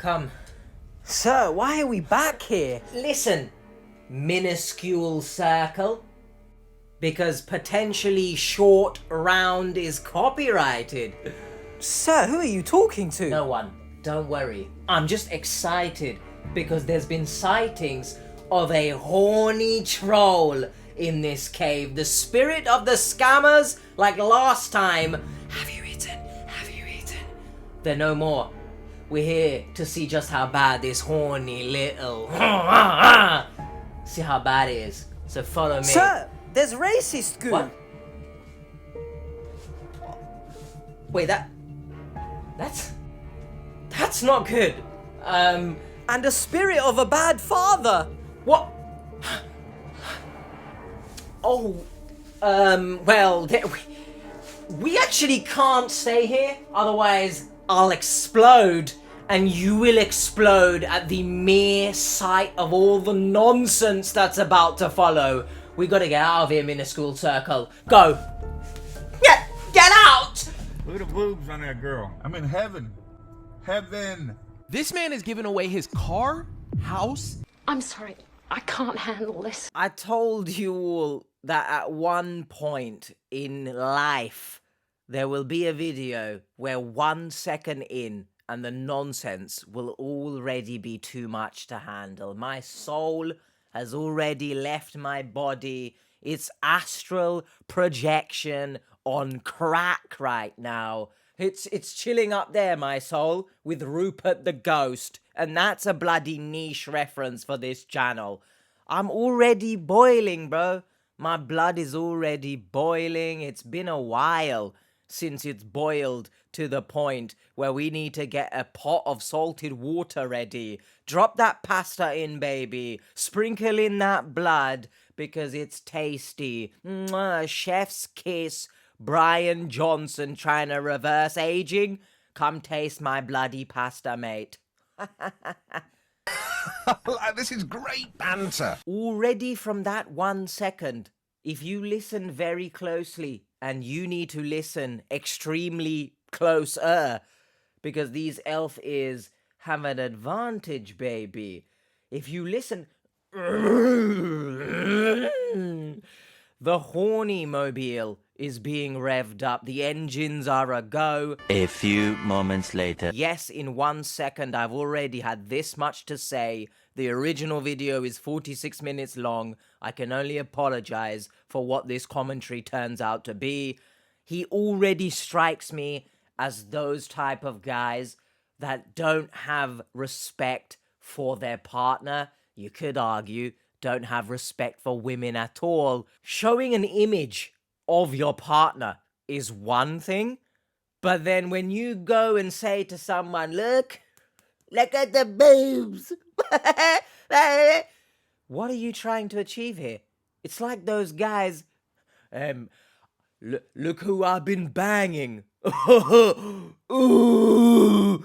Come. Sir, why are we back here? Listen, minuscule circle. Because potentially short round is copyrighted. Sir, who are you talking to? No one. Don't worry. I'm just excited because there's been sightings of a horny troll in this cave. The spirit of the scammers, like last time. Have you eaten? Have you eaten? They're no more. We're here to see just how bad this horny little... see how bad it is. So follow me. Sir, there's racist goo. What? Wait, that's not good. And a spirit of a bad father. What? Oh, well, we actually can't stay here, otherwise I'll explode, and you will explode at the mere sight of all the nonsense that's about to follow. We gotta get out of here, minuscule circle. Go! Get out! Look at the boobs on that girl. I'm in heaven. Heaven. This man has given away his car, house. I'm sorry, I can't handle this. I told you all that at one point in life, there will be a video where 1 second in and the nonsense will already be too much to handle. My soul has already left my body. It's astral projection on crack right now. It's chilling up there, my soul, with Rupert the Ghost. And that's a bloody niche reference for this channel. I'm already boiling, bro. My blood is already boiling. It's been a while since it's boiled to the point where we need to get a pot of salted water ready. Drop that pasta in, baby. Sprinkle in that blood because it's tasty. Mwah, chef's kiss. Brian Johnson trying to reverse aging. Come taste my bloody pasta, mate. This is great banter. Already from that 1 second, if you listen very closely, and you need to listen extremely closer, because these elf ears have an advantage, baby. If you listen... The horny mobile is being revved up. The engines are a-go. A few moments later. Yes, in 1 second, I've already had this much to say. The original video is 46 minutes long. I can only apologize for what this commentary turns out to be. He already strikes me as those type of guys that don't have respect for their partner. You could argue, don't have respect for women at all. Showing an image of your partner is one thing, but then when you go and say to someone, look at the boobs. What are you trying to achieve here? It's like those guys, look who I've been banging. Ooh.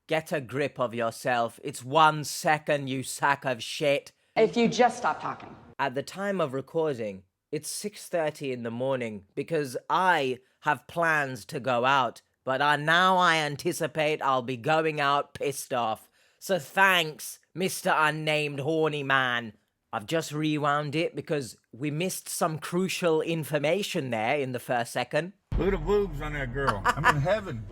Get a grip of yourself. It's 1 second, you sack of shit. If you just stop talking. At the time of recording, it's 6:30 in the morning because I have plans to go out, but now I anticipate I'll be going out pissed off. So thanks, Mr. Unnamed Horny Man. I've just rewound it because we missed some crucial information there in the first second. Look at the boobs on that girl. I'm in heaven.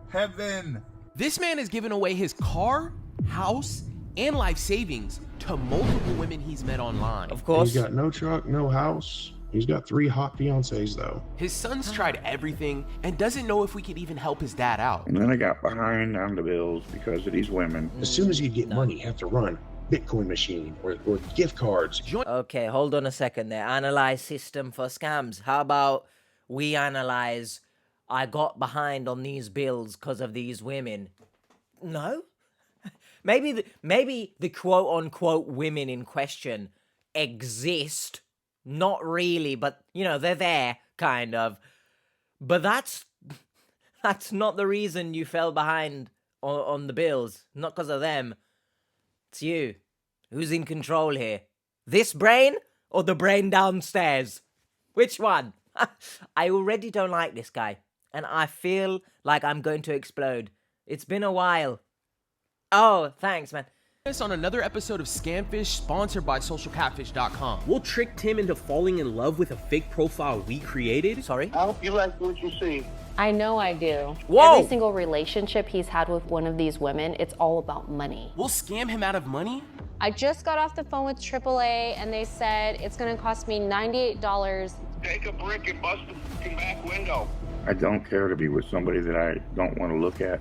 Heaven. This man has given away his car, house, and life savings to multiple women he's met online. Of course. He's got no truck, no house. He's got 3 hot fiancées, though. His son's tried everything and doesn't know if we could even help his dad out. And then I got behind on the bills because of these women. As soon as you get money, you have to run Bitcoin machine or gift cards. Okay, hold on a second there. Analyze system for scams. How about we analyze I got behind on these bills because of these women? No? Maybe the quote-unquote women in question exist. Not really, but, you know, they're there, kind of. But that's not the reason you fell behind on the bills. Not because of them. It's you. Who's in control here? This brain or the brain downstairs? Which one? I already don't like this guy. And I feel like I'm going to explode. It's been a while. Oh, thanks, man. Us on another episode of Scamfish, sponsored by socialcatfish.com. We'll trick Tim into falling in love with a fake profile we created. Sorry? I hope you like what you see. I know I do. Whoa! Every single relationship he's had with one of these women, it's all about money. We'll scam him out of money. I just got off the phone with AAA and they said it's gonna cost me $98. Take a brick and bust the fucking back window. I don't care to be with somebody that I don't want to look at,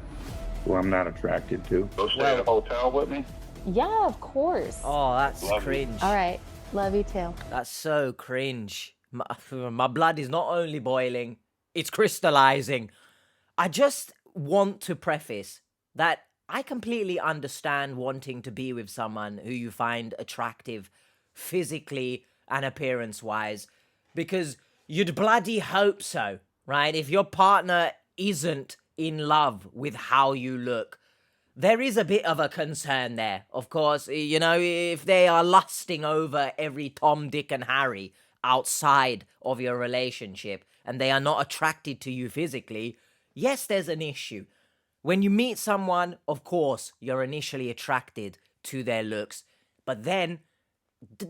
who I'm not attracted to. Go stay at a hotel with me? Yeah, of course. Oh, that's Love you. cringe. All right, love you too. That's so cringe. My blood is not only boiling, it's crystallizing. I just want to preface that I completely understand wanting to be with someone who you find attractive physically and appearance-wise, because you'd bloody hope so, right? If your partner isn't in love with how you look, there is a bit of a concern there. Of course, you know, if they are lusting over every Tom, Dick, and Harry outside of your relationship and they are not attracted to you physically, yes, there's an issue. When you meet someone, of course, you're initially attracted to their looks, but then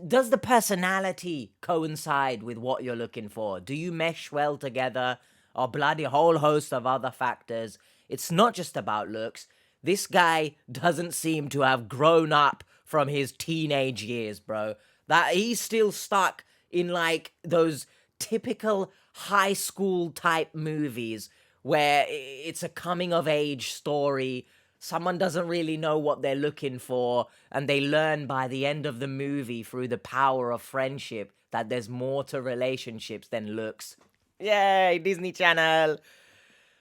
does the personality coincide with what you're looking for? Do you mesh well together? Or bloody whole host of other factors? It's not just about looks. This guy doesn't seem to have grown up from his teenage years, bro. That he's still stuck in like those typical high school type movies where it's a coming of age story. Someone doesn't really know what they're looking for, and they learn by the end of the movie through the power of friendship that there's more to relationships than looks. Yay, Disney Channel.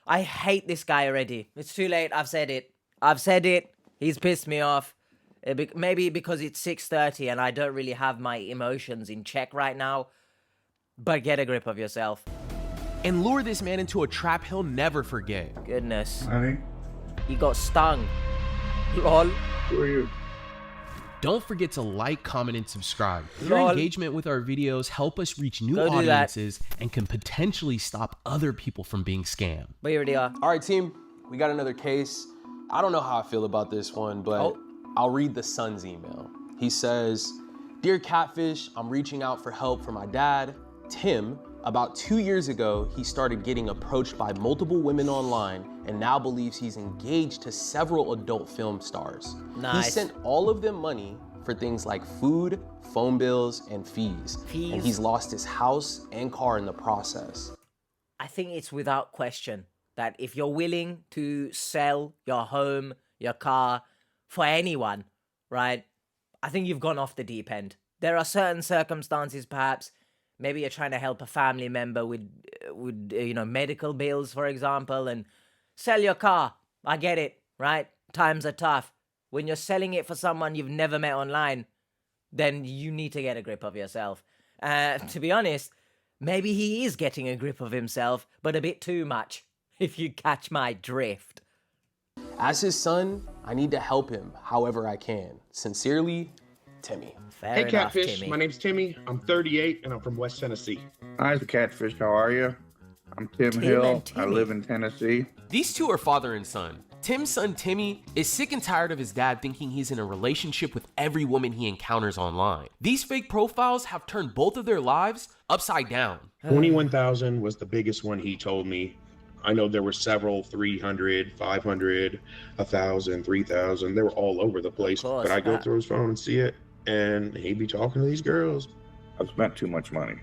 I hate this guy already. It's too late. I've said it. He's pissed me off. Maybe because it's 6:30 and I don't really have my emotions in check right now. But get a grip of yourself. And lure this man into a trap he'll never forget. Goodness. Honey, He got stung. Lol. Who are you? Don't forget to like, comment, and subscribe. Your Lol. engagement with our videos help us reach new Go do that. audiences and can potentially stop other people from being scammed. But you already are. All right, team, we got another case. I don't know how I feel about this one, but I'll read the son's email. He says, "Dear Catfish, I'm reaching out for help for my dad, Tim. About 2 years ago, he started getting approached by multiple women online and now believes he's engaged to several adult film stars. Nice. He sent all of them money for things like food, phone bills, and fees. And he's lost his house and car in the process." I think it's without question that if you're willing to sell your home, your car for anyone, right? I think you've gone off the deep end. There are certain circumstances, perhaps, maybe you're trying to help a family member with medical bills, for example, and sell your car. I get it, right? Times are tough. When you're selling it for someone you've never met online, then you need to get a grip of yourself. To be honest, maybe he is getting a grip of himself, but a bit too much, if you catch my drift. As his son, I need to help him however I can. Sincerely, Timmy. Fair Hey, enough, Catfish. Timmy. My name's Timmy. I'm 38 and I'm from West Tennessee. Hi, the Catfish. How are you? I'm Tim Tim Hill. and I Timmy. live in Tennessee. These two are father and son. Tim's son, Timmy, is sick and tired of his dad thinking he's in a relationship with every woman he encounters online. These fake profiles have turned both of their lives upside down. 21,000 was the biggest one he told me. I know there were several, 300, 500, 1,000, 3,000. They were all over the place. Of course, But I go that- through his phone and see it, and he'd be talking to these girls. I've spent too much money,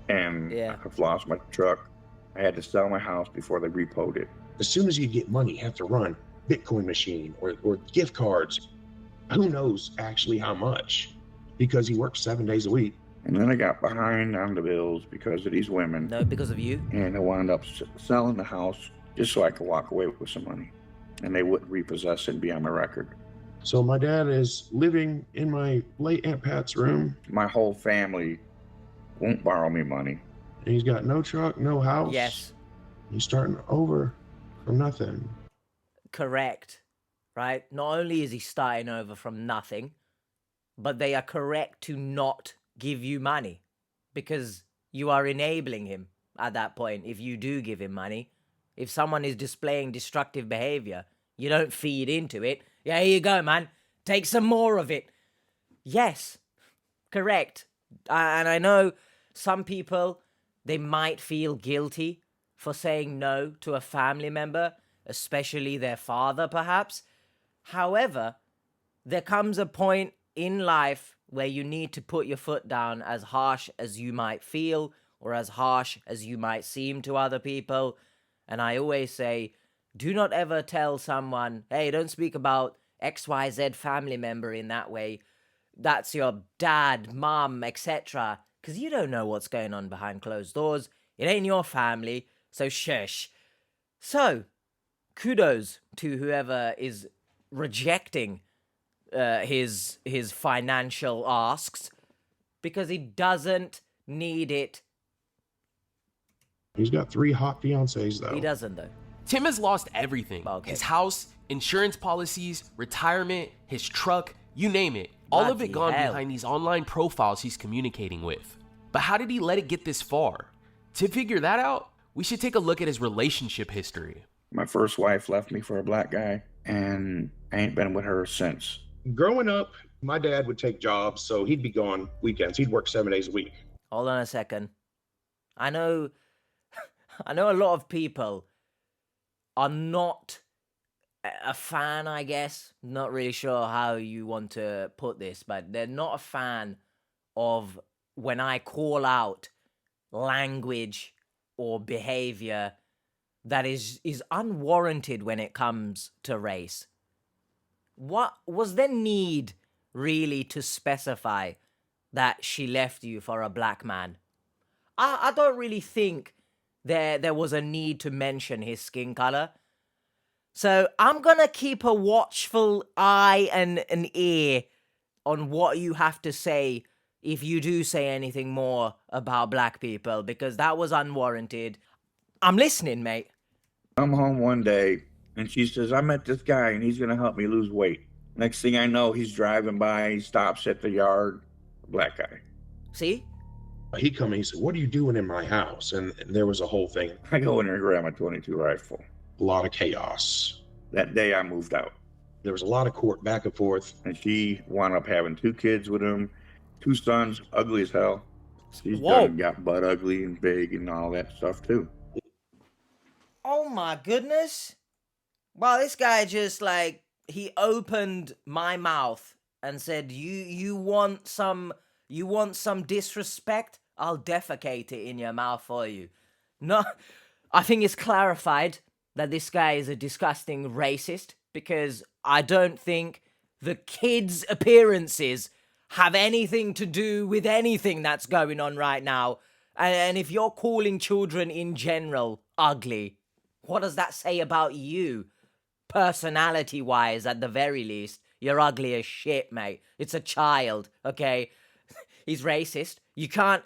and Yeah. I've lost my truck. I had to sell my house before they repoed it. As soon as you get money, you have to run Bitcoin machine or gift cards. Who knows actually how much? Because he works 7 days a week. And then I got behind on the bills because of these women, No, because of you? and I wound up selling the house just so I could walk away with some money, and they wouldn't repossess it and be on my record. So my dad is living in my late Aunt Pat's room, My whole family won't borrow me money. and he's got no truck, no house. Yes. He's starting over from nothing. Correct, right? Not only is he starting over from nothing, but they are correct to not give you money because you are enabling him at that point. If you do give him money, if someone is displaying destructive behavior, you don't feed into it. Yeah, here you go, man. Take some more of it. Yes, correct. And I know some people, they might feel guilty for saying no to a family member, especially their father, perhaps. However, there comes a point in life where you need to put your foot down, as harsh as you might feel or as harsh as you might seem to other people. And I always say, do not ever tell someone, hey, don't speak about XYZ family member in that way. That's your dad, mom, etc. Because you don't know what's going on behind closed doors. It ain't your family, so shush. So, kudos to whoever is rejecting his financial asks, because he doesn't need it. He's got 3 hot fiancées, though. He doesn't, though. Tim has lost everything. Okay. His house, insurance policies, retirement, his truck, you name it. All of it gone behind these online profiles he's communicating with. But how did he let it get this far? To figure that out, we should take a look at his relationship history. My first wife left me for a black guy, and I ain't been with her since. Growing up, my dad would take jobs, so he'd be gone weekends. He'd work 7 days a week. Hold on a second. I know a lot of people are not a fan, I guess. Not really sure how you want to put this, but they're not a fan of when I call out language or behavior that is unwarranted when it comes to race. What was there need really to specify that she left you for a black man? I don't really think there was a need to mention his skin color. So I'm gonna keep a watchful eye and an ear on what you have to say if you do say anything more about black people, because that was unwarranted. I'm listening, mate. I'm home one day, and she says, I met this guy, and he's going to help me lose weight. Next thing I know, he's driving by, he stops at the yard, black guy. See? He come and he said, what are you doing in my house? And there was a whole thing. I go in there and grab my .22 rifle. A lot of chaos. That day I moved out. There was a lot of court back and forth. And she wound up having 2 kids with him, 2 sons, ugly as hell. She's done got butt ugly and big and all that stuff too. Oh my goodness. Well, this guy just he opened my mouth and said, you want some disrespect? I'll defecate it in your mouth for you. No, I think it's clarified that this guy is a disgusting racist, because I don't think the kids' appearances have anything to do with anything that's going on right now. And if you're calling children in general ugly, what does that say about you? Personality-wise, at the very least, you're ugly as shit, mate. It's a child, okay? He's racist. You can't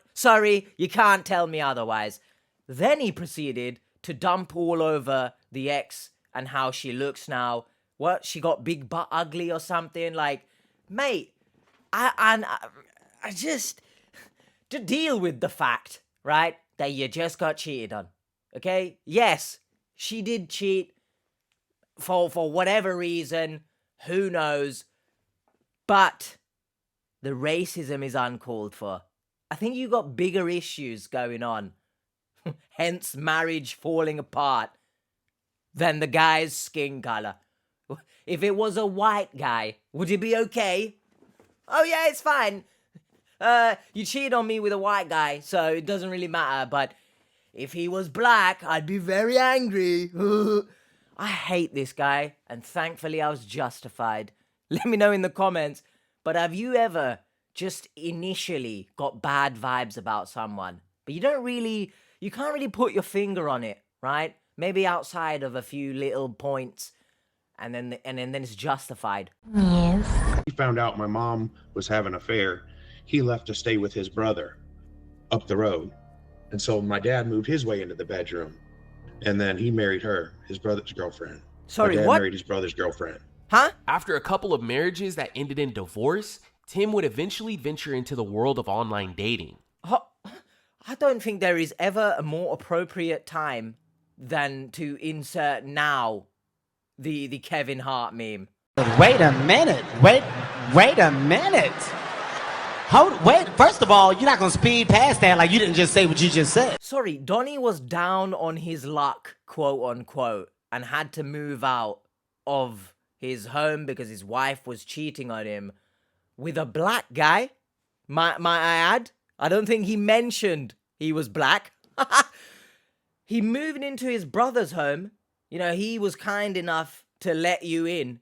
tell me otherwise. Then he proceeded to dump all over the ex and how she looks now. What, she got big butt ugly or something? Mate, I just, to deal with the fact, right, that you just got cheated on, okay? Yes, she did cheat for whatever reason, who knows, but the racism is uncalled for. I think you got bigger issues going on, hence marriage falling apart, than the guy's skin color. If it was a white guy, would it be okay? Oh yeah, it's fine. You cheated on me with a white guy, so it doesn't really matter, but if he was black, I'd be very angry. I hate this guy, and thankfully I was justified. Let me know in the comments, but have you ever just initially got bad vibes about someone, but you can't really put your finger on it, right? Maybe outside of a few little points, and then it's justified. Yes. He found out my mom was having an affair. He left to stay with his brother up the road. And so my dad moved his way into the bedroom, and then he married her, his brother's girlfriend. Sorry, my dad what? married his brother's girlfriend. Huh? After a couple of marriages that ended in divorce, Tim would eventually venture into the world of online dating. I don't think there is ever a more appropriate time than to insert now the Kevin Hart meme. Wait a minute. Wait a minute. Wait, first of all, you're not going to speed past that like you didn't just say what you just said. Sorry, Donnie was down on his luck, quote unquote, and had to move out of his home because his wife was cheating on him with a black guy. Might I add? I don't think he mentioned he was black. He moved into his brother's home. You know, he was kind enough to let you in,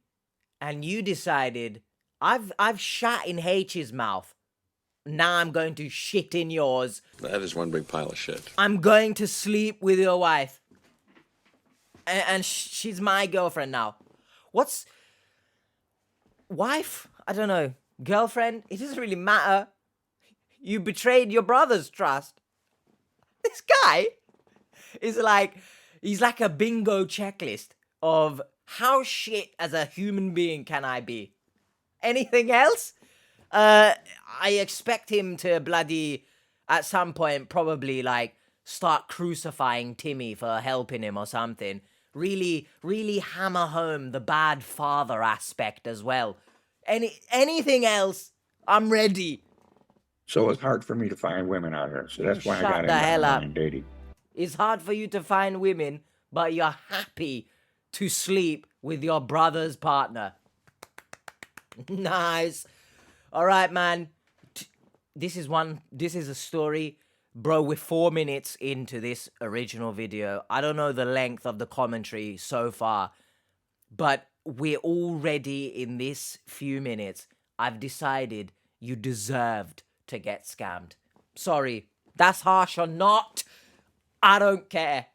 and you decided, I've shat in H's mouth. Now I'm going to shit in yours. That is one big pile of shit. I'm going to sleep with your wife. And she's my girlfriend now. What's... wife? I don't know. Girlfriend? It doesn't really matter. You betrayed your brother's trust. This guy is like... he's like a bingo checklist of how shit as a human being can I be. Anything else? I expect him to bloody, at some point, probably, like, start crucifying Timmy for helping him or something. Really, really hammer home the bad father aspect as well. Anything else, I'm ready. So it's hard for me to find women out here. So that's why I got Shut the hell up. into dating. It's hard for you to find women, but you're happy to sleep with your brother's partner. Nice. All right, man. This is a story. Bro, we're 4 minutes into this original video. I don't know the length of the commentary so far, but we're already in this few minutes. I've decided you deserved to get scammed. Sorry, that's harsh or not. I don't care.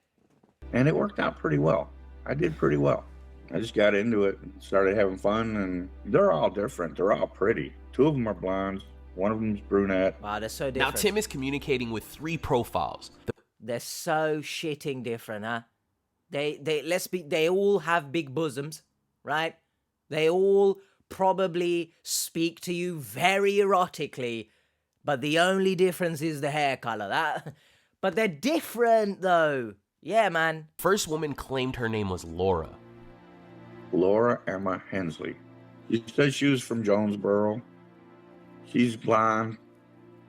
And it worked out pretty well. I did pretty well. I just got into it and started having fun, and they're all different. They're all pretty. 2 of them are blondes. 1 of them's brunette. Wow, they're so different. Now, Tim is communicating with 3 profiles. They're so shitting different, huh? They all have big bosoms, right? They all probably speak to you very erotically, but the only difference is the hair color. But they're different, though. Yeah, man. First woman claimed her name was Laura. Laura Emma Hensley. She said she was from Jonesboro. She's blonde.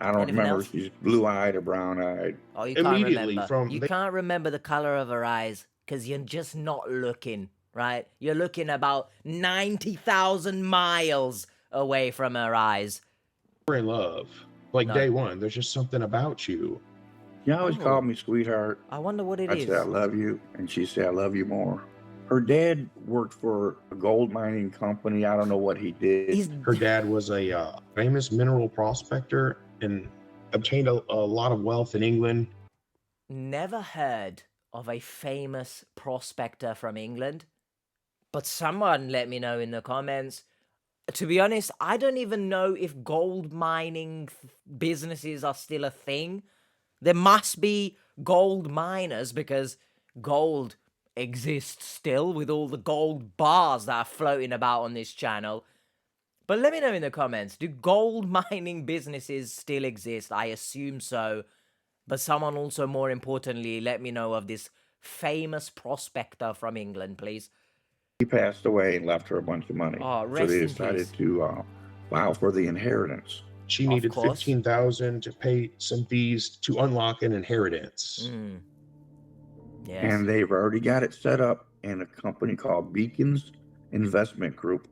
I don't remember if she's blue-eyed or brown-eyed. Oh, you can't remember. You can't remember the color of her eyes because you're just not looking, right? You're looking about 90,000 miles away from her eyes. We're in love. Like day one, there's just something about you. She always called me sweetheart. I wonder what it I is. said, I love you. And she said, I love you more. Her dad worked for a gold mining company. I don't know what he did. Her dad was a famous mineral prospector and obtained a lot of wealth in England. Never heard of a famous prospector from England, but someone let me know in the comments. To be honest, I don't even know if gold mining businesses are still a thing. There must be gold miners because gold exists still with all the gold bars that are floating about on this channel. But let me know in the comments, do gold mining businesses still exist? I assume so. But someone also, more importantly, let me know of this famous prospector from England, please. He passed away and left her a bunch of money. Oh, so rest they in decided peace. to file for the inheritance. She needed $15,000 to pay some fees to unlock an inheritance. Yes. And they've already got it set up in a company called Beacons Investment Group.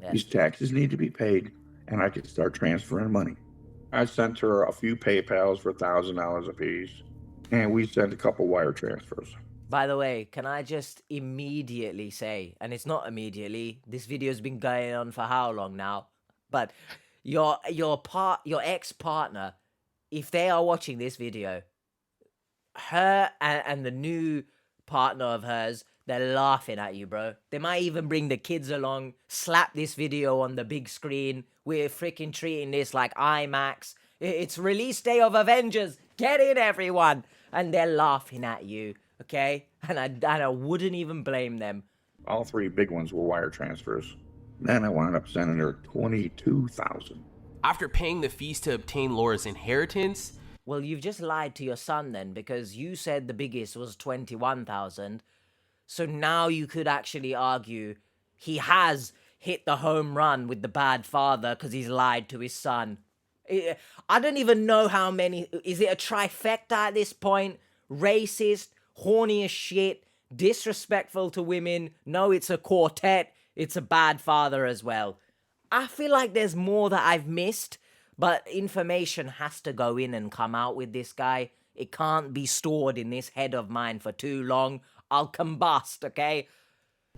Yes. These taxes need to be paid, and I can start transferring money. I sent her a few PayPals for $1,000 a piece, and we sent a couple wire transfers. By the way, can I just immediately say, and it's not immediately, this video's been going on for how long now? But your ex-partner, if they are watching this video, her and the new partner of hers, they're laughing at you, bro. They might even bring the kids along, slap this video on the big screen. We're freaking treating this like IMAX. It's release day of Avengers. Get in, everyone. And they're laughing at you, okay? And I wouldn't even blame them. All 3 big ones were wire transfers. Then I wound up sending her $22,000. After paying the fees to obtain Laura's inheritance... Well, you've just lied to your son then, because you said the biggest was 21,000. So now you could actually argue he has hit the home run with the bad father because he's lied to his son. I don't even know how many. Is it a trifecta at this point? Racist, horny as shit, disrespectful to women. No, it's a quartet. It's a bad father as well. I feel like there's more that I've missed, but information has to go in and come out with this guy. It can't be stored in this head of mine for too long. I'll combust, okay?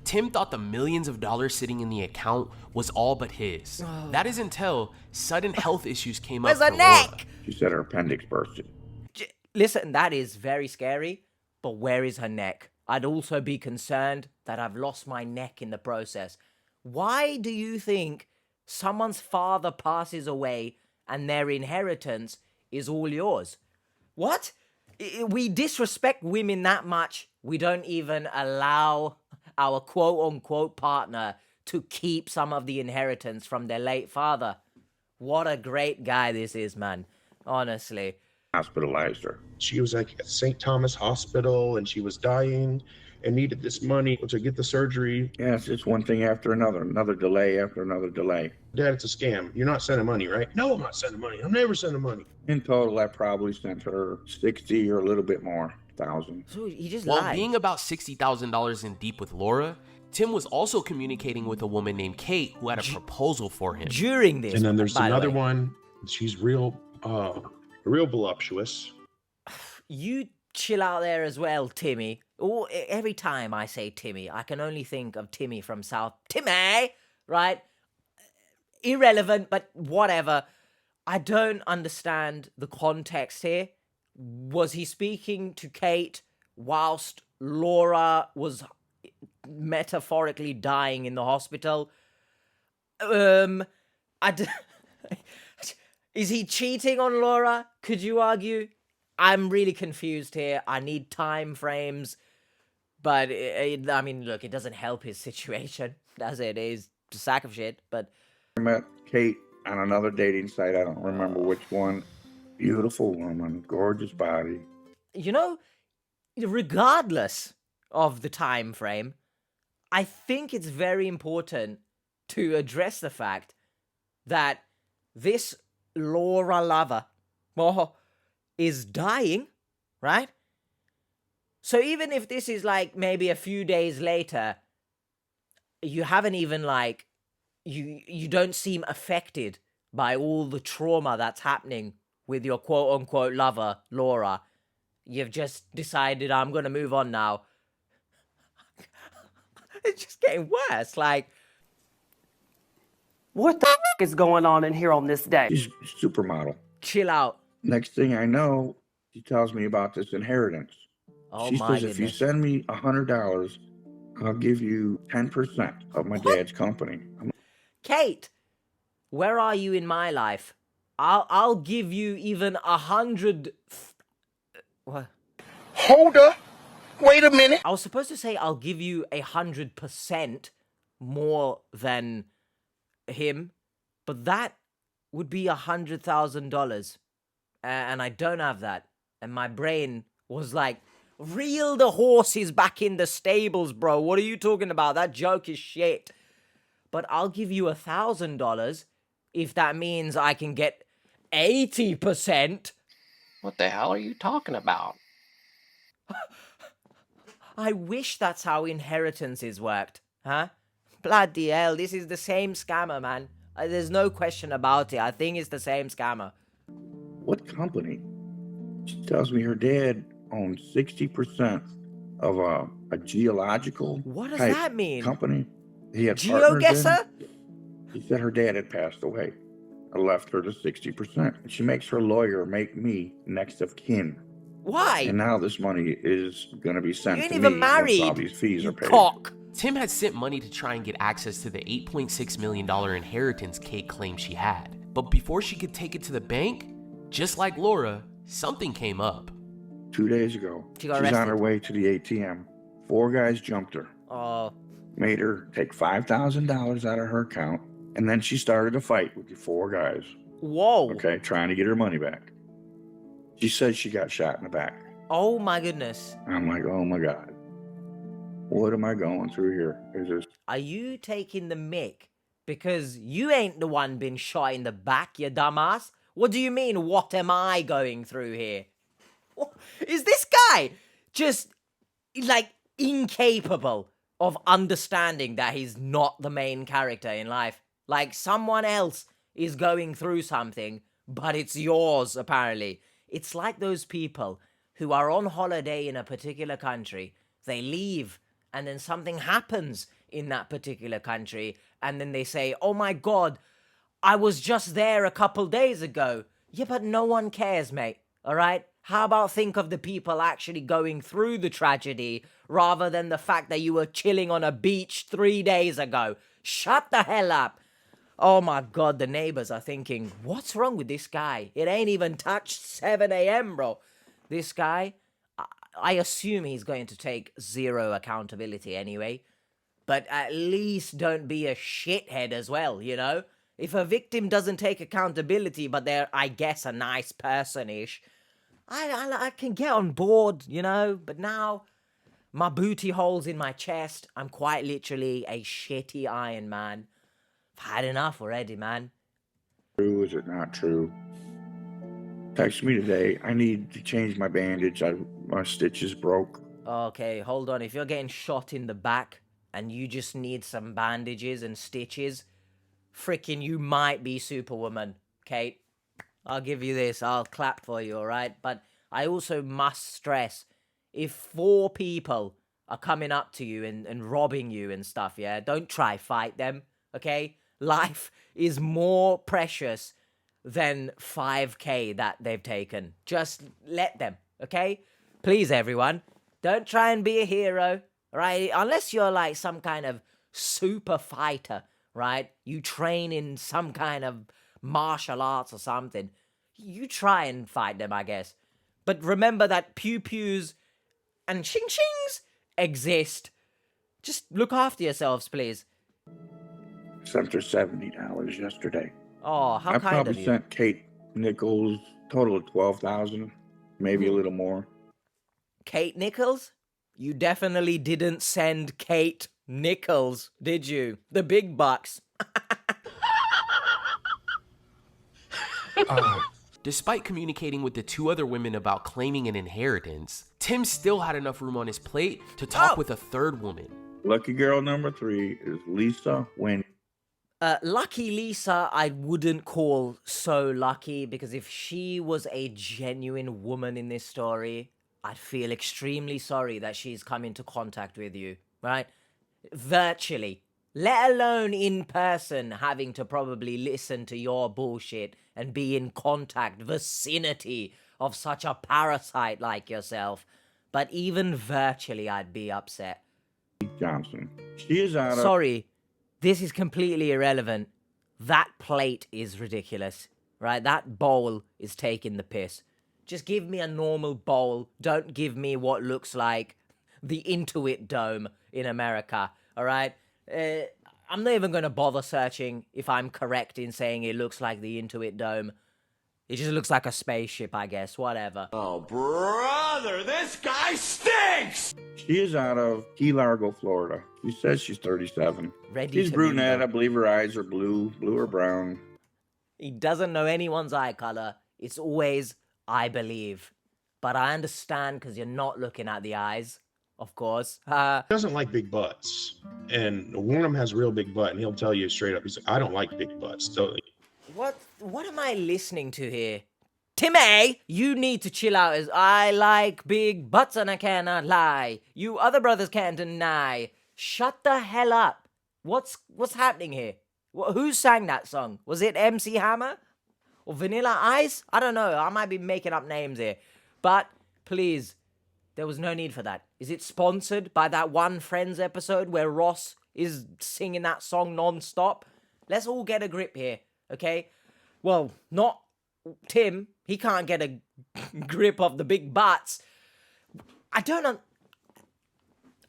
Tim thought the millions of dollars sitting in the account was all but his. That is until sudden health issues came up Where's her for neck? Laura. She said her appendix bursted. Listen, that is very scary, but where is her neck? I'd also be concerned that I've lost my neck in the process. Why do you think someone's father passes away and their inheritance is all yours? What? We disrespect women that much, we don't even allow our quote-unquote partner to keep some of the inheritance from their late father. What a great guy this is, man. Honestly. Hospitalized her. She was like at St. Thomas Hospital and she was dying and needed this money to get the surgery. Yeah, it's just one thing after another delay after another delay. Dad, it's a scam. You're not sending money, right? No, I'm not sending money. I'm never sending money. In total, I probably sent her 60 or a little bit more thousand. So he just While lied. being about $60,000 in deep with Laura, Tim was also communicating with a woman named Kate who had a proposal for him. During this, And then there's by the another way. one. She's real voluptuous. You chill out there as well, Timmy. Oh, every time I say Timmy, I can only think of Timmy from South. Timmy, right? Irrelevant, but whatever. I don't understand the context here. Was he speaking to Kate whilst Laura was metaphorically dying in the hospital? Is he cheating on Laura? Could you argue? I'm really confused here. I need time frames. But, I mean, look, it doesn't help his situation, does it? It's a sack of shit, but... I met Kate on another dating site. I don't remember which one. Beautiful woman, gorgeous body. You know, regardless of the time frame, I think it's very important to address the fact that this Laura lover is dying, right? So even if this is like maybe a few days later, you haven't even like, you don't seem affected by all the trauma that's happening with your quote-unquote lover, Laura. You've just decided, I'm going to move on now. It's just getting worse, like... What the is going on in here on this day? She's a supermodel. Chill out. Next thing I know, she tells me about this inheritance. Oh, she my says, if you goodness. send me $100, I'll give you 10% of my dad's company. Kate, where are you in my life? I'll give you even 100... What? Hold up. Wait a minute. I was supposed to say I'll give you 100% more than him, but that would be $100,000. And I don't have that. And my brain was like, reel the horses back in the stables, bro. What are you talking about? That joke is shit. But I'll give you $1,000 if that means I can get 80%. What the hell are you talking about? I wish that's how inheritances worked, huh? Bloody hell, this is the same scammer, man. There's no question about it. I think it's the same scammer. What company? She tells me her dad owns 60% of a geological What does type that mean? company. He had partners GeoGuessr? in. She said her dad had passed away. I left her to 60%. And she makes her lawyer make me next of kin. Why? And now this money is going to be sent You ain't to even me married, once all these fees you are paid. cock. Tim had sent money to try and get access to the $8.6 million inheritance Kate claimed she had. But before she could take it to the bank, just like Laura, something came up. 2 days ago, She got she's on arrested. her way to the ATM. 4 guys jumped her, Oh, made her take $5,000 out of her account, and then she started a fight with the 4 guys. whoa. Okay, trying to get her money back. She said she got shot in the back. Oh my goodness. I'm like, oh my God. What am I going through here? Is this Are you taking the mick Because you ain't the one been shot in the back, you dumbass. What do you mean, what am I going through here? Is this guy just, like, incapable of understanding that he's not the main character in life? Like, someone else is going through something, but it's yours, apparently. It's like those people who are on holiday in a particular country. They leave, and then something happens in that particular country, and then they say, oh my God, I was just there a couple days ago. Yeah, but no one cares, mate, all right? How about think of the people actually going through the tragedy rather than the fact that you were chilling on a beach 3 days ago? Shut the hell up. Oh my God, the neighbors are thinking, what's wrong with this guy? It ain't even touched 7 a.m., bro. This guy, I assume he's going to take zero accountability anyway. But at least don't be a shithead as well, you know? If a victim doesn't take accountability, but they're, I guess, a nice person-ish, I can get on board, you know? But now, my booty hole's in my chest. I'm quite literally a shitty Iron Man. I've had enough already, man. True, is it not true? Text me today. I need to change my bandage. My stitches broke. Okay, hold on. If you're getting shot in the back and you just need some bandages and stitches, freaking you might be Superwoman, Kate. I'll give you this. I'll clap for you, all right? But I also must stress, if 4 people are coming up to you and robbing you and stuff, yeah, don't try fight them, okay? Life is more precious than 5K that they've taken. Just let them, okay? Please, everyone, don't try and be a hero, right? Unless you're like some kind of super fighter, right? You train in some kind of martial arts or something. You try and fight them, I guess. But remember that pew-pews and ching-chings exist. Just look after yourselves, please. Sent her $70 yesterday. Oh, how kind of you. I probably sent Kate Nichols total of $12,000, maybe a little more. Kate Nichols? You definitely didn't send Kate Nichols, did you? The big bucks. Despite communicating with the 2 other women about claiming an inheritance, Tim still had enough room on his plate to talk with a 3rd woman. Lucky girl number 3 is Lisa Wynn. Lucky Lisa, I wouldn't call so lucky, because if she was a genuine woman in this story, I'd feel extremely sorry that she's come into contact with you, right? Virtually. Let alone in person, having to probably listen to your bullshit and be in contact, vicinity of such a parasite like yourself. But even virtually, I'd be upset. Johnson. She is out of... Sorry, this is completely irrelevant. That plate is ridiculous, right? That bowl is taking the piss. Just give me a normal bowl. Don't give me what looks like the Intuit Dome in America, all right? I'm not even going to bother searching if I'm correct in saying it looks like the Intuit Dome. It just looks like a spaceship, I guess. Whatever. Oh, brother, this guy stinks! She is out of Key Largo, Florida. She says she's 37. She's brunette. I believe her eyes are blue or brown. He doesn't know anyone's eye color. It's always, I believe. But I understand because you're not looking at the eyes. Of course. Doesn't like big butts. And one of them has a real big butt, and he'll tell you straight up, he's like, I don't like big butts. So, What am I listening to here? Timmy, you need to chill out. As I like big butts and I cannot lie. You other brothers can't deny. Shut the hell up. What's happening here? Who sang that song? Was it MC Hammer? Or Vanilla Ice? I don't know. I might be making up names here. But please, there was no need for that. Is it sponsored by that one Friends episode where Ross is singing that song non-stop? Let's all get a grip here, okay? Well, not Tim. He can't get a grip of the big butts. I don't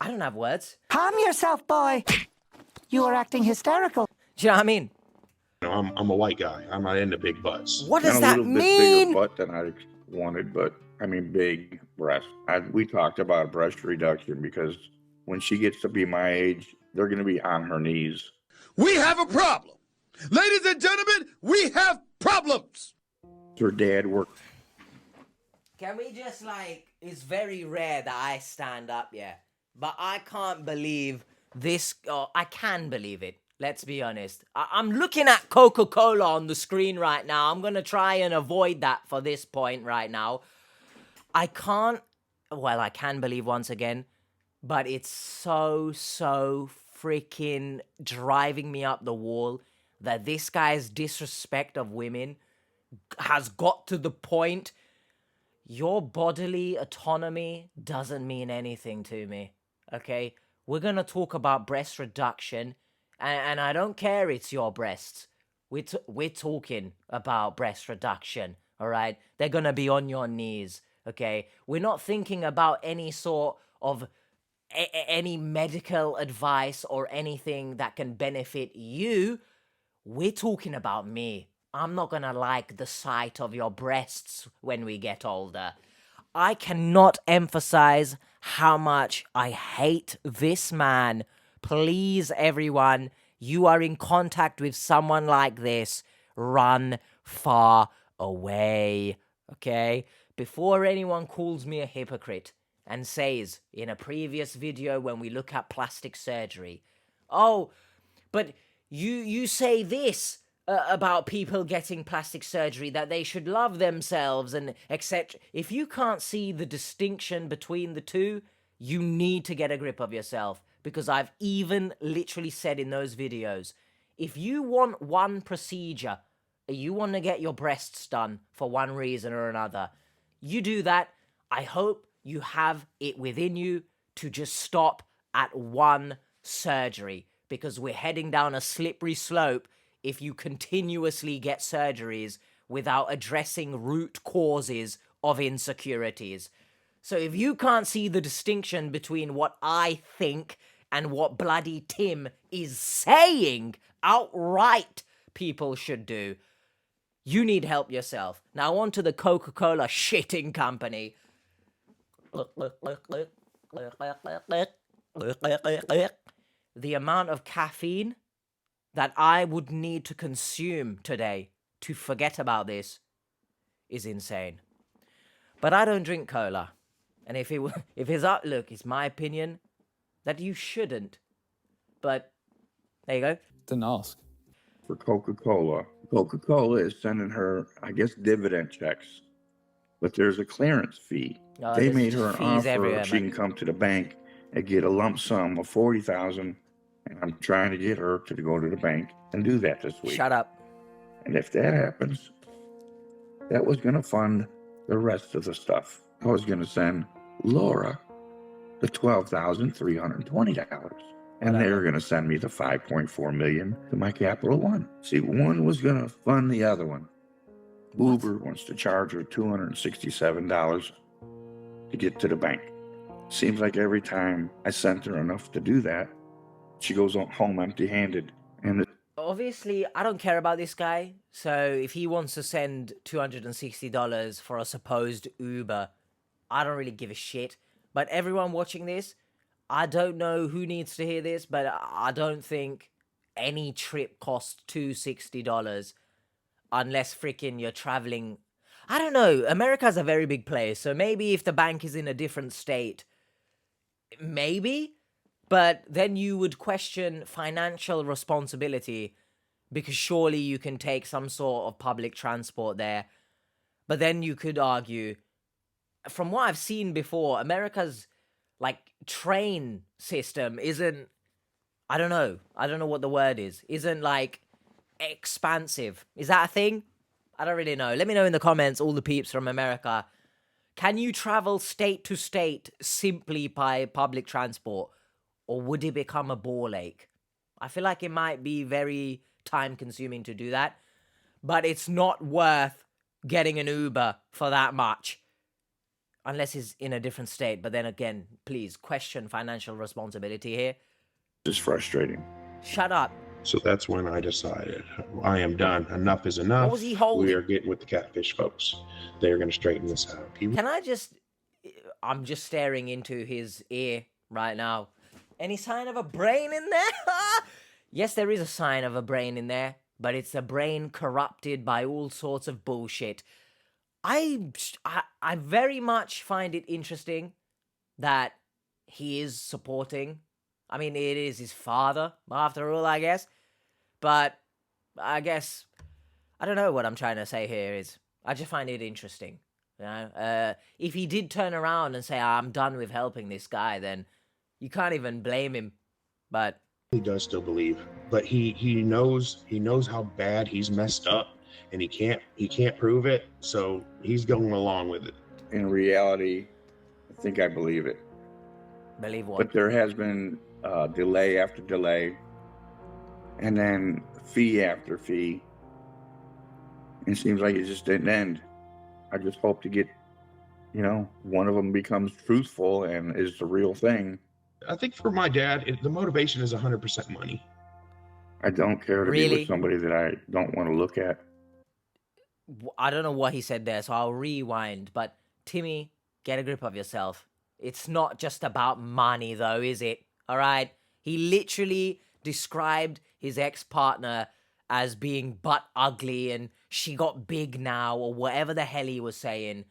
have words. Calm yourself, boy. You are acting hysterical. Do you know what I mean? You know, I'm a white guy. I'm not into big butts. What does that mean? A little bit bigger butt than I wanted, but I mean big breasts. We talked about breast reduction because when she gets to be my age, they're going to be on her knees. We have a problem. Ladies and gentlemen, we have problems. Her dad worked. Can we just, like, it's very rare that I stand up, yeah. But I can't believe this, I can believe it. Let's be honest. I'm looking at Coca-Cola on the screen right now. I'm going to try and avoid that for this point right now. I can believe once again, but it's so freaking driving me up the wall that this guy's disrespect of women has got to the point. Your bodily autonomy doesn't mean anything to me, okay? We're going to talk about breast reduction, and I don't care it's your breasts. We're talking about breast reduction, all right? They're going to be on your knees, okay? We're not thinking about any sort of any medical advice or anything that can benefit you. We're talking about me. I'm not gonna like the sight of your breasts when we get older. I cannot emphasize how much I hate this man. Please, everyone, you are in contact with someone like this, run far away, okay? Before anyone calls me a hypocrite and says in a previous video when we look at plastic surgery, oh, but you say this about people getting plastic surgery, that they should love themselves and etc. If you can't see the distinction between the two, you need to get a grip of yourself, because I've even literally said in those videos, if you want one procedure, you want to get your breasts done for one reason or another, you do that. I hope you have it within you to just stop at one surgery, because we're heading down a slippery slope if you continuously get surgeries without addressing root causes of insecurities. So if you can't see the distinction between what I think and what bloody Tim is saying outright people should do, you need help yourself. Now on to the Coca-Cola shitting company. The amount of caffeine that I would need to consume today to forget about this is insane. But I don't drink cola. And if it's up, look, it's my opinion that you shouldn't. But there you go. Didn't ask. For Coca-Cola. Coca-Cola is sending her, I guess, dividend checks. But there's a clearance fee. Oh, they made her an fees offer everywhere, she man. can come to the bank and get a lump sum of $40,000. And I'm trying to get her to go to the bank and do that this week. Shut up. And if that happens, that was going to fund the rest of the stuff. I was going to send Laura the $12,320. And they were going to send me the $5.4 million to my Capital One. See, one was going to fund the other one. Uber wants to charge her $267 to get to the bank. Seems like every time I sent her enough to do that, she goes home empty-handed. And obviously, I don't care about this guy. So if he wants to send $260 for a supposed Uber, I don't really give a shit. But everyone watching this, I don't know who needs to hear this, but I don't think any trip costs $260 unless freaking you're traveling. I don't know. America's a very big place, so maybe if the bank is in a different state, maybe. But then you would question financial responsibility, because surely you can take some sort of public transport there. But then you could argue, from what I've seen before, America's like train system isn't, I don't know what the word is, isn't like expansive. Is that a thing? I don't really know. Let me know in the comments, all the peeps from America. Can you travel state to state simply by public transport? Or would it become a ball ache? I feel like it might be very time consuming to do that. But it's not worth getting an Uber for that much. Unless he's in a different state. But then again, please question financial responsibility here. it's frustrating. Shut up. So that's when I decided I am done. Enough is enough. What was he holding? We are getting with the catfish folks. They're going to straighten this out. I'm just staring into his ear right now. Any sign of a brain in there? yes, there is a sign of a brain in there, but it's a brain corrupted by all sorts of bullshit. I very much find it interesting that he is supporting. I mean, it is his father, after all, I guess. But I guess, I don't know what I'm trying to say here is, I just find it interesting. You know, if he did turn around and say, I'm done with helping this guy, then you can't even blame him. But he does still believe, but he knows how bad he's messed up, and he can't prove it, so he's going along with it. In reality, I think I believe it. Believe what? But there has been delay after delay, and then fee after fee. It seems like it just didn't end. I just hope to get, one of them becomes truthful and is the real thing. I think for my dad, the motivation is 100% money. I don't care to be with somebody that I don't want to look at. I don't know what he said there, so I'll rewind. But Timmy, get a grip of yourself. It's not just about money, though, is it? All right? He literally described his ex-partner as being butt ugly and she got big now, or whatever the hell he was saying.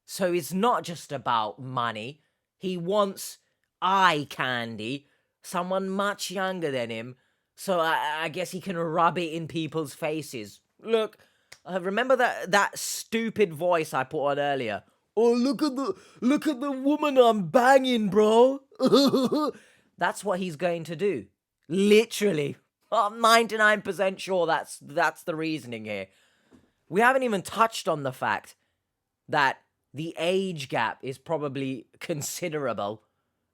So it's not just about money. He wants eye candy, someone much younger than him, so I guess he can rub it in people's faces. Look, remember that stupid voice I put on earlier? Oh, look at the woman I'm banging, bro. That's what he's going to do. Literally. I'm 99% sure that's the reasoning here. We haven't even touched on the fact that the age gap is probably considerable.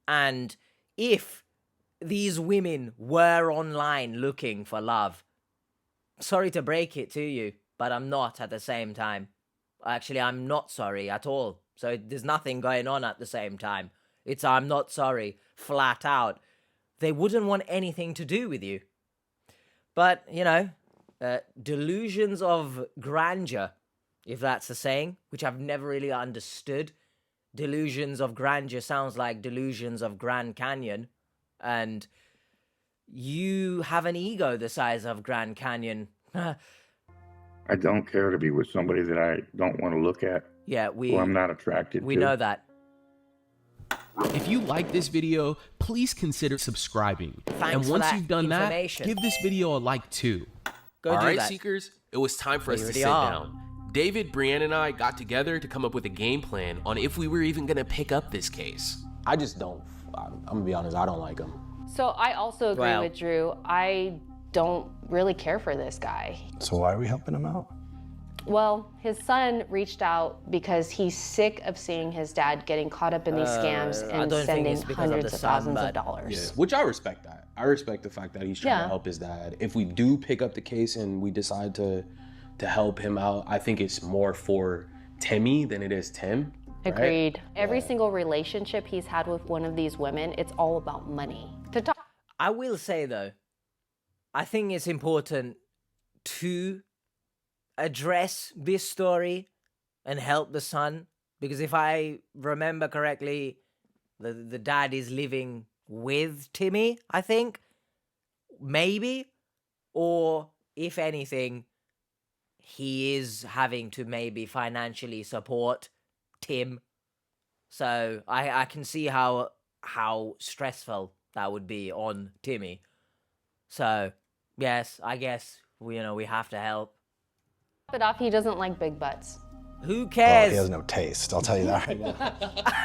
And if these women were online looking for love, sorry to break it to you, but I'm not at the same time. Actually, I'm not sorry at all. So there's nothing going on at the same time. It's I'm not sorry, flat out. They wouldn't want anything to do with you. But, delusions of grandeur, if that's a saying, which I've never really understood. Delusions of grandeur sounds like delusions of Grand Canyon. And you have an ego the size of Grand Canyon. I don't care to be with somebody that I don't want to look at. Yeah, or I'm not attracted to. We know that. If you like this video, please consider subscribing. Thanks and once for that you've done that, information. give this video a like too. Go All do right, that. Seekers, it was time for us to already sit are. down. David, Brienne, and I got together to come up with a game plan on if we were even gonna pick up this case. I just don't, I'm gonna be honest, I don't like him. So I also agree with Drew. I don't really care for this guy. So why are we helping him out? Well, his son reached out because he's sick of seeing his dad getting caught up in these scams and sending hundreds of thousands of dollars. Yeah, which I respect that. I respect the fact that he's trying to help his dad. If we do pick up the case and we decide to help him out, I think it's more for Timmy than it is Tim. Right? Agreed. Every single relationship he's had with one of these women, it's all about money. I will say, though, I think it's important to address this story and help the son, because if I remember correctly, the dad is living with Timmy, I think, maybe, or if anything, he is having to maybe financially support Tim. So I can see how stressful that would be on Timmy. So yes, I guess we have to help. It off, he doesn't like big butts. Who cares? Well, he has no taste, I'll tell you that right now.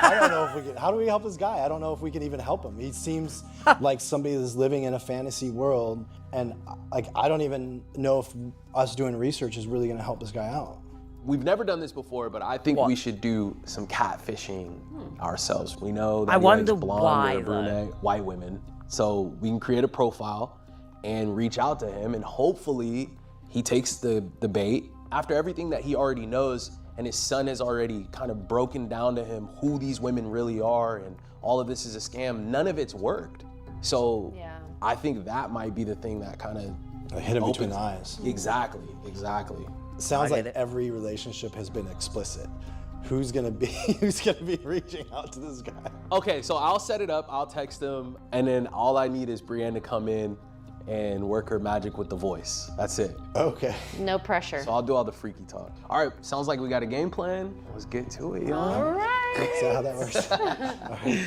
I don't know if we can, how do we help this guy? I don't know if we can even help him. He seems like somebody that's living in a fantasy world, and I don't even know if us doing research is really gonna help this guy out. We've never done this before, but I think we should do some catfishing ourselves. We know that he likes blonde or brunette, white women. So we can create a profile and reach out to him, and hopefully he takes the bait. After everything that he already knows, and his son has already kind of broken down to him who these women really are, and all of this is a scam, none of it's worked. So I think that might be the thing that kind of hit him between the eyes. Exactly. It sounds like every relationship has been explicit. Who's gonna be reaching out to this guy? Okay, so I'll set it up, I'll text him, and then all I need is Brienne to come in and work her magic with the voice. That's it. Okay. No pressure. So I'll do all the freaky talk. All right, sounds like we got a game plan. Let's get to it, y'all. All right. See how that works? All right.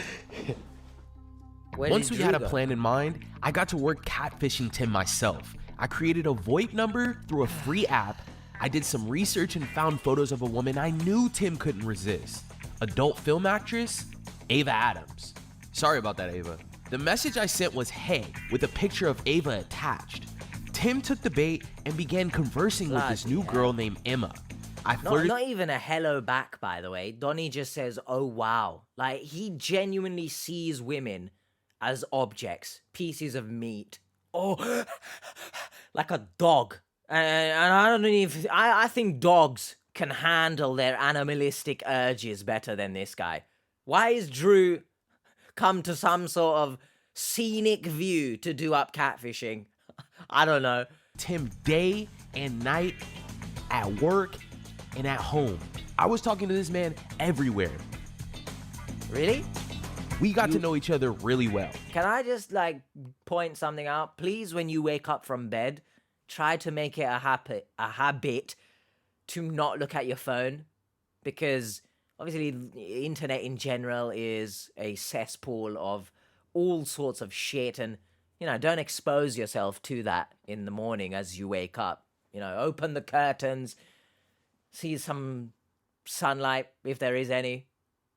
Once we had a plan in mind, I got to work catfishing Tim myself. I created a VoIP number through a free app. I did some research and found photos of a woman I knew Tim couldn't resist. Adult film actress, Ava Adams. Sorry about that, Ava. The message I sent was hey, with a picture of Ava attached. Tim took the bait and began conversing with this new girl named Emma. I flirted. Not even a hello back, by the way. Donnie just says, oh wow. Like, he genuinely sees women as objects, pieces of meat. Oh, like a dog. And I don't even, I think dogs can handle their animalistic urges better than this guy. Why is Drew come to some sort of scenic view to do up catfishing? I don't know. Tim day and night, at work and at home. I was talking to this man everywhere. Really? We got to know each other really well. Can I just like point something out? Please, when you wake up from bed, try to make it a habit to not look at your phone, because obviously the internet in general is a cesspool of all sorts of shit, and don't expose yourself to that in the morning as you wake up. Open the curtains, see some sunlight if there is any.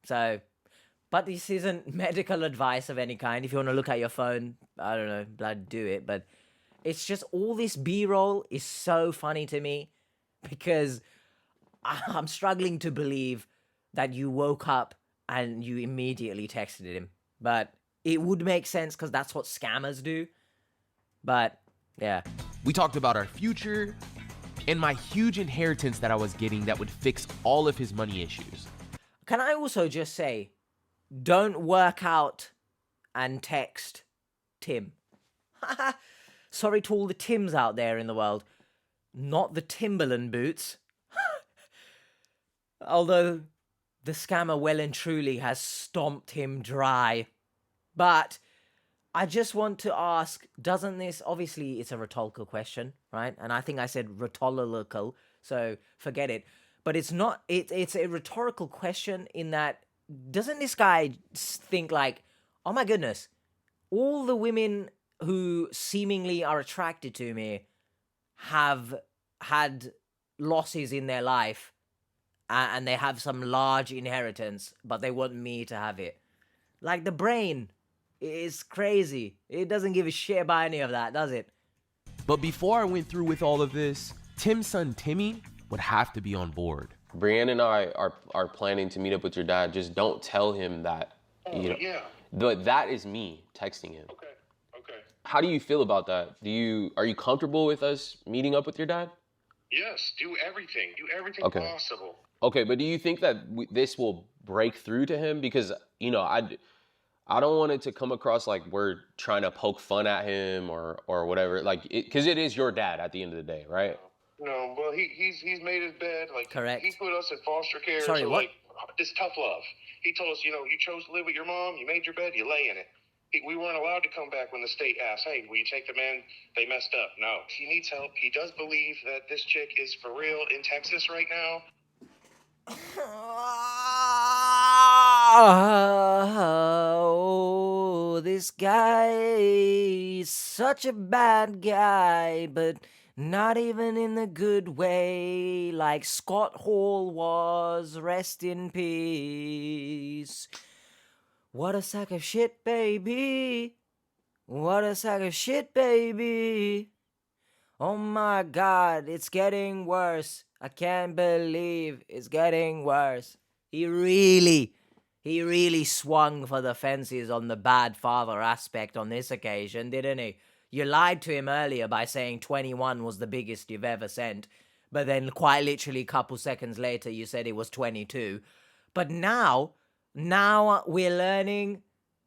But this isn't medical advice of any kind. If you want to look at your phone, I don't know, blood, do it. But it's just all this B-roll is so funny to me, because I'm struggling to believe that you woke up and you immediately texted him. But it would make sense because that's what scammers do. But yeah. We talked about our future and my huge inheritance that I was getting that would fix all of his money issues. Can I also just say, don't work out and text Tim. Sorry to all the Tims out there in the world. Not the Timberland boots. Although the scammer well and truly has stomped him dry. But I just want to ask, doesn't this, obviously it's a rhetorical question, right? And I think I said rhetorical, so forget it. But it's not, it's a rhetorical question in that, doesn't this guy think like, oh my goodness, all the women who seemingly are attracted to me have had losses in their life and they have some large inheritance, but they want me to have it. Like, the brain is crazy. It doesn't give a shit about any of that, does it? But before I went through with all of this, Tim's son Timmy would have to be on board. Brianne and I are planning to meet up with your dad. Just don't tell him that. Yeah. But that is me texting him. Okay. How do you feel about that? Are you comfortable with us meeting up with your dad? Yes, do everything possible. Okay, but do you think that this will break through to him? Because, I don't want it to come across like we're trying to poke fun at him or whatever. Like, because it is your dad at the end of the day, right? No, well, he's made his bed. Like, correct. He put us in foster care. Sorry, so, what? Like, this tough love. He told us, you chose to live with your mom. You made your bed. You lay in it. We weren't allowed to come back when the state asked, hey, will you take them in? They messed up. No. He needs help. He does believe that this chick is for real in Texas right now. Oh, this guy is such a bad guy, but not even in the good way, like Scott Hall was. Rest in peace. What a sack of shit, baby. What a sack of shit, baby. Oh my God, it's getting worse. I can't believe it's getting worse. He really swung for the fences on the bad father aspect on this occasion, didn't he? You lied to him earlier by saying 21 was the biggest you've ever sent, but then quite literally a couple seconds later you said it was 22. But now we're learning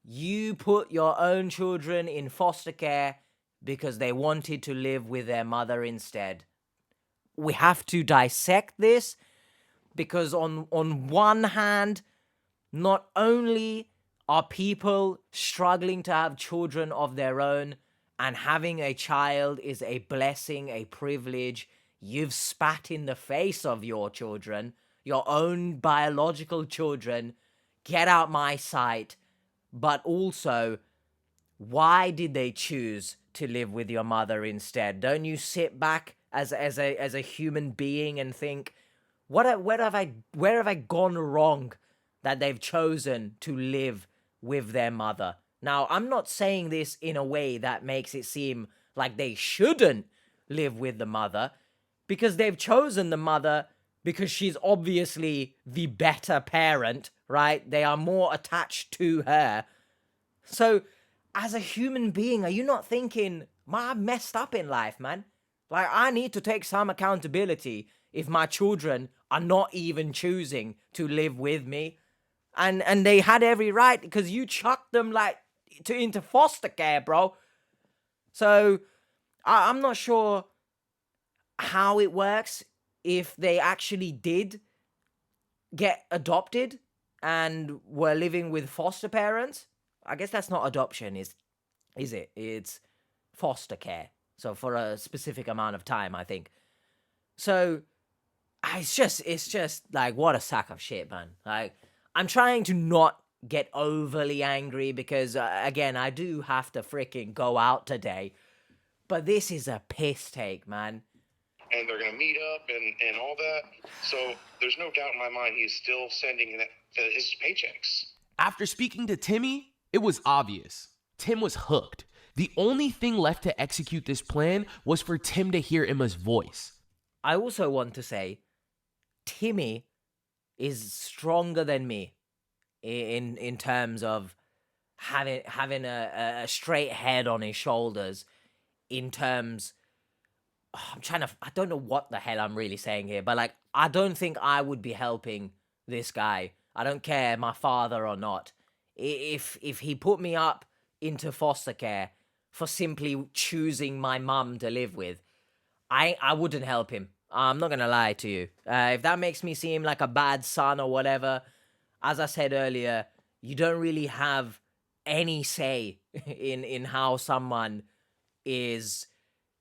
you put your own children in foster care because they wanted to live with their mother instead. We have to dissect this, because on one hand, not only are people struggling to have children of their own and having a child is a blessing, a privilege. You've spat in the face of your children, your own biological children. Get out my sight. But also, why did they choose to live with your mother instead? Don't you sit back as a human being and think, where have I gone wrong that they've chosen to live with their mother? Now, I'm not saying this in a way that makes it seem like they shouldn't live with the mother, because they've chosen the mother because she's obviously the better parent, right? They are more attached to her. So, as a human being, are you not thinking, I messed up in life, man? Like, I need to take some accountability if my children are not even choosing to live with me. And they had every right, because you chucked them like into foster care, bro. So I'm not sure how it works if they actually did get adopted and were living with foster parents. I guess that's not adoption, is it? It's foster care. So for a specific amount of time, I think. So it's just like, what a sack of shit, man. Like, I'm trying to not get overly angry because, again, I do have to freaking go out today. But this is a piss take, man. And they're going to meet up and all that. So there's no doubt in my mind he's still sending his paychecks. After speaking to Timmy, it was obvious. Tim was hooked. The only thing left to execute this plan was for Tim to hear Emma's voice. I also want to say, Timmy is stronger than me in terms of having a straight head on his shoulders. In terms, I don't know what the hell I'm really saying here, but like, I don't think I would be helping this guy. I don't care my father or not. If he put me up into foster care for simply choosing my mum to live with, I wouldn't help him. I'm not gonna lie to you. If that makes me seem like a bad son or whatever, as I said earlier, you don't really have any say in how someone is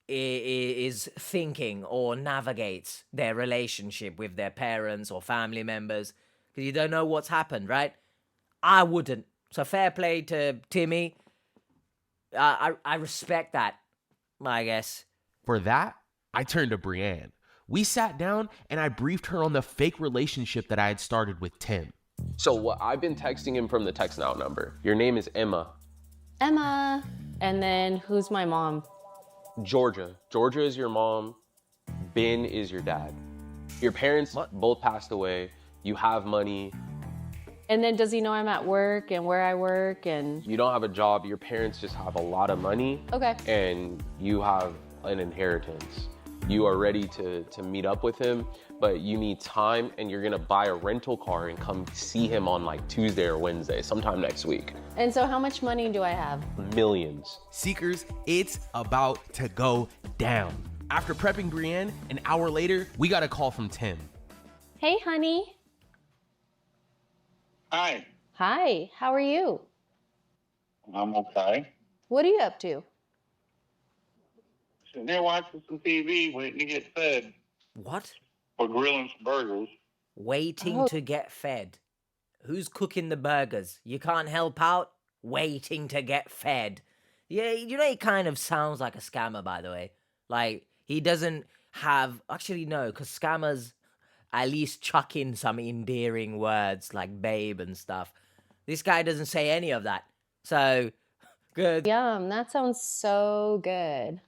thinking or navigates their relationship with their parents or family members, because you don't know what's happened, right? I wouldn't. So fair play to Timmy. I respect that, I guess. For that, I turned to Brienne. We sat down and I briefed her on the fake relationship that I had started with Tim. So I've been texting him from the text now number. Your name is Emma. Emma. And then who's my mom? Georgia. Georgia is your mom. Ben is your dad. Your parents both passed away. You have money. And then does he know I'm at work and where I work and... You don't have a job. Your parents just have a lot of money. Okay. And you have an inheritance. You are ready to meet up with him, but you need time and you're gonna buy a rental car and come see him on like Tuesday or Wednesday, sometime next week. And so how much money do I have? Millions. Seekers, it's about to go down. After prepping Brienne, an hour later, we got a call from Tim. Hey, honey. Hi. Hi, how are you? I'm okay. What are you up to? Sitting there watching some TV, waiting to get fed. What? Or grilling some burgers. Waiting to get fed. Who's cooking the burgers? You can't help out? Waiting to get fed. Yeah, you know, he kind of sounds like a scammer, by the way. Like, he doesn't have... Actually, no, because scammers at least chuck in some endearing words like babe and stuff. This guy doesn't say any of that. So, good. Yum, that sounds so good.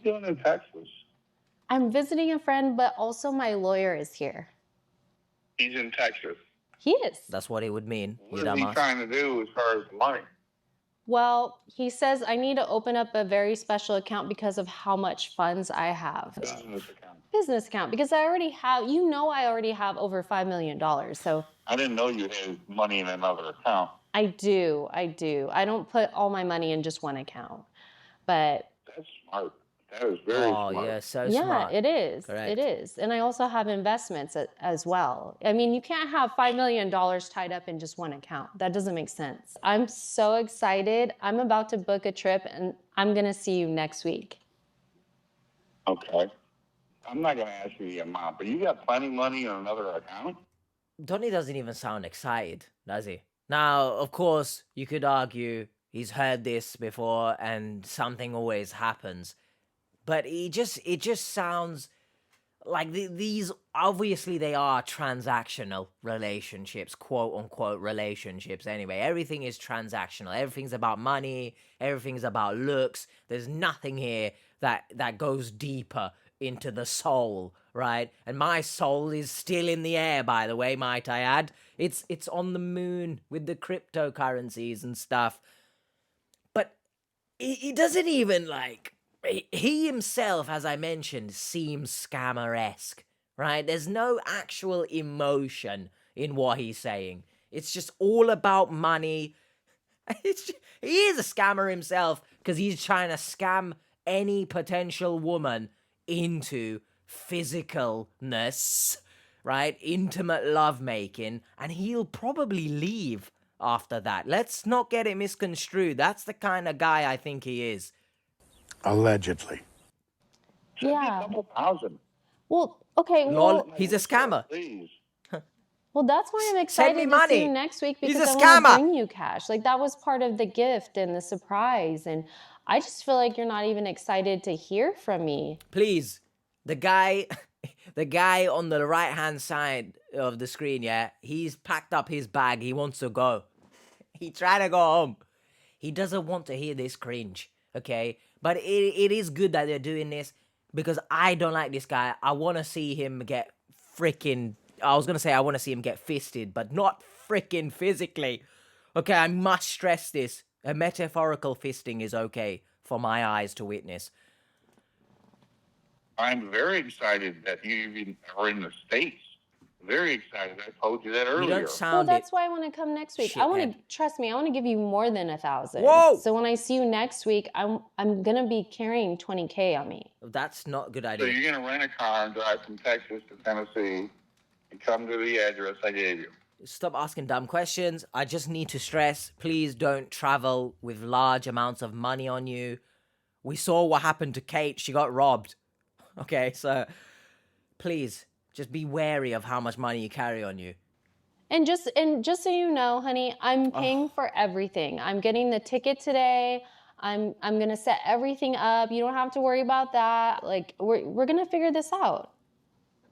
What are you doing in Texas? I'm visiting a friend, but also my lawyer is here. He's in Texas. He is. That's what it would mean. What is he trying to do as far as money? Well, he says I need to open up a very special account because of how much funds I have. Business account. Business account, because I already have, you know, I already have over $5 million, so. I didn't know you had money in another account. I do. I don't put all my money in just one account, but. That's smart. That is very smart. Yeah, so Yeah, smart. it is. Correct. It is. And I also have investments as well. I mean, you can't have $5 million tied up in just one account. That doesn't make sense. I'm so excited. I'm about to book a trip and I'm going to see you next week. Okay. I'm not going to ask you the amount, but you got plenty of money on another account? Donnie doesn't even sound excited, does he? Now, of course, you could argue he's heard this before and something always happens. But it just sounds like these, obviously they are transactional relationships, quote unquote relationships anyway. Everything is transactional. Everything's about money. Everything's about looks. There's nothing here that goes deeper into the soul, right? And my soul is still in the air, by the way, might I add. It's on the moon with the cryptocurrencies and stuff. But he doesn't even like... He himself, as I mentioned, seems scammer-esque, right? There's no actual emotion in what he's saying. It's just all about money. He is a scammer himself because he's trying to scam any potential woman into physicalness, right? Intimate lovemaking, and he'll probably leave after that. Let's not get it misconstrued. That's the kind of guy I think he is. Allegedly. Yeah. A couple thousand. Well, okay. Lol, he's a scammer. Please. Well, that's why I'm excited to money. see you next week He's because a I want to scammer. bring you cash. Like that was part of the gift and the surprise. And I just feel like you're not even excited to hear from me. Please, the guy on the right-hand side of the screen, yeah, he's packed up his bag. He wants to go. He tried to go home. He doesn't want to hear this cringe, okay? But it is good that they're doing this because I don't like this guy. I want to see him get freaking... I was going to say I want to see him get fisted, but not freaking physically. Okay, I must stress this. A metaphorical fisting is okay for my eyes to witness. I'm very excited that you even are in the States. Very excited. I told you that earlier. You don't sound Well, that's why I want to come next week. I want to trust me. I want to give you more than 1,000. Whoa! So when I see you next week, I'm gonna be carrying 20K on me. That's not a good So idea. you're going to rent a car and drive from Texas to Tennessee and come to the address I gave you. Stop asking dumb questions. I just need to stress, please don't travel with large amounts of money on you. We saw what happened to Kate. She got robbed. Okay, so please just be wary of how much money you carry on you. And just so you know, honey, I'm paying for everything. I'm getting the ticket today. I'm gonna set everything up. You don't have to worry about that. Like we're gonna figure this out.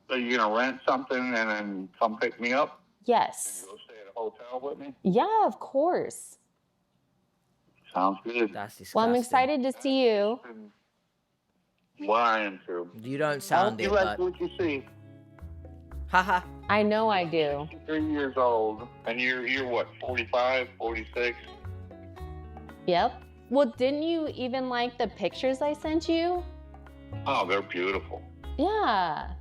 So you're going to rent something and then come pick me up? Yes. And go stay at a hotel with me? Yeah, of course. Sounds good. That's disgusting. Well, I'm excited to see you. Why I am too. You don't sound it, You like but... what you see. Haha. I know I do. 3 years old. And you're what, 45, 46? Yep. Well, didn't you even like the pictures I sent you? Oh, they're beautiful. Yeah.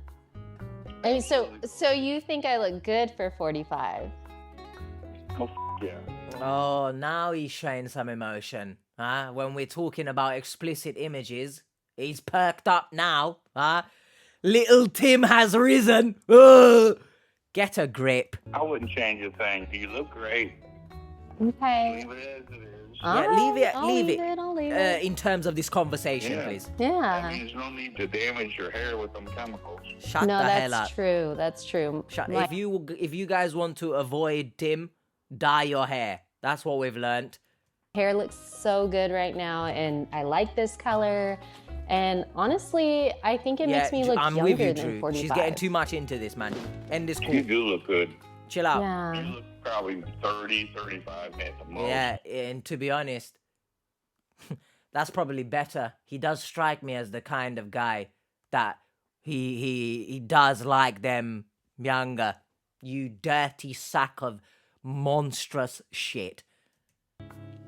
And so you think I look good for 45? Oh, yeah. Oh, now he's showing some emotion. When we're talking about explicit images, he's perked up now. Little Tim has risen. Ugh. Get a grip. I wouldn't change a thing. You look great. Okay. Leave it as it is. Yeah, leave it. I'll leave it. In terms of this conversation, please. Yeah. That means no need to damage your hair with them chemicals. Shut No, the hell that's up. true. That's true. If you guys want to avoid Tim, dye your hair. That's what we've learned. Hair looks so good right now, and I like this color. And honestly, I think it makes me look I'm younger with you, than Drew. 45. She's getting too much into this, man. End this call. You do look good. Chill out. Yeah. You look probably 30, 35 at the most. Yeah, and to be honest, that's probably better. He does strike me as the kind of guy that he does like them younger. You dirty sack of monstrous shit.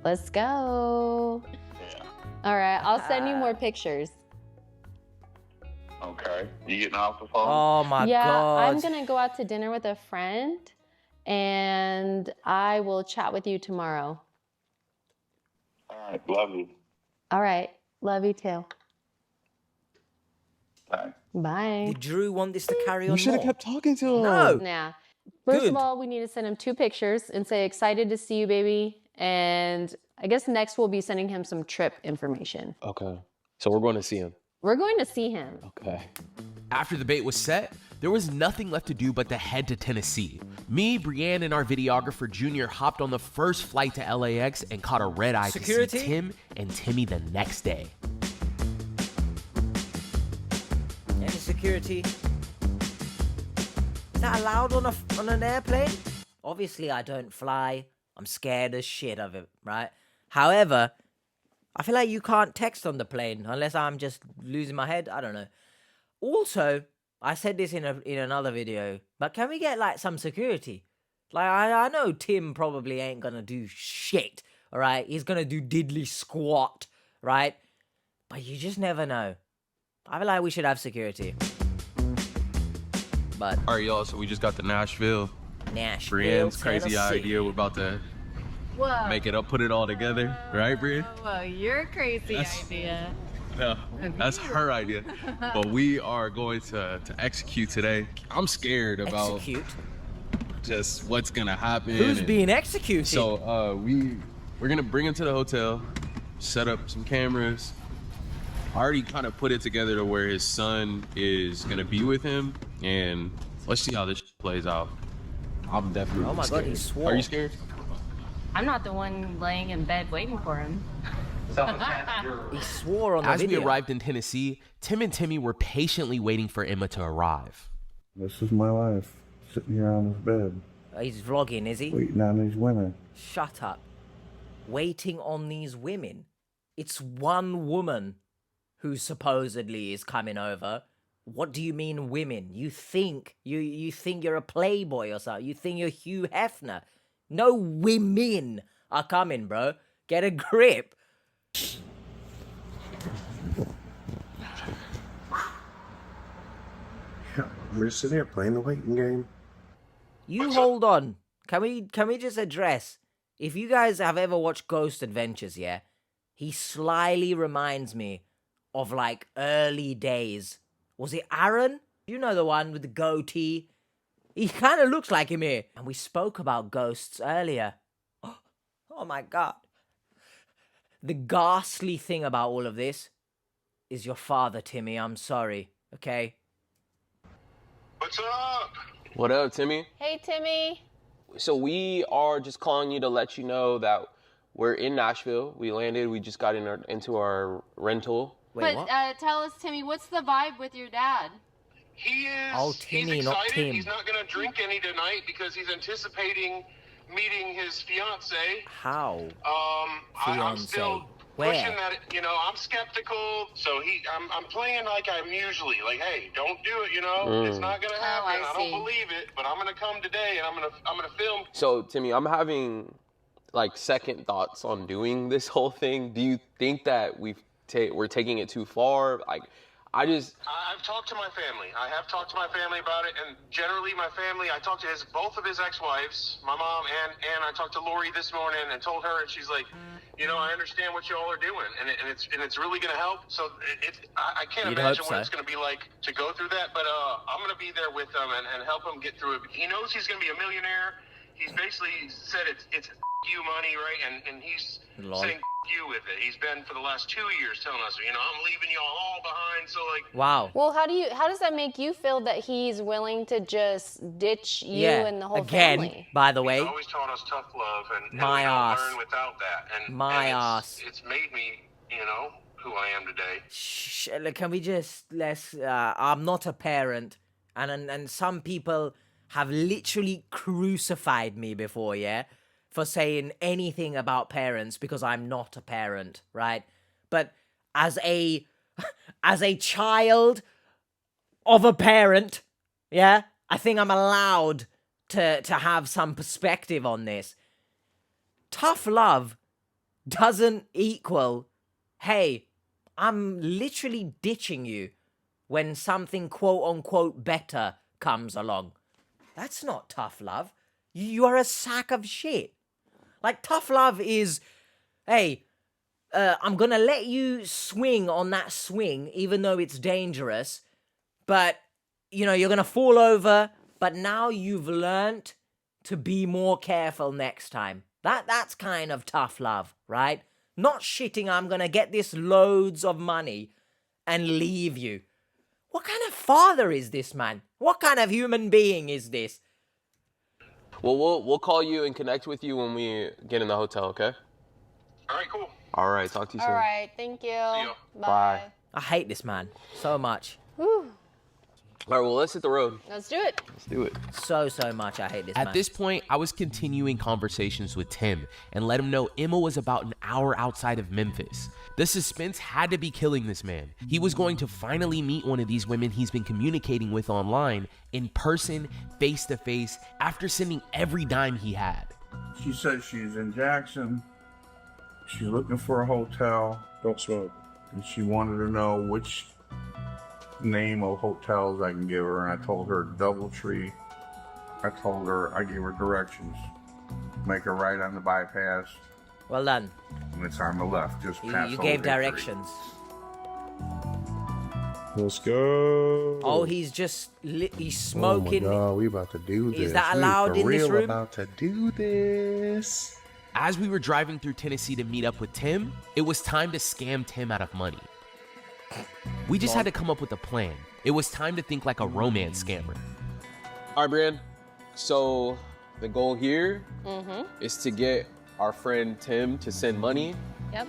Let's go. Yeah. All right, I'll send you more pictures. Okay. You getting off the phone? Oh my Yeah, god. I'm gonna go out to dinner with a friend, and I will chat with you tomorrow. All right. Love you. All right, love you too. Okay. Bye. Did Drew want this to carry on? You should have more? kept talking to him. No. Nah. First Good. of all, we need to send him 2 pictures and say, excited to see you, baby. And I guess next we'll be sending him some trip information. Okay. So we're going to see him. We're going to see him. Okay. After the bait was set, there was nothing left to do but to head to Tennessee. Me, Brienne, and our videographer Junior hopped on the first flight to LAX and caught a red eye to see Tim and Timmy the next day. Any security? Is that allowed on an airplane? Obviously, I don't fly. I'm scared as shit of it, right? However, I feel like you can't text on the plane unless I'm just losing my head. I don't know. Also, I said this in another video, but can we get like some security? Like I know Tim probably ain't gonna do shit, all right? He's gonna do diddly squat, right? But you just never know. I feel like we should have security. But all right, y'all. So we just got to Nashville. Nashville, Brienne's crazy Tennessee. idea. We're about to Whoa. make it up, put it all together, right, Brienne? Whoa, your crazy idea. No, that's her idea. But we are going to execute today. I'm scared about just what's gonna happen. Who's being executed? So we're gonna bring him to the hotel, set up some cameras. I already kind of put it together to where his son is gonna be with him, and let's see how this plays out. I'm definitely Oh my scared. God, he swore. Are you scared? I'm not the one laying in bed waiting for him. He swore on the As video. we arrived in Tennessee, Tim and Timmy were patiently waiting for Emma to arrive. This is my life, sitting here on this bed, He's vlogging, is he? waiting on these women. Shut up. Waiting on these women. It's one woman who supposedly is coming over. What do you mean women? You think you're a playboy or something? You think you're Hugh Hefner? No women are coming, bro. Get a grip. We're just sitting here playing the waiting game. You hold on. Can we just address, if you guys have ever watched Ghost Adventures, yeah? He slyly reminds me of like early days. Was it Aaron? You know the one with the goatee? He kind of looks like him here. And we spoke about ghosts earlier. Oh my God. The ghastly thing about all of this is your father, Timmy. I'm sorry, okay? What's up? What up, Timmy? Hey, Timmy. So we are just calling you to let you know that we're in Nashville. We landed. We just got into our rental. Tell us, Timmy, what's the vibe with your dad? He is. Oh, Timmy, he's not excited. Tim. He's not going to drink any tonight because he's anticipating meeting his fiance. How? I'm still Where? pushing that. I'm skeptical. So I'm playing like I'm usually. Like, hey, don't do it. It's not going to happen. I don't believe it, but I'm going to come today and I'm going to film. So, Timmy, I'm having like second thoughts on doing this whole thing. Do you think that we're taking it too far? Like, I've talked to my family. I have talked to my family about it, and generally my family, I talked to both of his ex-wives, my mom and I talked to Lori this morning and told her, and she's like, I understand what y'all are doing, and it's really going to help. So I can't imagine what it's going to be like to go through that, but I'm going to be there with them and help him get through it. He knows he's going to be a millionaire. He's basically said it's you money, right? And he's saying you with it. He's been for the last 2 years telling us, I'm leaving y'all all behind. So like, wow. Well, how does that make you feel that he's willing to just ditch you and the whole family? By the way, he's always taught us tough love, and my we don't ass. learn without that. And My and ass. It's made me, who I am today. Shh, can we just I'm not a parent, and some people have literally crucified me before, yeah, for saying anything about parents because I'm not a parent, right? But as a child of a parent, yeah, I think I'm allowed to have some perspective on this. Tough love doesn't equal, hey, I'm literally ditching you when something quote-unquote better comes along. That's not tough love. You are a sack of shit. Like, tough love is, hey, I'm gonna let you swing on that swing, even though it's dangerous, but you're gonna fall over. But now you've learned to be more careful next time. That's kind of tough love, right? Not shitting, I'm gonna get this loads of money and leave you. What kind of father is this, man? What kind of human being is this? Well, we'll call you and connect with you when we get in the hotel, okay? All right, cool. All right, talk to you soon. All right, thank you. Bye. I hate this man so much. Whew. All right, well, let's hit the road. Let's do it. Let's do it. So much I hate this man. At this point, I was continuing conversations with Tim and let him know Emma was about an hour outside of Memphis. The suspense had to be killing this man. He was going to finally meet one of these women he's been communicating with online, in person, face to face, after sending every dime he had. She said she's in Jackson. She's looking for a hotel. Don't smoke. And she wanted to know which name of hotels I can give her, and I told her Doubletree. I told her I gave her directions. Make a right on the bypass. Well done. And it's on the left, just past You Old gave Hickory. directions. Let's go. Oh, he's just he's smoking. Oh my God, we about to do this. Is that allowed in this room? We're about to do this. As we were driving through Tennessee to meet up with Tim, it was time to scam Tim out of money. We just had to come up with a plan. It was time to think like a romance scammer. All right, Brian. So the goal here is to get our friend Tim to send money. Yep.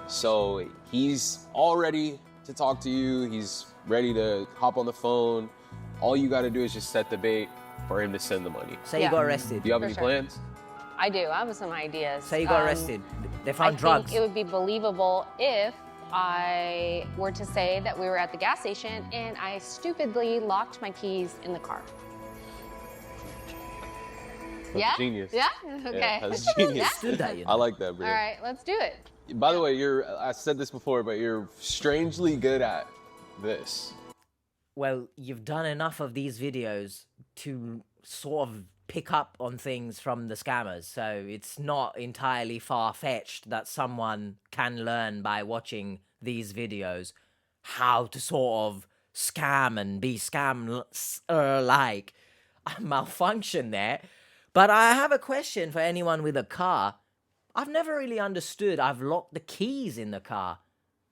So he's all ready to talk to you. He's ready to hop on the phone. All you got to do is just set the bait for him to send the money. Say you got arrested. Do you have For any sure. plans? I do. I have some ideas. Say you got arrested. They found I drugs. think it would be believable if I were to say that we were at the gas station and I stupidly locked my keys in the car. That's Yeah? genius. Yeah? Okay. That's genius. Yeah? I like that, All Brian. right, let's do it. By the way, I said this before, but you're strangely good at this. Well, you've done enough of these videos to sort of pick up on things from the scammers, so it's not entirely far-fetched that someone can learn by watching these videos how to sort of scam and be scam-like. I malfunction there. But I have a question for anyone with a car. I've never really understood. I've locked the keys in the car.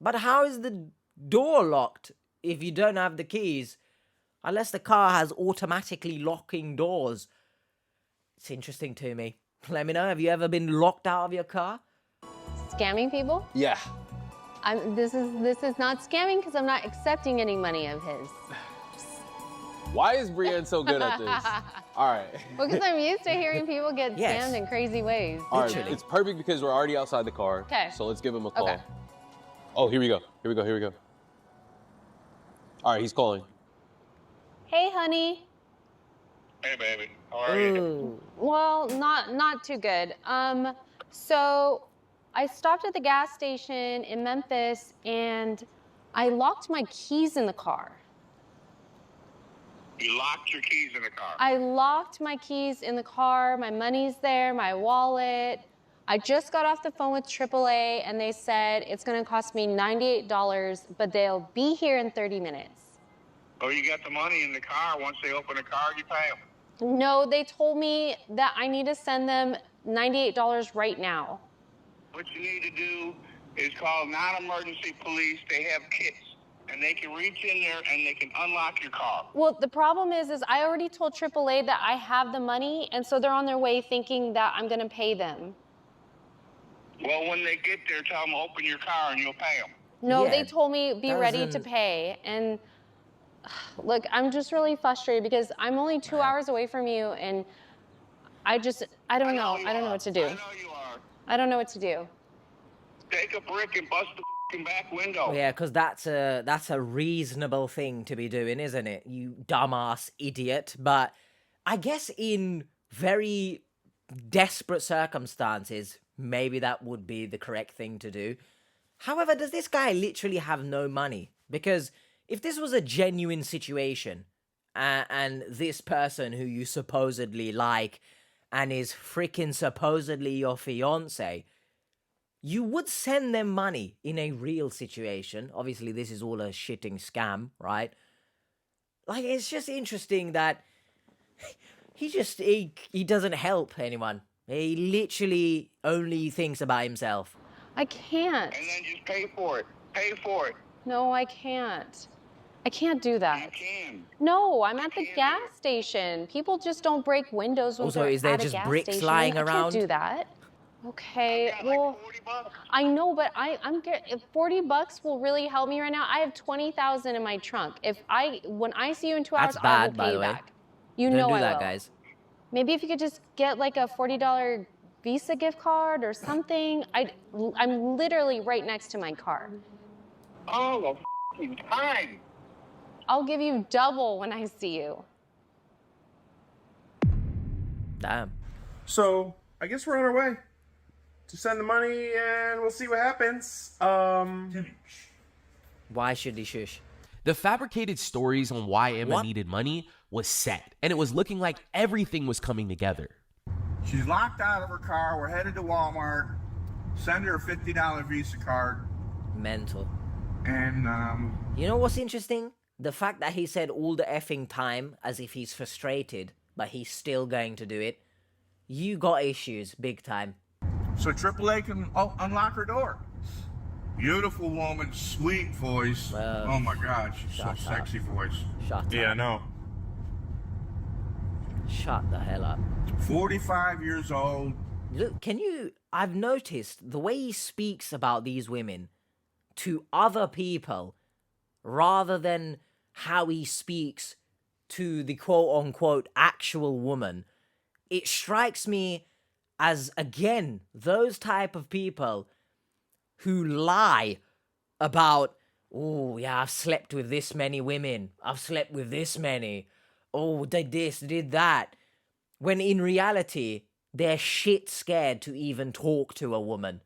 But how is the door locked if you don't have the keys? Unless the car has automatically locking doors. It's interesting to me. Let me know, have you ever been locked out of your car? Scamming people? Yeah. This is not scamming because I'm not accepting any money of his. Why is Brienne so good at this? All right. Well, because I'm used to hearing people get Yes. scammed in crazy ways. All right, it's perfect because we're already outside the car. Okay. So let's give him a call. Okay. Oh, here we go. Here we go. All right, he's calling. Hey, honey. Hey, baby. How are you? Well, not too good. So I stopped at the gas station in Memphis and I locked my keys in the car. You locked your keys in the car. I locked my keys in the car. My money's there, my wallet. I just got off the phone with AAA and they said it's gonna cost me $98, but they'll be here in 30 minutes. Oh, you got the money in the car. Once they open the car, you pay them. No, they told me that I need to send them $98 right now. What you need to do is call non-emergency police. They have kits, and they can reach in there and they can unlock your car. Well, the problem is I already told AAA that I have the money, and so they're on their way thinking that I'm gonna pay them. Well, when they get there, tell them open your car and you'll pay them. No, they told me be ready to doesn't- pay. And look, I'm just really frustrated because I'm only 2 hours away from you and I don't know. I don't know what to do. I don't know what to do. Take a brick and bust the f***ing back window. Yeah, because that's a reasonable thing to be doing, isn't it? You dumbass idiot. But I guess in very desperate circumstances, maybe that would be the correct thing to do. However, does this guy literally have no money? Because if this was a genuine situation, and this person who you supposedly like and is freaking supposedly your fiance, you would send them money in a real situation. Obviously, this is all a shitting scam, right? Like, it's just interesting that he doesn't help anyone. He literally only thinks about himself. I can't. And then just pay for it. Pay for it. No, I can't. I can't do that. You can. No, I'm at the gas station. People just don't break windows when Also, they're is there at a just gas bricks station. lying I around? can't do that. Okay, well, I know, but if 40 bucks will really help me right now. I have 20,000 in my trunk. When I see you in 2 hours, That's I will bad, by pay the you way. back. You Don't know do I that, will. guys. Maybe if you could just get like a $40 Visa gift card or something. I'm literally right next to my car. All the f***ing time. I'll give you double when I see you. Damn. So I guess we're on our way to send the money, and we'll see what happens. Why should he shush? The fabricated stories on why Emma What? needed money was set, and it was looking like everything was coming together. She's locked out of her car. We're headed to Walmart. Send her a $50 Visa card. Mental. And, You know what's interesting? The fact that he said all the effing time as if he's frustrated, but he's still going to do it. You got issues, big time. so AAA can unlock her door. Beautiful woman, sweet voice. Oh my God, she's so shut up. sexy voice. Shut Yeah, I up. know. Shut the hell up. 45 years old. Look, I've noticed the way he speaks about these women to other people rather than how he speaks to the quote-unquote actual woman. It strikes me as, again, those type of people who lie about, oh, yeah, I've slept with this many women. I've slept with this many. Oh, did this, did that. When in reality, they're shit scared to even talk to a woman.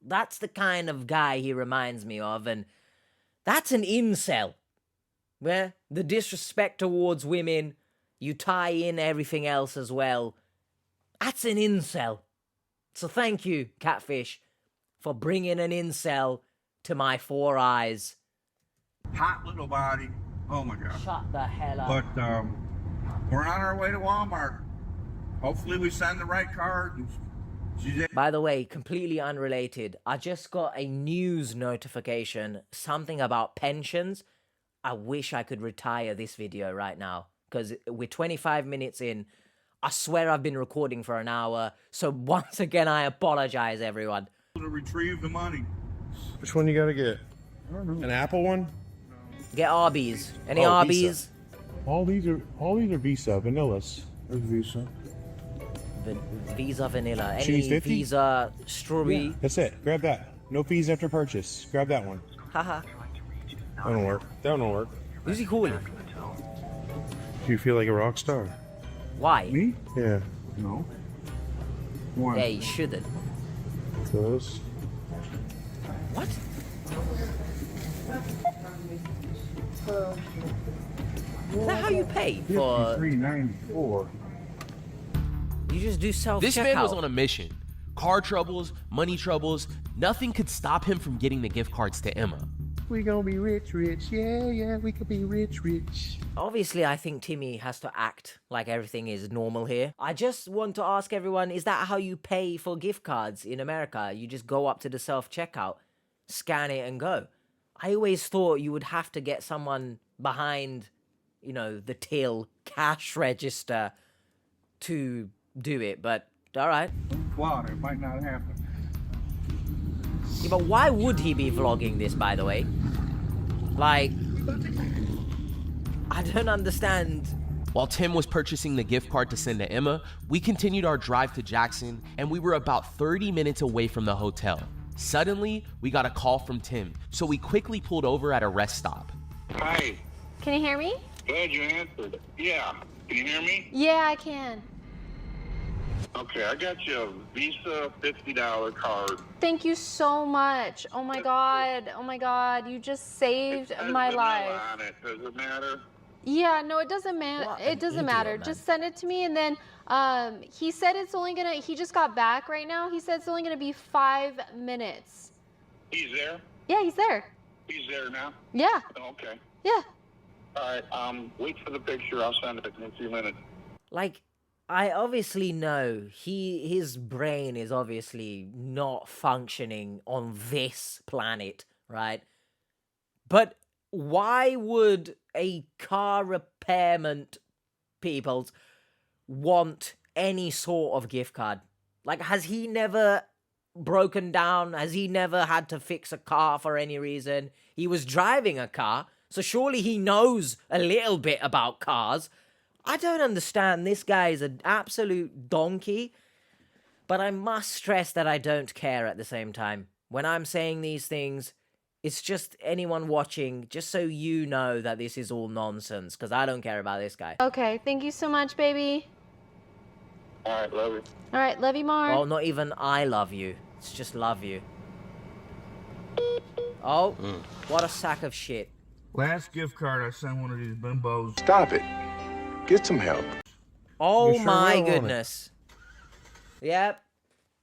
That's the kind of guy he reminds me of, and that's an incel. Where the disrespect towards women, you tie in everything else as well. That's an incel. So thank you, Catfish, for bringing an incel to my 4 eyes. Hot little body. Oh my God. Shut the hell up. But we're on our way to Walmart. Hopefully we send the right card. By the way, completely unrelated, I just got a news notification, something about pensions. I wish I could retire this video right now, because we're 25 minutes in. I swear I've been recording for an hour, so once again I apologize, everyone. To retrieve the money. Which one you gotta get? An Apple one? Get Arby's. Any Oh, Arby's? Visa. All these are Visa vanillas. There's Visa. Visa vanilla. Any Cheese 50? Visa strawberry? Yeah, that's it. Grab that. No fees after purchase. Grab that one. Haha. That don't work. That don't work. Who's he calling? Do you feel like a rock star? Why? Me? Yeah. No. Why? Yeah, you shouldn't. Because. What? Is that how you pay for? $53.94. You just do self-checkout. This man was on a mission. Car troubles, money troubles, nothing could stop him from getting the gift cards to Emma. We gonna be rich, yeah, we could be rich. Obviously, I think Timmy has to act like everything is normal here. I just want to ask everyone, is that how you pay for gift cards in America? You just go up to the self-checkout, scan it and go. I always thought you would have to get someone behind, you know, the till cash register to do it, but all right. Florida, it might not happen. Yeah, but why would he be vlogging this, by the way? Like, I don't understand. While Tim was purchasing the gift card to send to Emma, we continued our drive to Jackson, and we were about 30 minutes away from the hotel. Suddenly, we got a call from Tim, so we quickly pulled over at a rest stop. Hi. Can you hear me? Glad you answered. Yeah. Can you hear me? Yeah, I can. Okay, I got you a Visa $50 card. Thank you so much. Oh my God. Oh my God. You just saved my life. On it. Does it matter? Yeah, no, it doesn't matter. It doesn't matter. Just send it to me, and then he said it's only gonna. He just got back right now. He said it's only gonna be 5 minutes. He's there? Yeah, he's there. He's there now? Yeah. Okay. Yeah. All right, wait for the picture. I'll send it in a few minutes. Like, I obviously know his brain is obviously not functioning on this planet, right? But why would a car repairment people want any sort of gift card? Like, has he never broken down? Has he never had to fix a car for any reason? He was driving a car, so surely he knows a little bit about cars. I don't understand. This guy is an absolute donkey. But I must stress that I don't care at the same time. When I'm saying these things, it's just anyone watching, just so you know that this is all nonsense, because I don't care about this guy. Okay, thank you so much, baby. All right, love you. All right, love you more. Oh, not even I love you. It's just love you. Oh, what a sack of shit. Last gift card I sent one of these bimbos. Stop it. Get some help. Oh You sure my will, won't it? goodness. Yep.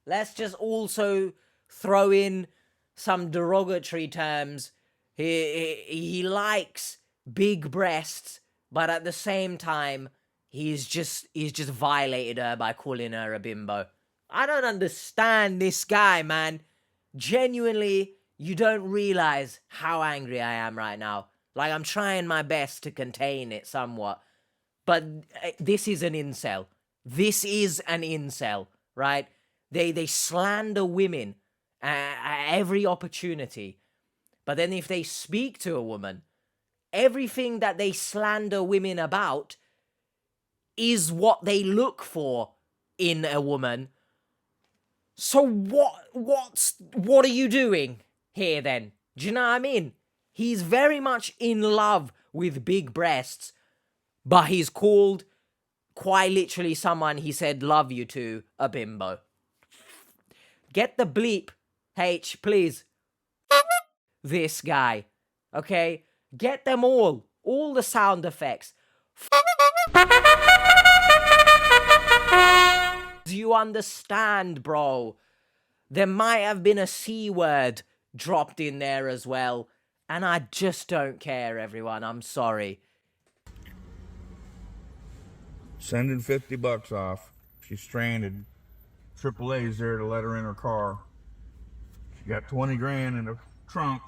Let's just also throw in some derogatory terms. He likes big breasts, but at the same time, he's just violated her by calling her a bimbo. I don't understand this guy, man. Genuinely, you don't realize how angry I am right now. Like, I'm trying my best to contain it somewhat. But this is an incel. This is an incel, right? They slander women at every opportunity. But then if they speak to a woman, everything that they slander women about is what they look for in a woman. So what are you doing here then? Do you know what I mean? He's very much in love with big breasts, but he's called quite literally someone he said love you to a bimbo. Get the bleep, H, please. This guy, okay? Get them all the sound effects. Do you understand, bro? There might have been a C word dropped in there as well, and I just don't care, everyone. I'm sorry. Sending $50 off. She's stranded. AAA's there to let her in her car. She got 20 grand in the trunk.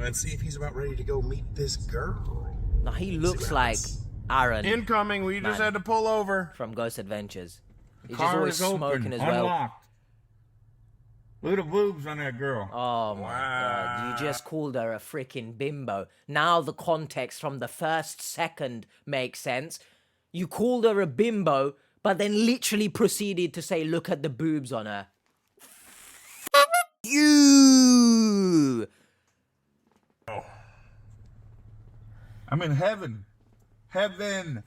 Let's see if he's about ready to go meet this girl. Now, he looks like Aaron. Incoming, we just had to pull over. From Ghost Adventures. He's just Car always is open, smoking as well. unlocked. Look at the boobs on that girl. Oh my god, you just called her a freaking bimbo. Now the context from the first second makes sense. You called her a bimbo, but then literally proceeded to say, look at the boobs on her. You! Oh. I'm in heaven. Heaven.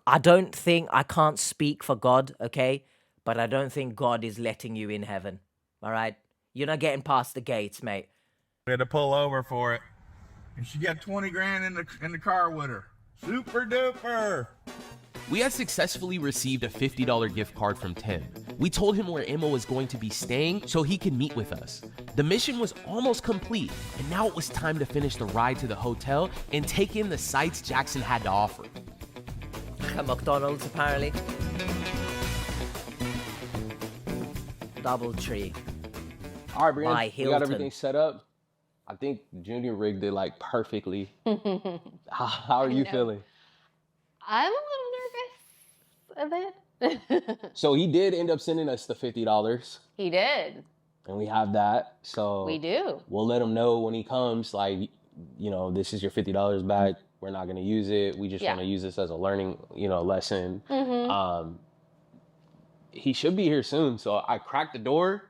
I can't speak for God, okay? But I don't think God is letting you in heaven. All right? You're not getting past the gates, mate. We had to pull over for it. And she got 20 grand in the car with her. Super duper. We had successfully received a $50 gift card from Tim. We told him where Emma was going to be staying so he could meet with us. The mission was almost complete, and now it was time to finish the ride to the hotel and take in the sights Jackson had to offer. At McDonald's, apparently. Doubletree. All right, Brian, By we got Hilton. everything set up. I think Junior rigged it like perfectly. How are you feeling? I'm a little nervous of it. So he did end up sending us the $50. He did. And we have that. So We do. We'll let him know when he comes, like, you know, this is your $50 back. We're not going to use it. We just Yeah. want to use this as a learning, lesson. Mhm. He should be here soon. So I cracked the door.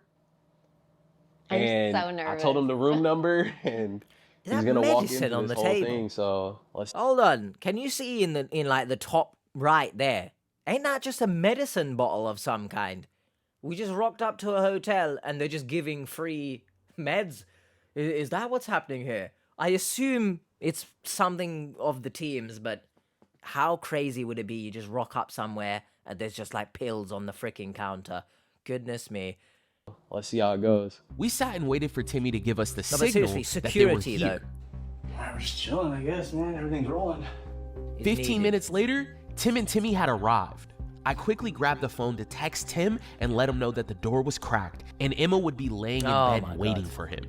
I'm And so nervous. I told him the room number, and Is he's that gonna walk medicine into on this the whole table? thing. So let's. Hold on. Can you see in like the top right there? Ain't that just a medicine bottle of some kind? We just rocked up to a hotel and they're just giving free meds. Is that what's happening here? I assume it's something of the teams, but how crazy would it be? You just rock up somewhere and there's just like pills on the freaking counter. Goodness me. Let's see how it goes. We sat and waited for Timmy to give us the No, but signal seriously, that they were security here. though. We're just chilling, I guess, man. Everything's rolling. 15 minutes later, Tim and Timmy had arrived. I quickly grabbed the phone to text Tim and let him know that the door was cracked and Emma would be laying in bed waiting for him.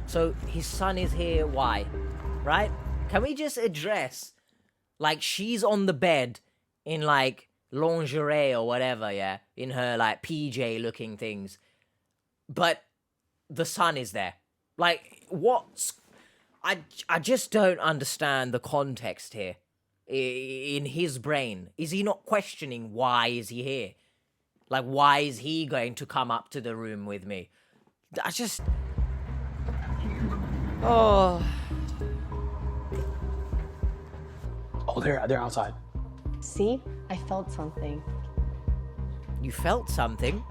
So his son is here, why? Right? Can we just address, like, she's on the bed in, like, lingerie or whatever, yeah? In her, like, PJ looking things. But the son is there. Like, what's... I just don't understand the context here. In his brain. Is he not questioning why is he here? Like, why is he going to come up to the room with me? I just... Oh... Oh, they're outside. See? I felt something. You felt something?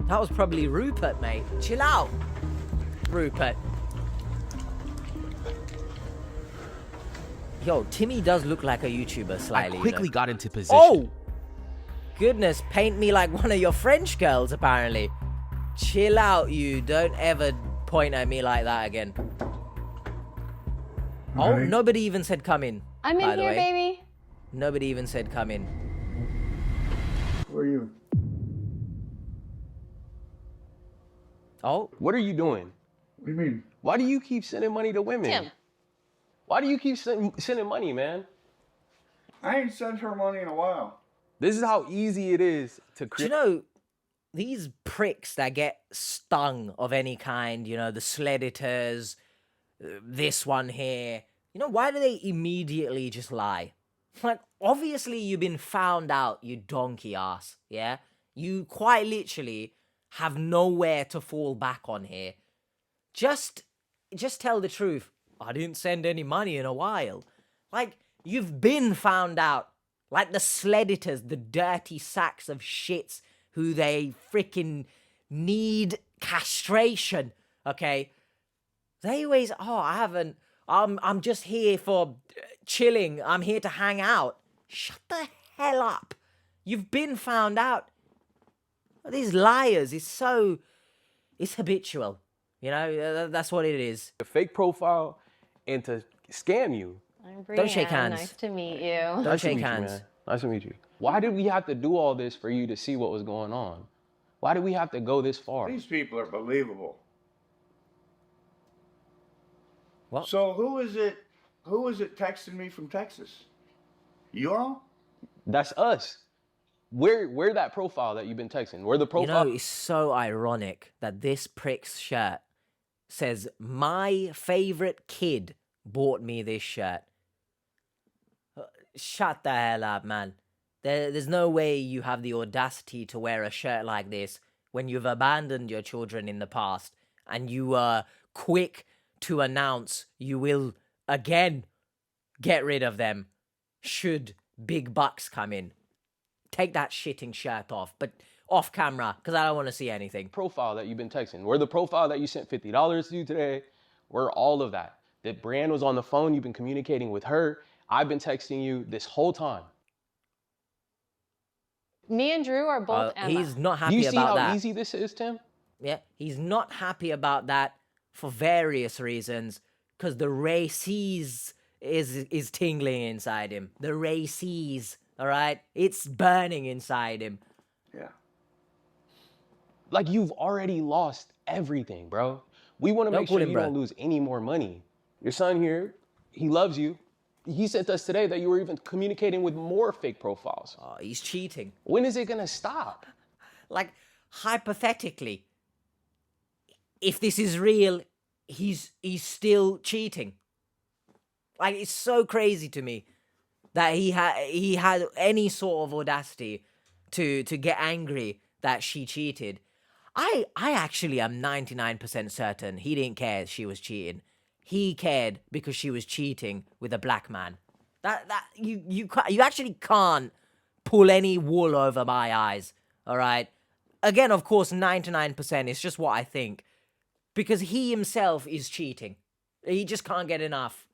That was probably Rupert, mate. Chill out, Rupert. Yo, Timmy does look like a YouTuber slightly. I quickly got into position. Oh! Goodness, paint me like one of your French girls, apparently. Chill out, you. Don't ever point at me like that again. Oh, nobody even said come in. I'm in here, baby. Nobody even said come in. Who are you? Oh? What are you doing? What do you mean? Why do you keep sending money to women? Tim. Why do you keep sending money, man? I ain't sent her money in a while. This is how easy it is to create. Do you know, these pricks that get stung of any kind, you know, the Sledditors, this one here, you know, why do they immediately just lie? Like, obviously you've been found out, you donkey ass, yeah? You quite literally have nowhere to fall back on here. Just tell the truth. I didn't send any money in a while. Like, you've been found out. Like the Sledditors, the dirty sacks of shits who they freaking need castration, okay? They always, I'm just here for chilling. I'm here to hang out. Shut the hell up. You've been found out. These liars, it's habitual. You know, that's what it is. A fake profile and to scam you. I'm Brianna. Don't shake hands. Nice to meet you. Don't shake hands. Nice to meet you. Why did we have to do all this for you to see what was going on? Why did we have to go this far? These people are believable. What? So who is it texting me from Texas? You all? That's us. We're that profile that you've been texting. We're the profile. You know, it's so ironic that this prick's shirt says, my favorite kid bought me this shirt. Shut the hell up, man. There's no way you have the audacity to wear a shirt like this when you've abandoned your children in the past and you are quick to announce you will again get rid of them should big bucks come in. Take that shitting shirt off, but off camera, because I don't want to see anything. Profile that you've been texting. We're the profile that you sent $50 to today. We're all of that. That Brianne was on the phone. You've been communicating with her. I've been texting you this whole time. Me and Drew are both Emma. He's not happy Do you see about how that. easy this is, Tim? Yeah, he's not happy about that for various reasons, because the races is tingling inside him. The races, all right? It's burning inside him. Yeah. Like, you've already lost everything, bro. We want to make sure you don't lose any more money. Your son here, he loves you. He sent us today that you were even communicating with more fake profiles. Oh, he's cheating. When is it going to stop? Like, hypothetically, if this is real, he's still cheating. Like, it's so crazy to me that he had any sort of audacity to get angry that she cheated. I actually am 99% certain he didn't care she was cheating. He cared because she was cheating with a black man. You actually can't pull any wool over my eyes, all right? Again, of course, 99% is just what I think. Because he himself is cheating. He just can't get enough.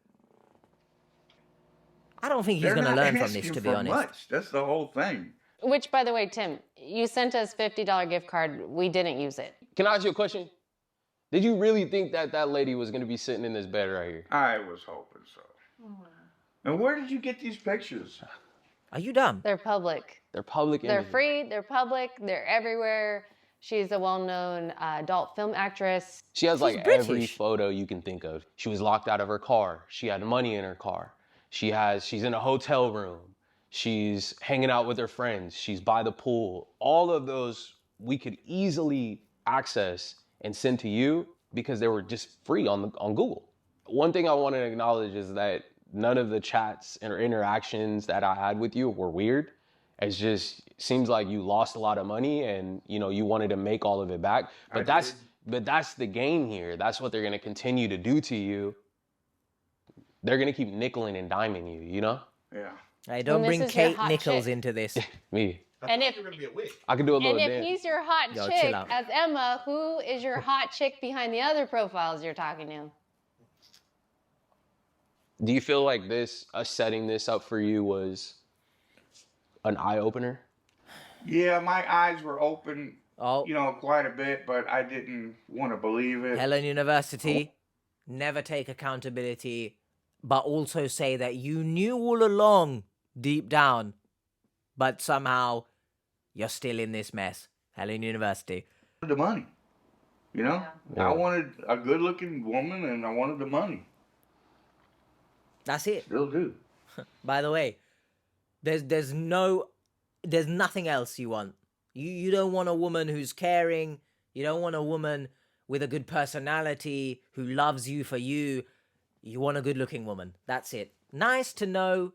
I don't think he's going to learn from this, to be honest. Much. That's the whole thing. Which, by the way, Tim, you sent us $50 gift card. We didn't use it. Can I ask you a question? Did you really think that that lady was gonna be sitting in this bed right here? I was hoping so. And where did you get these pictures? Are you dumb? They're public. They're public They're images. free, they're public, they're everywhere. She's a well-known adult film actress. She has like British. every photo you can think of. She was locked out of her car. She had money in her car. She's in a hotel room. She's hanging out with her friends. She's by the pool. All of those we could easily access and send to you because they were just free on Google. One thing I want to acknowledge is that none of the chats or interactions that I had with you were weird. It's just seems like you lost a lot of money and you wanted to make all of it back. But that's the game here. That's what they're gonna continue to do to you. They're gonna keep nickeling and diming you, Yeah. Hey, don't And this bring is your Kate hot Nichols chick. into this. Me. And if I can do a little and if dance. he's your hot Yo, chick, chill out. as Emma, who is your hot chick behind the other profiles you're talking to? Do you feel like us setting this up for you was an eye opener? Yeah, my eyes were open, Oh, quite a bit, but I didn't want to believe it. Helen University, never take accountability, but also say that you knew all along, deep down, but somehow you're still in this mess. Helen University. The money, Yeah. I wanted a good-looking woman, and I wanted the money. That's it. Still do. By the way, there's nothing else you want. You don't want a woman who's caring. You don't want a woman with a good personality who loves you for you. You want a good-looking woman. That's it. Nice to know,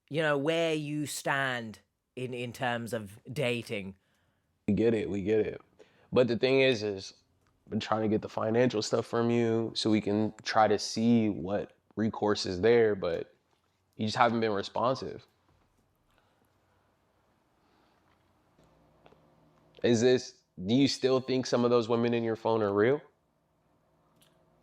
where you stand in terms of dating. We get it. But the thing is I've been trying to get the financial stuff from you so we can try to see what recourse is there, but you just haven't been responsive. Do you still think some of those women in your phone are real?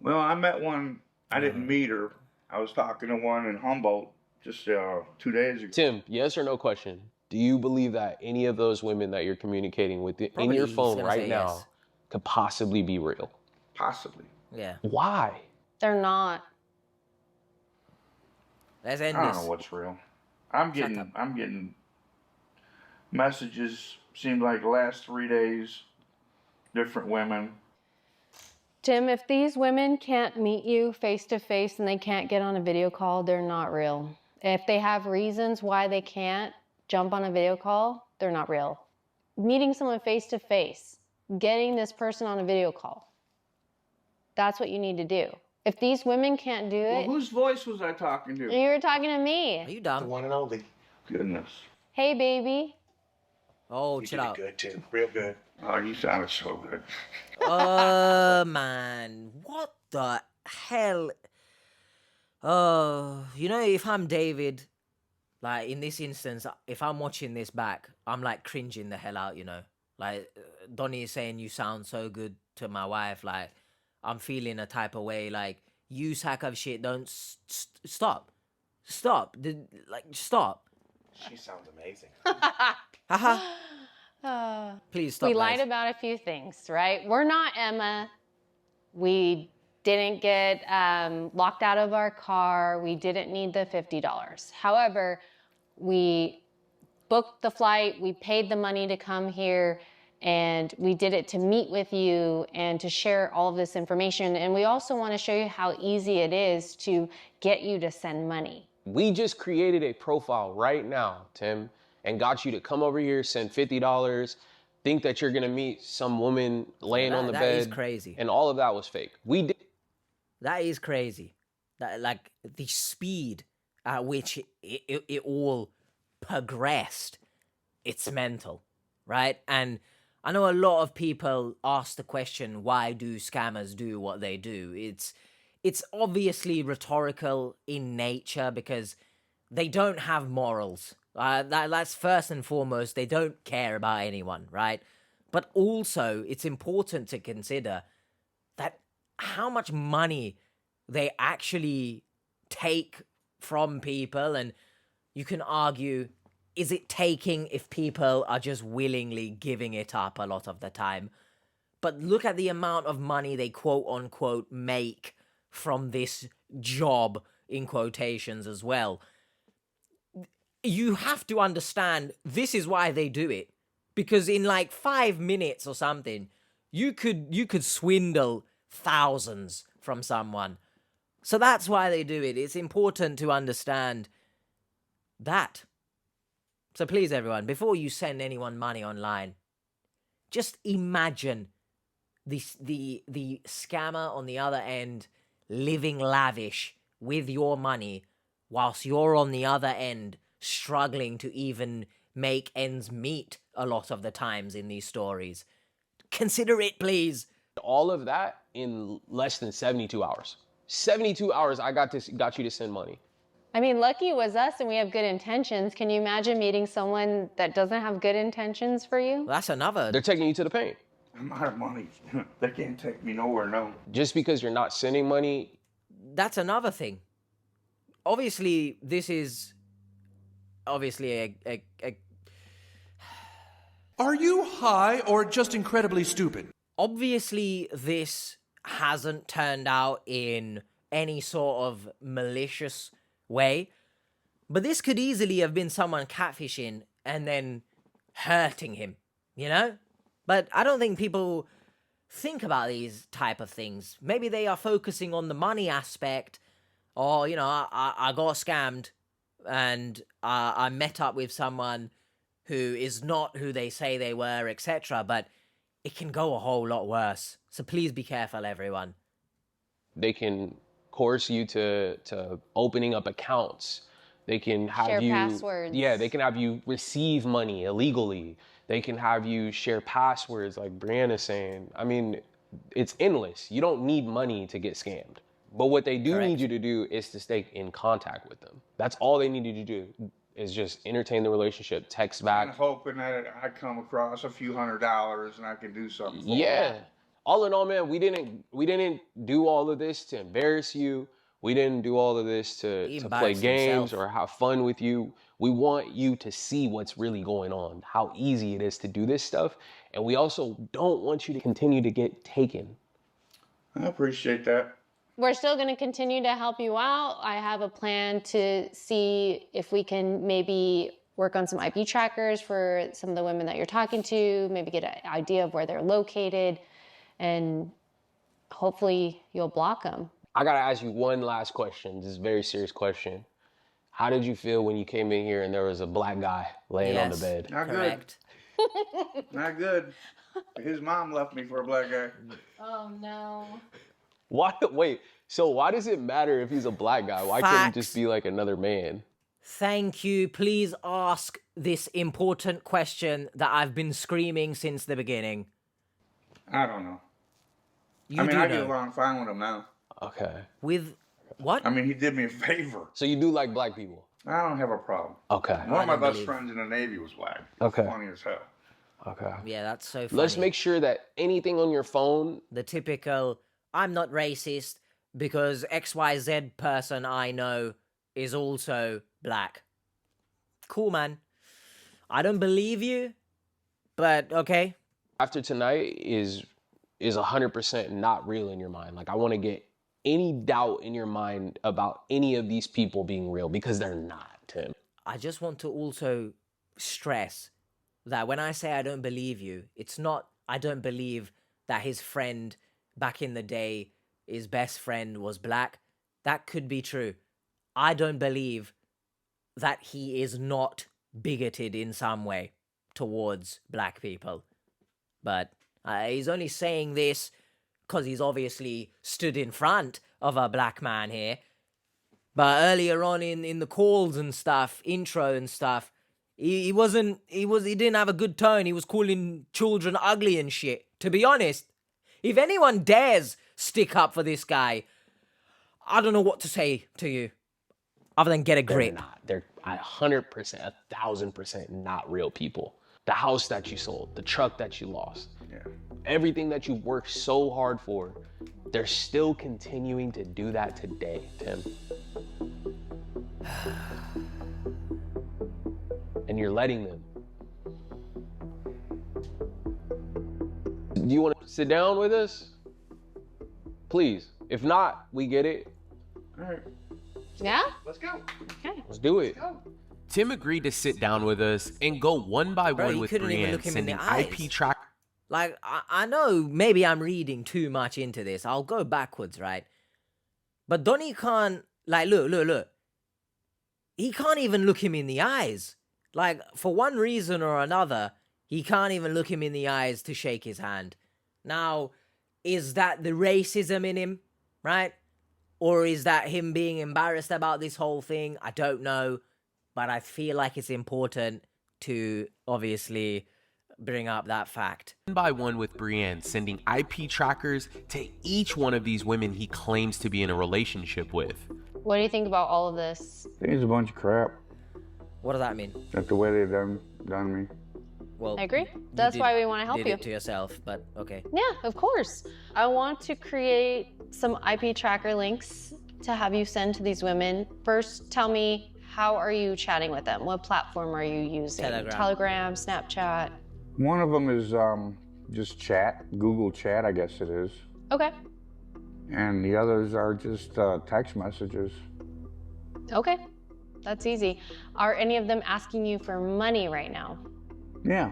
Well, I met one. I didn't meet her. I was talking to one in Humboldt just 2 days ago. Tim, yes or no question. Do you believe that any of those women that you're communicating with in Probably your he's phone gonna right say now yes. could possibly be real? Possibly. Yeah. Why? They're not. Let's I end don't this. know what's real. I'm getting messages. Seemed like the last 3 days, different women. Tim, if these women can't meet you face to face and they can't get on a video call, they're not real. If they have reasons why they can't jump on a video call, they're not real. Meeting someone face to face, getting this person on a video call, that's what you need to do. If these women can't do Well, it, whose voice was I talking to? you were talking to me. Are you dumb? The one and only. Goodness. Hey, baby. Oh, You chill did out. it good, too. Real good. Oh, you sounded so good. Man, what the hell? If I'm David, like in this instance, if I'm watching this back, I'm like cringing the hell out, Like Donnie is saying, you sound so good to my wife. Like I'm feeling a type of way. Like you sack of shit. Don't stop. Stop. Stop. She sounds amazing. Haha. Please stop. We lied guys. about a few things, right? We're not Emma. We didn't get locked out of our car. We didn't need the $50. However, we booked the flight. We paid the money to come here. And we did it to meet with you and to share all of this information. And we also want to show you how easy it is to get you to send money. We just created a profile right now, Tim, and got you to come over here, send $50, think that you're gonna meet some woman laying on the bed. That is crazy. And all of that was fake. We did. That is crazy. That like the speed at which it all progressed. It's mental, right? And I know a lot of people ask the question, why do scammers do what they do? It's obviously rhetorical in nature because they don't have morals. That's first and foremost, they don't care about anyone, right? But also, it's important to consider that how much money they actually take from people, and you can argue, is it taking if people are just willingly giving it up a lot of the time? But look at the amount of money they quote unquote make from this job, in quotations as well. You have to understand this is why they do it. Because in like 5 minutes or something, you could swindle thousands from someone. So that's why they do it. It's important to understand that. So please, everyone, before you send anyone money online, just imagine the scammer on the other end living lavish with your money whilst you're on the other end struggling to even make ends meet a lot of the times in these stories. Consider it, please. All of that in less than 72 hours. 72 hours, I got you to send money. I mean, lucky was us and we have good intentions. Can you imagine meeting someone that doesn't have good intentions for you? That's another. They're taking you to the paint. I'm out of money. They can't take me nowhere, no. Just because you're not sending money. That's another thing. Obviously, this is obviously a Are you high or just incredibly stupid? Obviously, this hasn't turned out in any sort of malicious way, but this could easily have been someone catfishing and then hurting him, you know? But I don't think people think about these type of things. Maybe they are focusing on the money aspect, or, you know, I got scammed and I met up with someone who is not who they say they were, etc. But it can go a whole lot worse. So please be careful, everyone. They can coerce you to opening up accounts. They can have share you passwords. Yeah, they can have you receive money illegally. They can have you share passwords, like Brianna's saying. I mean, it's endless. You don't need money to get scammed. But what they do need you to do is to stay in contact with them. That's all they need you to do, is just entertain the relationship, text back. I'm hoping that I come across a few $100s and I can do something for Yeah. them. All in all, man, we didn't do all of this to embarrass you. We didn't do all of this to play games or have fun with you. We want you to see what's really going on, how easy it is to do this stuff. And we also don't want you to continue to get taken. I appreciate that. We're still going to continue to help you out. I have a plan to see if we can maybe work on some IP trackers for some of the women that you're talking to, maybe get an idea of where they're located, and hopefully you'll block them. I gotta ask you one last question. This is a very serious question. How did you feel when you came in here and there was a black guy laying on the bed? Not correct. Good. Not good. His mom left me for a black guy. Oh, no. Why? Wait, so why does it matter if he's a black guy? Why couldn't he Facts. just be like another man? Thank you. Please ask this important question that I've been screaming since the beginning. I don't know. You I mean, do I know. get along fine with him now. Okay. With what? I mean, he did me a favor. So you do like black people? I don't have a problem. Okay. One of my don't best believe- friends in the Navy was black. Okay. Funny as hell. Okay. Yeah, that's so funny. Let's make sure that anything on your phone, the typical, I'm not racist because XYZ person I know is also black. Cool, man. I don't believe you, but okay. after tonight is 100% not real in your mind. Like, I want to get any doubt in your mind about any of these people being real, because they're not, Tim. I just want to also stress that when I say I don't believe you, it's not I don't believe that his friend back in the day, his best friend was black. That could be true. I don't believe that he is not bigoted in some way towards black people. But he's only saying this because he's obviously stood in front of a black man here. But earlier on in the calls and stuff, intro and stuff, he didn't have a good tone. He was calling children ugly and shit. To be honest, if anyone dares stick up for this guy, I don't know what to say to you other than get a grip. They're 100%, 1,000% not real people. The house that you sold, the truck that you lost, everything that you've worked so hard for, they're still continuing to do that today, Tim. And you're letting them. Do you want to sit down with us? Please. If not, we get it. All right. Yeah? Let's go. Okay. Let's do it. Tim agreed to sit down with us and go one by Bro, one you with couldn't even Brienne, look him in sending the eyes. IP track. Like, I know maybe I'm reading too much into this. I'll go backwards, right? But Donnie can't, like, look. He can't even look him in the eyes. Like, for one reason or another, he can't even look him in the eyes to shake his hand. Now, is that the racism in him, right? Or is that him being embarrassed about this whole thing? I don't know. But I feel like it's important to obviously bring up that fact. One by one with Brienne, sending IP trackers to each one of these women he claims to be in a relationship with. What do you think about all of this? I think it's a bunch of crap. What does that mean? That's the way they've done me. Well, I agree. That's why we want to help did you. it to yourself, but okay. Yeah, of course. I want to create some IP tracker links to have you send to these women. First, tell me, how are you chatting with them? What platform are you using? Telegram, Snapchat? One of them is just chat, Google Chat, I guess it is. Okay. And the others are just text messages. Okay. That's easy. Are any of them asking you for money right now? Yeah,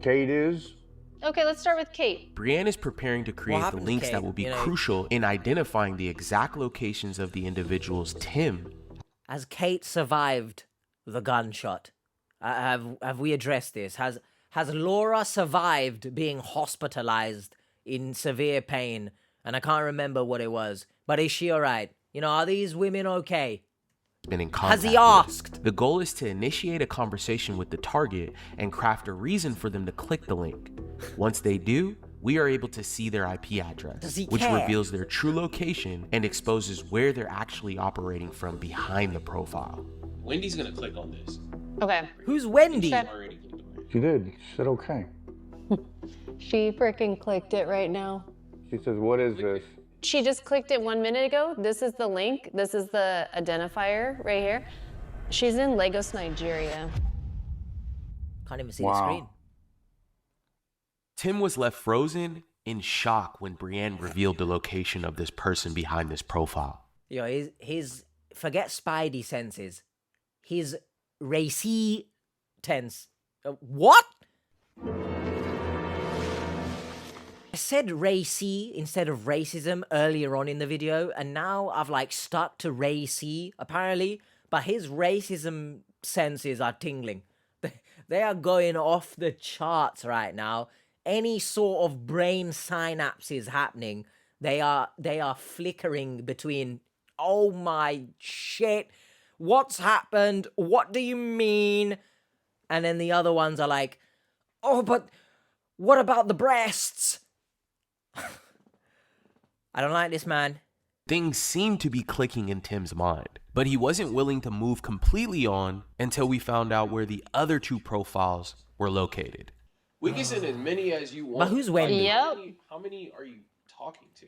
Kate is. Okay, let's start with Kate. Brienne is preparing to create the happened to links Kate? that will be You know- crucial in identifying the exact locations of the individuals Tim. Has Kate survived the gunshot? Have we addressed this? Has Laura survived being hospitalized in severe pain? And I can't remember what it was. But is she all right? You know, are these women okay? Been in Has contact he with. asked? The goal is to initiate a conversation with the target and craft a reason for them to click the link. Once they do, we are able to see their IP address, Does he which care? reveals their true location and exposes where they're actually operating from behind the profile. Wendy's gonna click on this. Okay. Who's Wendy? She did. She said okay. She freaking clicked it right now. She says, what is this? She just clicked it 1 minute ago. This is the link. This is the identifier right here. She's in Lagos, Nigeria. Can't even see the screen. Tim was left frozen in shock when Brienne revealed the location of this person behind this profile. You know, his forget spidey senses. His racy tense. What? I said racy instead of racism earlier on in the video, and now I've like stuck to racy apparently, but his racism senses are tingling. They are going off the charts right now. Any sort of brain synapses happening, they are flickering between, oh my shit, what's happened? What do you mean? And then the other ones are like, oh, but what about the breasts? I don't like this, man. Things seemed to be clicking in Tim's mind, but he wasn't willing to move completely on until we found out where the other two profiles were located. We can send as many as you want. But who's Wendy? Yep. How many are you talking to?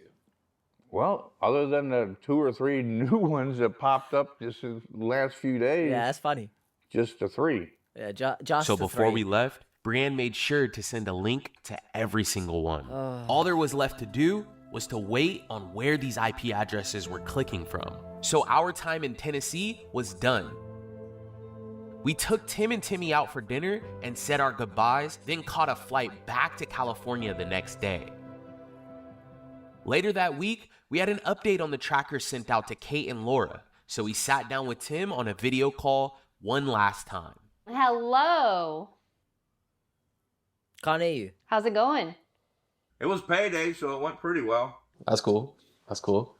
Well, other than the 2 or 3 new ones that popped up just in the last few days. Yeah, that's funny. Just the 3. Yeah, just So the before 3. we left, Brienne made sure to send a link to every single one. All there was left to do was to wait on where these IP addresses were clicking from. So our time in Tennessee was done. We took Tim and Timmy out for dinner and said our goodbyes, then caught a flight back to California the next day. Later that week, we had an update on the trackers sent out to Kate and Laura, so we sat down with Tim on a video call one last time. Hello. Can't hear you. How's it going? It was payday, so it went pretty well. That's cool. That's cool.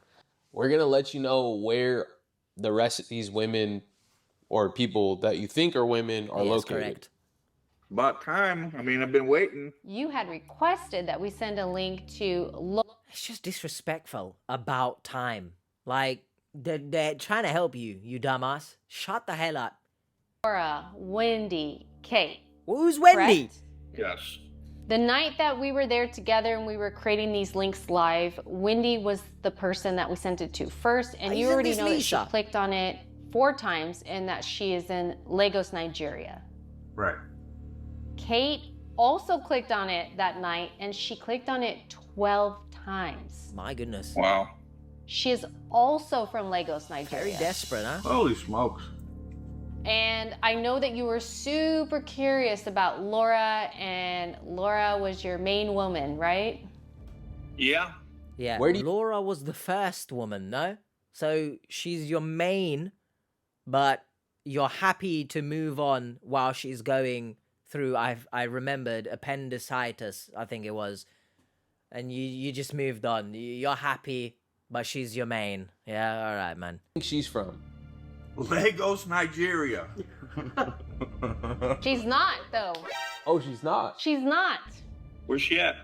We're gonna let you know where the rest of these women or people that you think are women are located. Correct. About time. I mean, I've been waiting. You had requested that we send a link to It's just disrespectful. About time. Like, they're trying to help you, you dumbass. Shut the hell up. Laura, Wendy, Kate. Who's Wendy? Correct? Yes. The night that we were there together and we were creating these links live, Wendy was the person that we sent it to first, and you Isn't already this know that she Lisa? clicked on it 4 times and that she is in Lagos, Nigeria. Right. Kate also clicked on it that night, and she clicked on it 12 times. My goodness. Wow. She is also from Lagos, Nigeria. Very desperate, huh? Holy smokes. And I know that you were super curious about Laura, and Laura was your main woman, right? Yeah. Yeah, Where do you- Laura was the first woman, no? So she's your main, but you're happy to move on while she's going through, I remembered, appendicitis, I think it was. And you just moved on. You're happy, but she's your main. Yeah, all right, man. I think she's from? Lagos, Nigeria. She's not, though. Oh, she's not? She's not. Where's she at?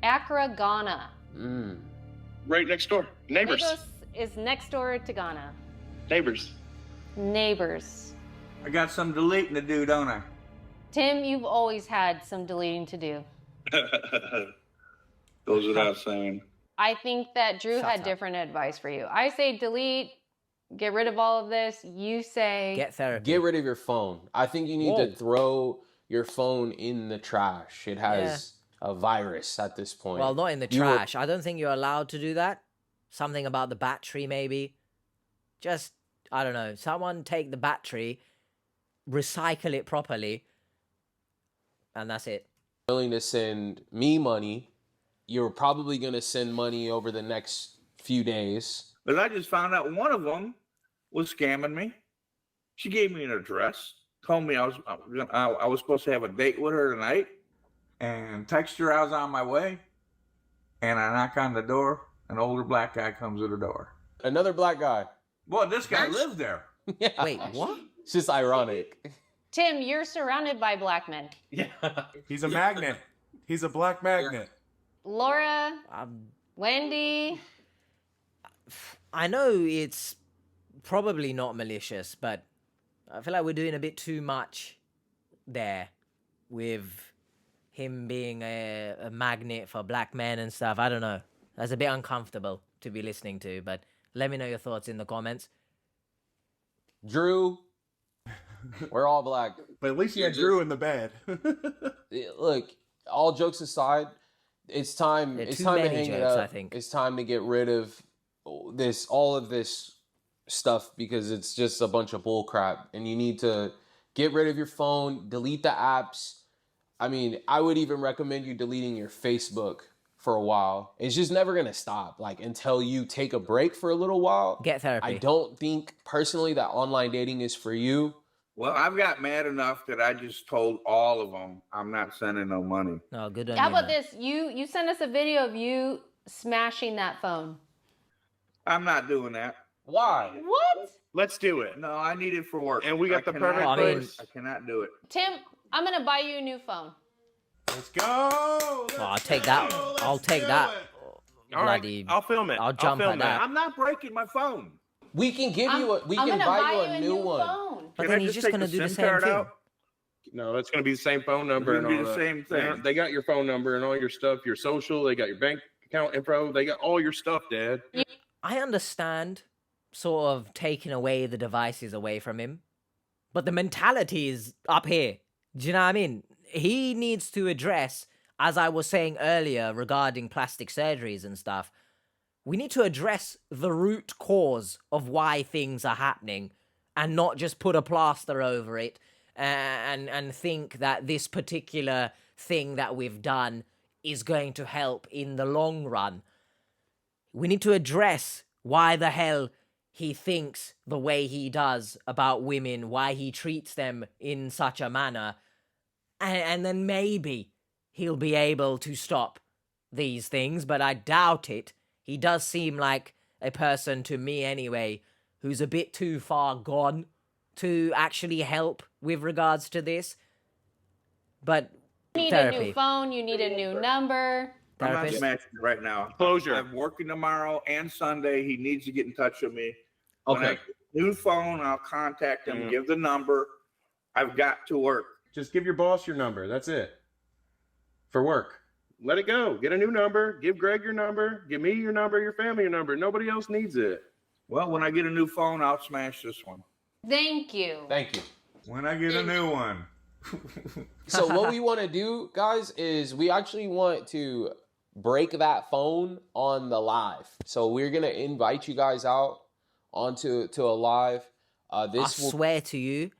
Accra, Ghana. Right next door. Neighbors. Lagos is next door to Ghana. Neighbors. Neighbors. I got some deleting to do, don't I? Tim, you've always had some deleting to do. Goes without saying. I think that Drew Shut had up. different advice for you. I say delete, get rid of all of this. You say Get therapy. Get rid of your phone. I think you need Whoa. to throw your phone in the trash. It has a virus at this point. Well, not in the You were- trash. I don't think you're allowed to do that. Something about the battery, maybe. Just, I don't know. Someone take the battery, recycle it properly, and that's it. willing to send me money. You're probably going to send money over the next few days. But I just found out one of them was scamming me. She gave me an address, told me I was supposed to have a date with her tonight, and texted her I was on my way. And I knock on the door. An older black guy comes to the door. Another black guy. Well, this guy lives there. Yeah. Wait, what? It's just ironic. Tim, you're surrounded by black men. Yeah. He's a magnet. He's a black magnet. Laura, Wendy. I know it's probably not malicious, but I feel like we're doing a bit too much there with him being a magnet for black men and stuff. I don't know. That's a bit uncomfortable to be listening to, but let me know your thoughts in the comments. Drew, we're all black. But at least you had Drew in the bed. Look, all jokes aside, it's time. There are It's too time to many hang it jokes, up. I think. It's time to get rid of all of this stuff, because it's just a bunch of bull crap. And you need to get rid of your phone, delete the apps. I mean, I would even recommend you deleting your Facebook for a while. It's just never gonna stop, like, until you take a break for a little while. Get therapy. I don't think personally that online dating is for you. Well, I've got mad enough that I just told all of them I'm not sending no money. No, good on How you, about man. this? You send us a video of you smashing that phone. I'm not doing that. Why? What? Let's do it. No, I need it for work. And we got the cannot perfect do it. place. I cannot do it. Tim, I'm gonna buy you a new phone. Let's go. Oh, I'll take that. I'll take that. All right, Bloody, I'll film it. I'll jump film at that. I'm not breaking my phone. We can give you a. We I'm can gonna buy buy you a new one. phone. But Can then I he's just just take gonna the do the SIM same card thing. out? No, that's going to be the same phone number It's and gonna all be the that. same thing. They got your phone number and all your stuff, your social. They got your bank account info. They got all your stuff, Dad. I understand sort of taking away the devices away from him, but the mentality is up here. Do you know what I mean? He needs to address, as I was saying earlier regarding plastic surgeries and stuff, we need to address the root cause of why things are happening and not just put a plaster over it and think that this particular thing that we've done is going to help in the long run. We need to address why the hell he thinks the way he does about women, why he treats them in such a manner, and then maybe he'll be able to stop these things, but I doubt it. He does seem like a person, to me anyway, who's a bit too far gone to actually help with regards to this. But You need therapy. a new phone. You need a new number. I'm not Therapist. smashing it right now. Closure. I'm working tomorrow and Sunday. He needs to get in touch with me. When I Okay. get a new phone, I'll contact him, give the number. I've got to work. Just give your boss your number. That's it. For work. Let it go. Get a new number. Give Greg your number. Give me your number, your family your number. Nobody else needs it. Well, when I get a new phone, I'll smash this one. Thank you. Thank you. When I get a new one, So what we want to do, guys, is we actually want to break that phone on the live. So we're gonna invite you guys out onto a live. I swear to you,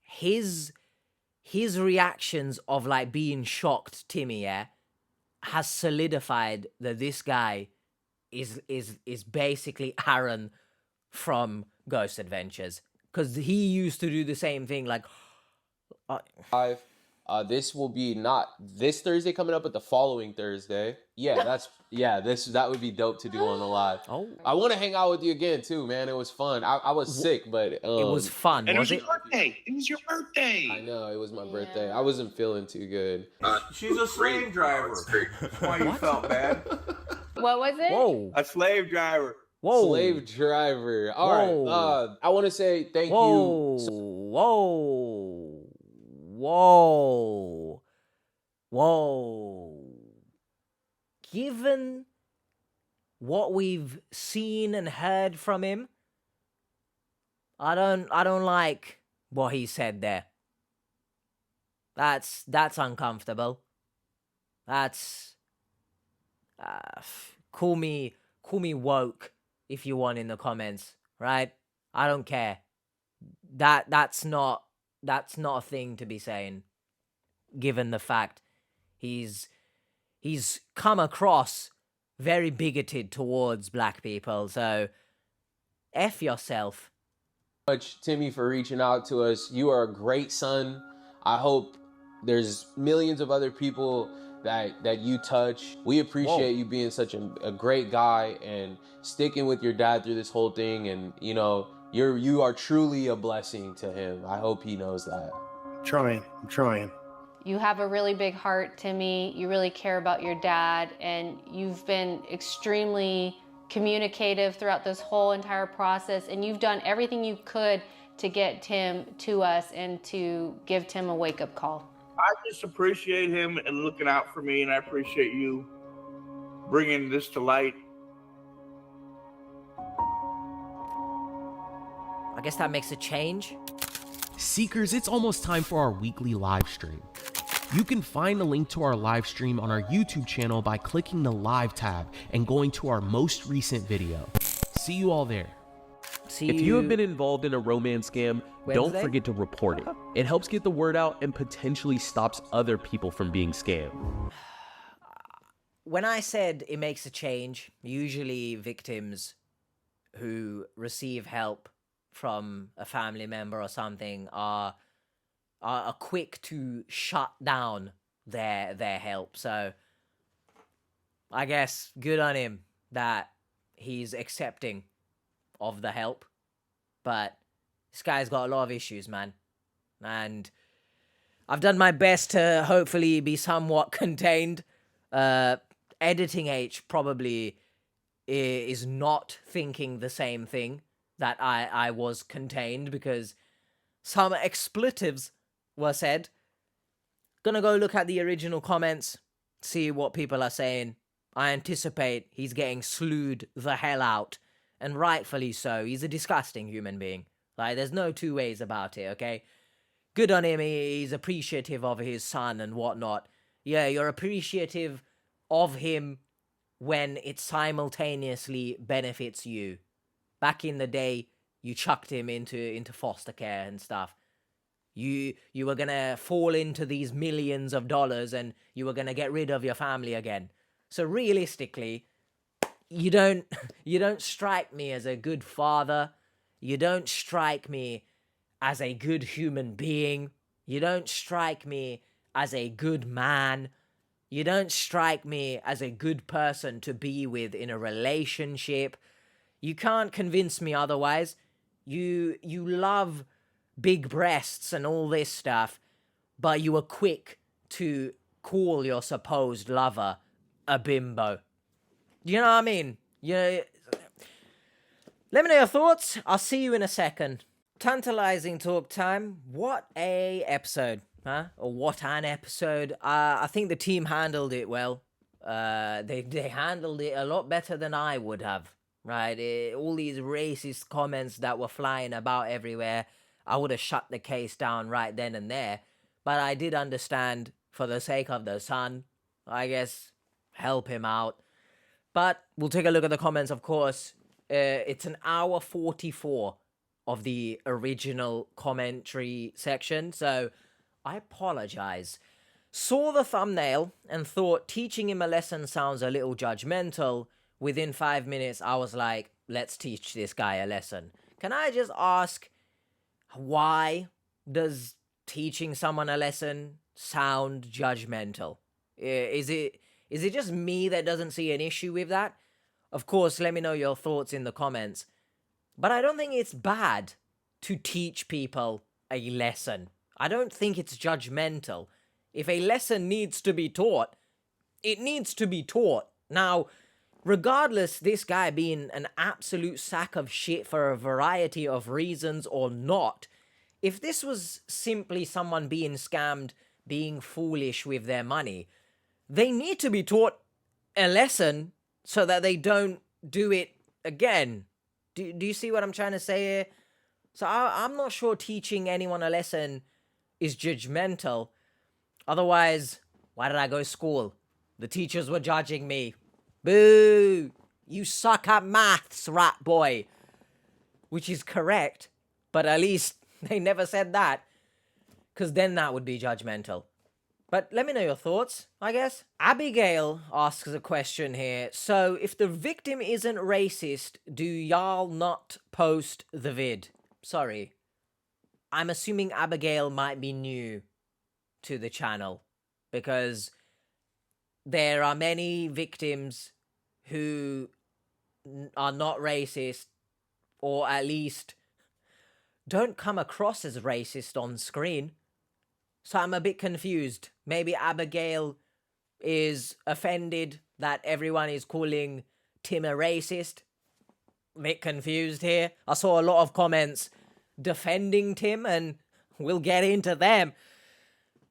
his reactions of like being shocked, Timmy, yeah, has solidified that this guy is basically Aaron from Ghost Adventures, because he used to do the same thing, like live. This will be not this Thursday coming up, but the following Thursday. Yeah, that would be dope to do on the live. Oh, I want to hang out with you again too, man. It was fun. I was sick, but it was fun. And Was it was your birthday. It was your birthday. I know, it was my birthday. I wasn't feeling too good. She's a slave driver. That's why you felt bad. What was it? Whoa. A slave driver. Whoa. Slave driver. All right. I want to say thank you. Whoa. Given what we've seen and heard from him, I don't like what he said there. That's uncomfortable. That's call me woke if you want in the comments, right? I don't care. That's not a thing to be saying, given the fact he's come across very bigoted towards black people. So F yourself. Much, Timmy, for reaching out to us. You are a great son. I hope there's millions of other people that you touch. We appreciate you being such a great guy and sticking with your dad through this whole thing. And you are truly a blessing to him. I hope he knows that. I'm trying. You have a really big heart, Timmy. You really care about your dad, and you've been extremely communicative throughout this whole entire process, and you've done everything you could to get Tim to us and to give Tim a wake-up call. I just appreciate him and looking out for me, and I appreciate you bringing this to light. I guess that makes a change. Seekers, it's almost time for our weekly live stream. You can find a link to our live stream on our YouTube channel by clicking the live tab and going to our most recent video. See you all there. If you have been involved in a romance scam, don't forget to report it. It helps get the word out and potentially stops other people from being scammed. When I said it makes a change, usually victims who receive help from a family member or something are quick to shut down their help. So I guess good on him that he's accepting of the help. But this guy's got a lot of issues, man. And I've done my best to hopefully be somewhat contained. Editing H probably is not thinking the same thing that I was contained, because some expletives were said. Gonna go look at the original comments, see what people are saying. I anticipate he's getting slewed the hell out, and rightfully so. He's a disgusting human being. Like, there's no two ways about it, okay? Good on him, he's appreciative of his son and whatnot. Yeah, you're appreciative of him when it simultaneously benefits you. Back in the day, you chucked him into foster care and stuff. You were gonna fall into these millions of dollars and you were gonna get rid of your family again. So realistically, you don't strike me as a good father. You don't strike me as a good human being. You don't strike me as a good man. You don't strike me as a good person to be with in a relationship. You can't convince me otherwise. You love big breasts and all this stuff, but you were quick to call your supposed lover a bimbo. You know what I mean? Let me know your thoughts. I'll see you in a second. Tantalising talk time. What a episode, huh? Or what an episode. I think the team handled it well. They handled it a lot better than I would have, right? All these racist comments that were flying about everywhere, I would have shut the case down right then and there. but I did understand for the sake of the son, I guess, help him out. But we'll take a look at the comments, of course. It's an hour 44 of the original commentary section, so I apologize. Saw the thumbnail and thought teaching him a lesson sounds a little judgmental. Within 5 minutes, I was like, let's teach this guy a lesson. Can I just ask, why does teaching someone a lesson sound judgmental? Is it just me that doesn't see an issue with that? Of course, let me know your thoughts in the comments. But I don't think it's bad to teach people a lesson. I don't think it's judgmental. If a lesson needs to be taught, it needs to be taught. Now, regardless this guy being an absolute sack of shit for a variety of reasons or not, if this was simply someone being scammed, being foolish with their money, they need to be taught a lesson so that they don't do it again. Do you see what I'm trying to say here? So I'm not sure teaching anyone a lesson is judgmental. Otherwise, why did I go to school? The teachers were judging me. Boo! You suck at maths, rat boy. Which is correct, but at least they never said that. Because then that would be judgmental. But let me know your thoughts, I guess. Abigail asks a question here. So, if the victim isn't racist, do y'all not post the vid? Sorry. I'm assuming Abigail might be new to the channel. Because there are many victims who are not racist, or at least don't come across as racist on screen. So I'm a bit confused. Maybe Abigail is offended that everyone is calling Tim a racist. A bit confused here. I saw a lot of comments defending Tim, and we'll get into them.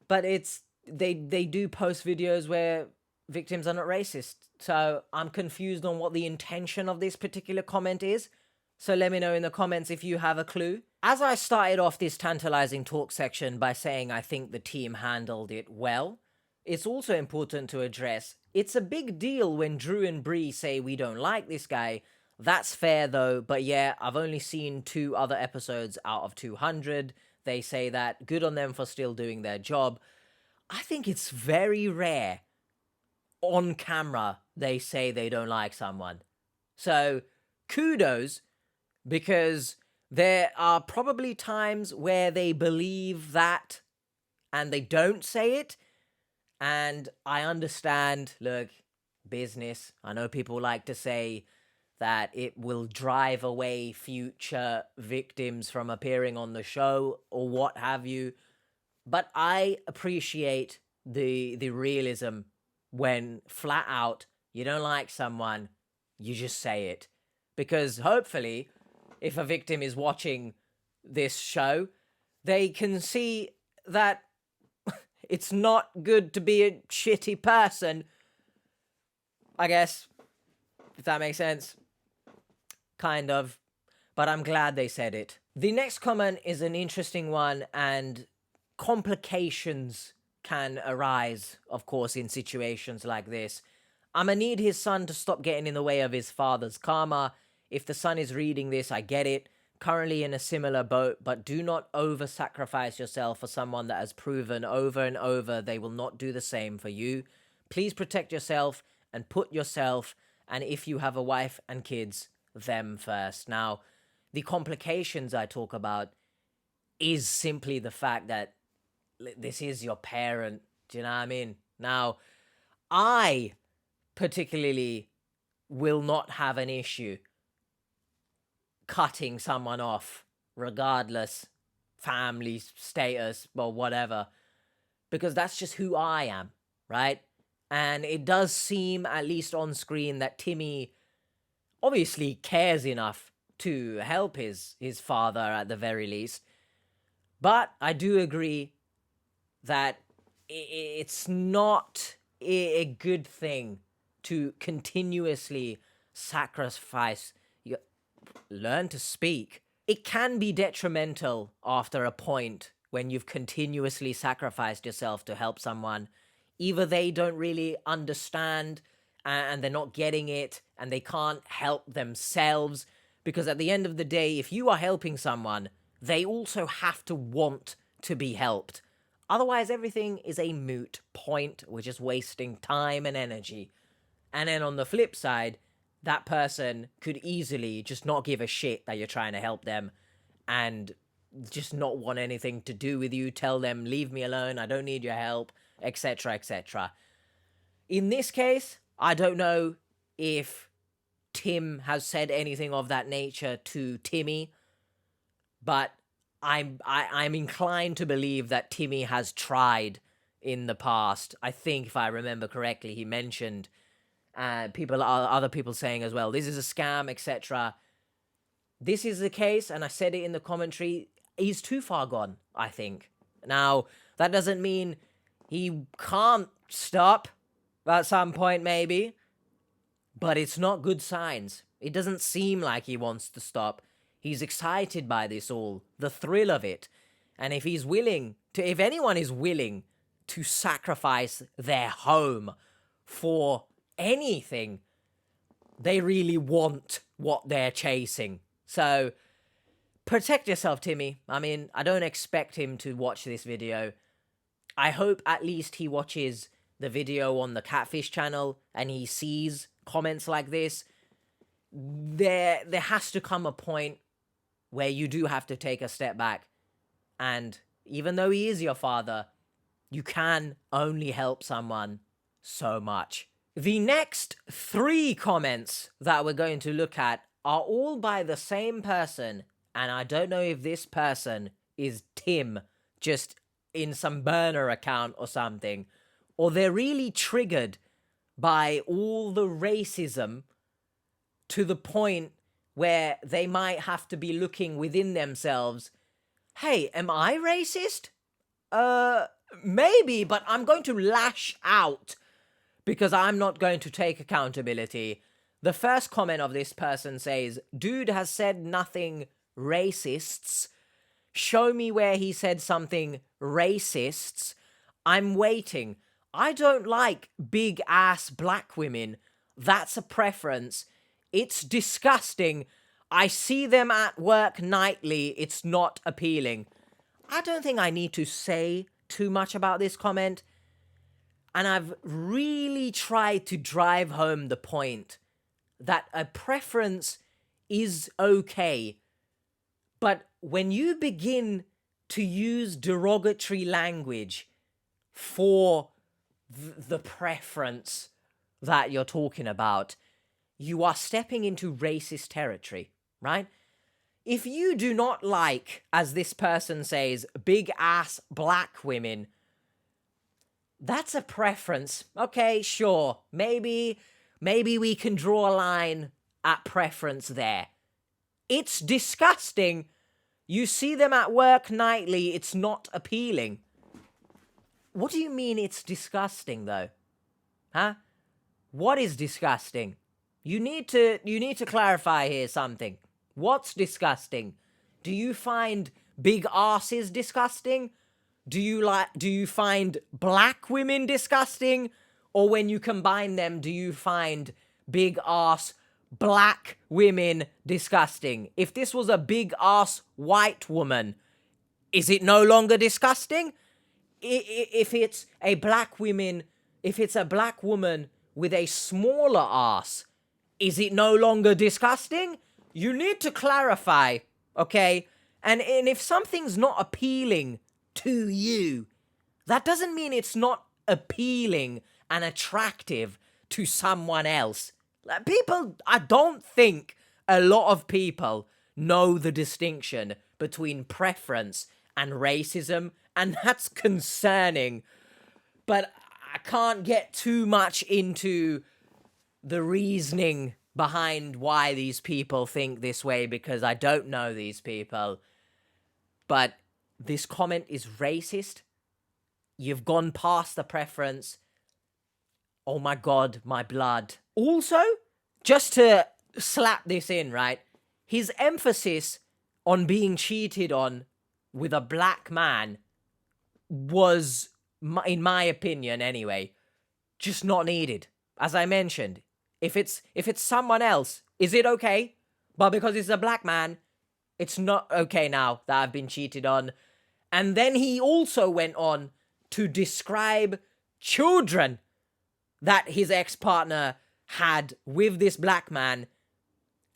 But they do post videos where victims are not racist. So I'm confused on what the intention of this particular comment is. So let me know in the comments if you have a clue. As I started off this tantalizing talk section by saying I think the team handled it well, it's also important to address it's a big deal when Drew and Bree say we don't like this guy. That's fair though, but yeah, I've only seen 2 other episodes out of 200. They say that, good on them for still doing their job. I think it's very rare on camera they say they don't like someone. So kudos, because there are probably times where they believe that and they don't say it. And I understand, look, business. I know people like to say that it will drive away future victims from appearing on the show or what have you. But I appreciate the realism when flat out you don't like someone, you just say it. Because hopefully, if a victim is watching this show, they can see that it's not good to be a shitty person. I guess, if that makes sense. Kind of. But I'm glad they said it. The next comment is an interesting one, and complications can arise, of course, in situations like this. I'ma need his son to stop getting in the way of his father's karma. If the son is reading this, I get it. Currently in a similar boat, but do not over-sacrifice yourself for someone that has proven over and over they will not do the same for you. Please protect yourself and put yourself, and if you have a wife and kids, them first. Now, the complications I talk about is simply the fact that this is your parent. Do you know what I mean? Now, I particularly will not have an issue cutting someone off, regardless, family status or whatever, because that's just who I am, right? And it does seem, at least on screen, that Timmy obviously cares enough to help his father at the very least. But I do agree that it's not a good thing to continuously sacrifice. Learn to speak. It can be detrimental after a point when you've continuously sacrificed yourself to help someone. Either they don't really understand and they're not getting it and they can't help themselves, because at the end of the day, if you are helping someone, they also have to want to be helped. Otherwise, everything is a moot point. We're just wasting time and energy. And then on the flip side, that person could easily just not give a shit that you're trying to help them and just not want anything to do with you. Tell them, leave me alone, I don't need your help, etc., etc. In this case, I don't know if Tim has said anything of that nature to Timmy, but I'm inclined to believe that Timmy has tried in the past. I think, if I remember correctly, he mentioned other people saying as well, this is a scam, etc. This is the case, and I said it in the commentary, he's too far gone, I think. Now, that doesn't mean he can't stop at some point, maybe, but it's not good signs. It doesn't seem like he wants to stop. He's excited by this all, the thrill of it. And if he's willing to, if anyone is willing to sacrifice their home for anything, they really want what they're chasing. So, protect yourself, Timmy. I mean, I don't expect him to watch this video. I hope at least he watches the video on the Catfish channel and he sees comments like this. There has to come a point where you do have to take a step back. And even though he is your father, you can only help someone so much. The next 3 comments that we're going to look at are all by the same person, and I don't know if this person is Tim, just in some burner account or something, or they're really triggered by all the racism to the point where they might have to be looking within themselves. Hey, am I racist? Maybe, but I'm going to lash out because I'm not going to take accountability. The first comment of this person says, dude has said nothing racists. Show me where he said something racists. I'm waiting. I don't like big ass black women. That's a preference. It's disgusting. I see them at work nightly. It's not appealing. I don't think I need to say too much about this comment. And I've really tried to drive home the point that a preference is okay. But when you begin to use derogatory language for the preference that you're talking about, you are stepping into racist territory, right? If you do not like, as this person says, big ass black women, that's a preference. Okay, sure. Maybe we can draw a line at preference there. It's disgusting. You see them at work nightly, it's not appealing. What do you mean it's disgusting, though? Huh? What is disgusting? You need to clarify here something. What's disgusting? Do you find big asses disgusting? Do you find black women disgusting? Or when you combine them, do you find big ass black women disgusting? If this was a big ass white woman, is it no longer disgusting? If it's a black woman with a smaller ass, is it no longer disgusting? You need to clarify, okay? And if something's not appealing to you, that doesn't mean it's not appealing and attractive to someone else. I don't think a lot of people know the distinction between preference and racism, and that's concerning. But I can't get too much into the reasoning behind why these people think this way because I don't know these people. But this comment is racist. You've gone past the preference. Oh my God, my blood. Also, just to slap this in, right? His emphasis on being cheated on with a black man was, in my opinion anyway, just not needed. As I mentioned, if it's someone else, is it okay? But because it's a black man, it's not okay now that I've been cheated on. And then he also went on to describe children that his ex-partner had with this black man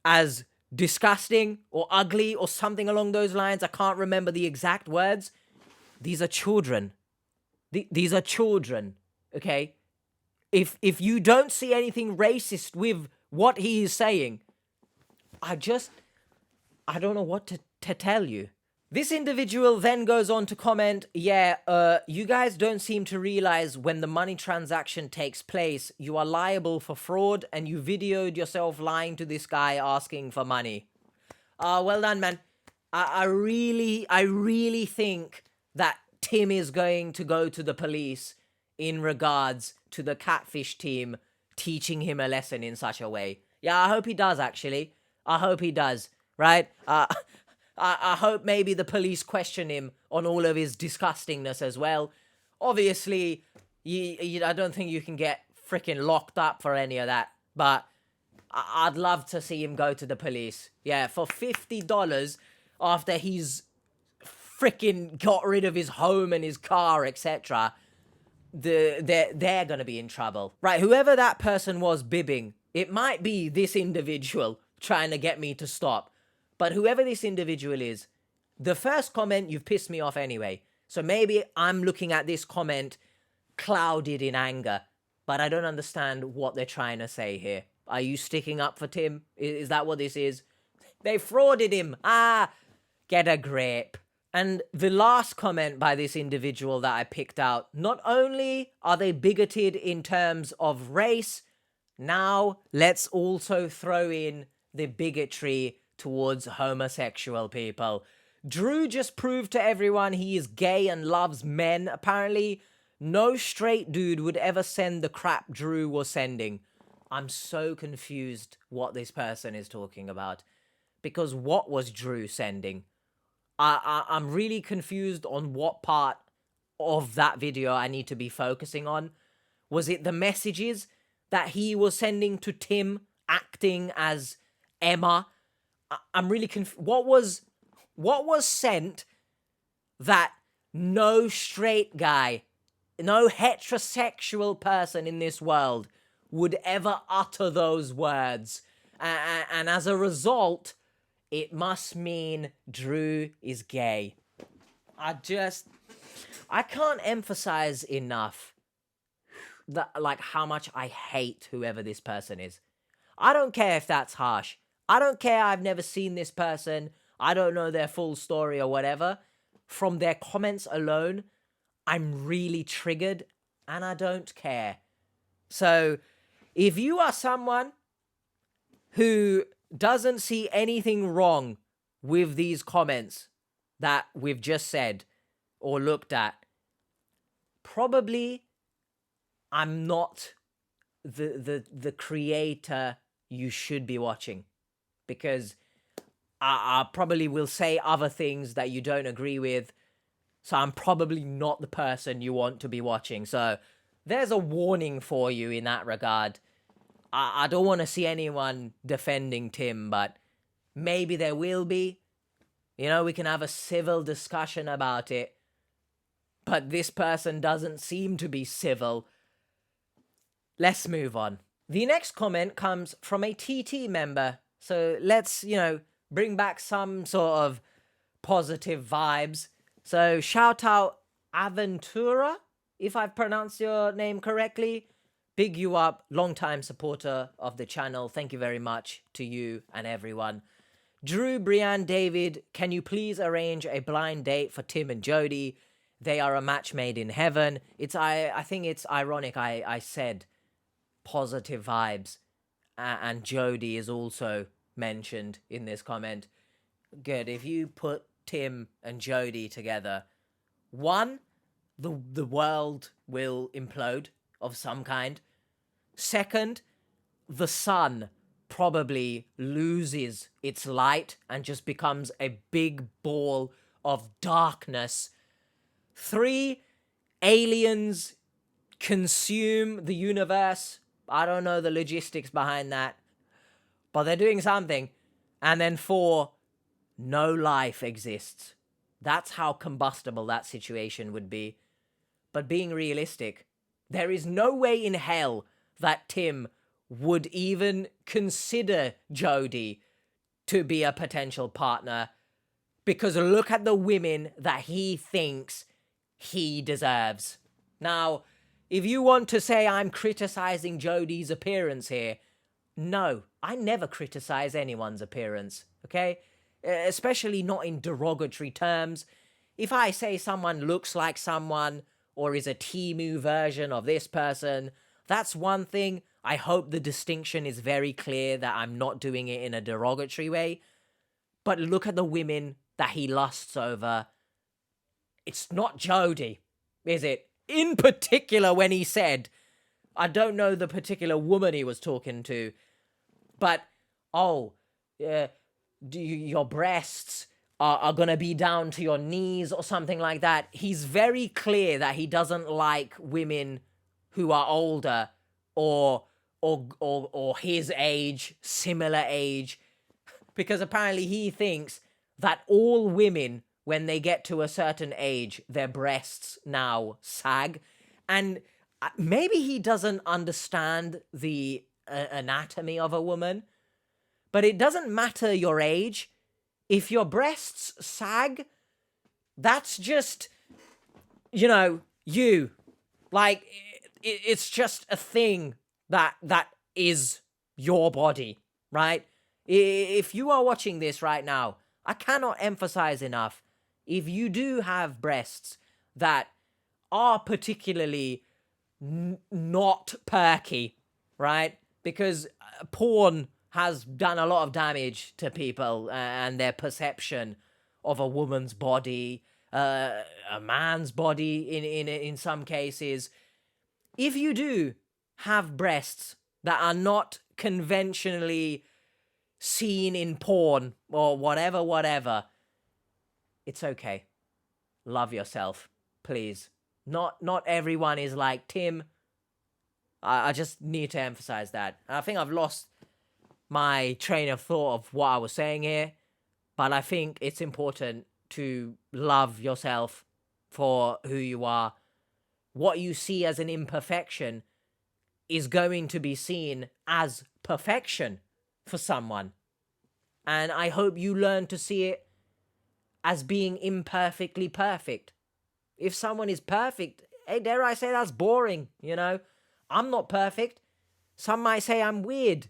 as disgusting or ugly or something along those lines. I can't remember the exact words. These are children. These are children, okay? If you don't see anything racist with what he is saying, I don't know what to tell you. This individual then goes on to comment, you guys don't seem to realize when the money transaction takes place, you are liable for fraud, and you videoed yourself lying to this guy asking for money. Well done, man. I really think that Tim is going to go to the police in regards to the catfish team teaching him a lesson in such a way. Yeah, I hope he does, actually. I hope he does, right? I hope maybe the police question him on all of his disgustingness as well. Obviously, I don't think you can get freaking locked up for any of that, but I'd love to see him go to the police. Yeah, for $50 after he's freaking got rid of his home and his car, etc. They're gonna be in trouble. Right, whoever that person was bibbing, it might be this individual trying to get me to stop. But whoever this individual is, the first comment, you've pissed me off anyway. So maybe I'm looking at this comment clouded in anger, but I don't understand what they're trying to say here. Are you sticking up for Tim? Is that what this is? They frauded him. Get a grip. And the last comment by this individual that I picked out, not only are they bigoted in terms of race, now let's also throw in the bigotry towards homosexual people. Drew just proved to everyone he is gay and loves men. Apparently, no straight dude would ever send the crap Drew was sending. I'm so confused what this person is talking about. Because what was Drew sending? I'm really confused on what part of that video I need to be focusing on. Was it the messages that he was sending to Tim, acting as Emma? I'm really confused. What was sent that no straight guy, no heterosexual person in this world would ever utter those words? And as a result, it must mean Drew is gay. I can't emphasize enough that, like, how much I hate whoever this person is. I don't care if that's harsh. I don't care, I've never seen this person. I don't know their full story or whatever. From their comments alone, I'm really triggered and I don't care. So, if you are someone who doesn't see anything wrong with these comments that we've just said or looked at, probably I'm not the creator you should be watching. Because I probably will say other things that you don't agree with. So I'm probably not the person you want to be watching. So there's a warning for you in that regard. I don't want to see anyone defending Tim, but maybe there will be. You know, we can have a civil discussion about it. But this person doesn't seem to be civil. Let's move on. The next comment comes from a TT member. So let's, bring back some sort of positive vibes. So shout out Aventura, if I've pronounced your name correctly. Big you up, long-time supporter of the channel. Thank you very much to you and everyone. Drew, Brianne, David, can you please arrange a blind date for Tim and Jody? They are a match made in heaven. I think it's ironic I said positive vibes. And Jody is also mentioned in this comment. Good. If you put Tim and Jody together, one, the world will implode of some kind. Second, the sun probably loses its light and just becomes a big ball of darkness. 3, aliens consume the universe. I don't know the logistics behind that, but they're doing something. And then 4, no life exists. That's how combustible that situation would be. But being realistic, there is no way in hell that Tim would even consider Jodie to be a potential partner, because look at the women that he thinks he deserves. Now, if you want to say I'm criticizing Jodie's appearance here, no, I never criticize anyone's appearance, okay? Especially not in derogatory terms. If I say someone looks like someone or is a Temu version of this person, that's one thing. I hope the distinction is very clear that I'm not doing it in a derogatory way. But look at the women that he lusts over. It's not Jodie, is it? In particular when he said, I don't know the particular woman he was talking to, but, your breasts are going to be down to your knees or something like that. He's very clear that he doesn't like women who are older or his age, similar age, because apparently he thinks that all women, when they get to a certain age, their breasts now sag. And maybe he doesn't understand the anatomy of a woman, but it doesn't matter your age. If your breasts sag, that's just, you. Like, it's just a thing that is your body, right? If you are watching this right now, I cannot emphasize enough, if you do have breasts that are particularly not perky, right? Because porn has done a lot of damage to people and their perception of a woman's body, a man's body in some cases. If you do have breasts that are not conventionally seen in porn or whatever, it's okay. Love yourself, please. Not everyone is like Tim. I just need to emphasize that. I think I've lost my train of thought of what I was saying here, but I think it's important to love yourself for who you are. What you see as an imperfection is going to be seen as perfection for someone. And I hope you learn to see it as being imperfectly perfect. If someone is perfect, hey, dare I say that's boring, I'm not perfect. Some might say I'm weird.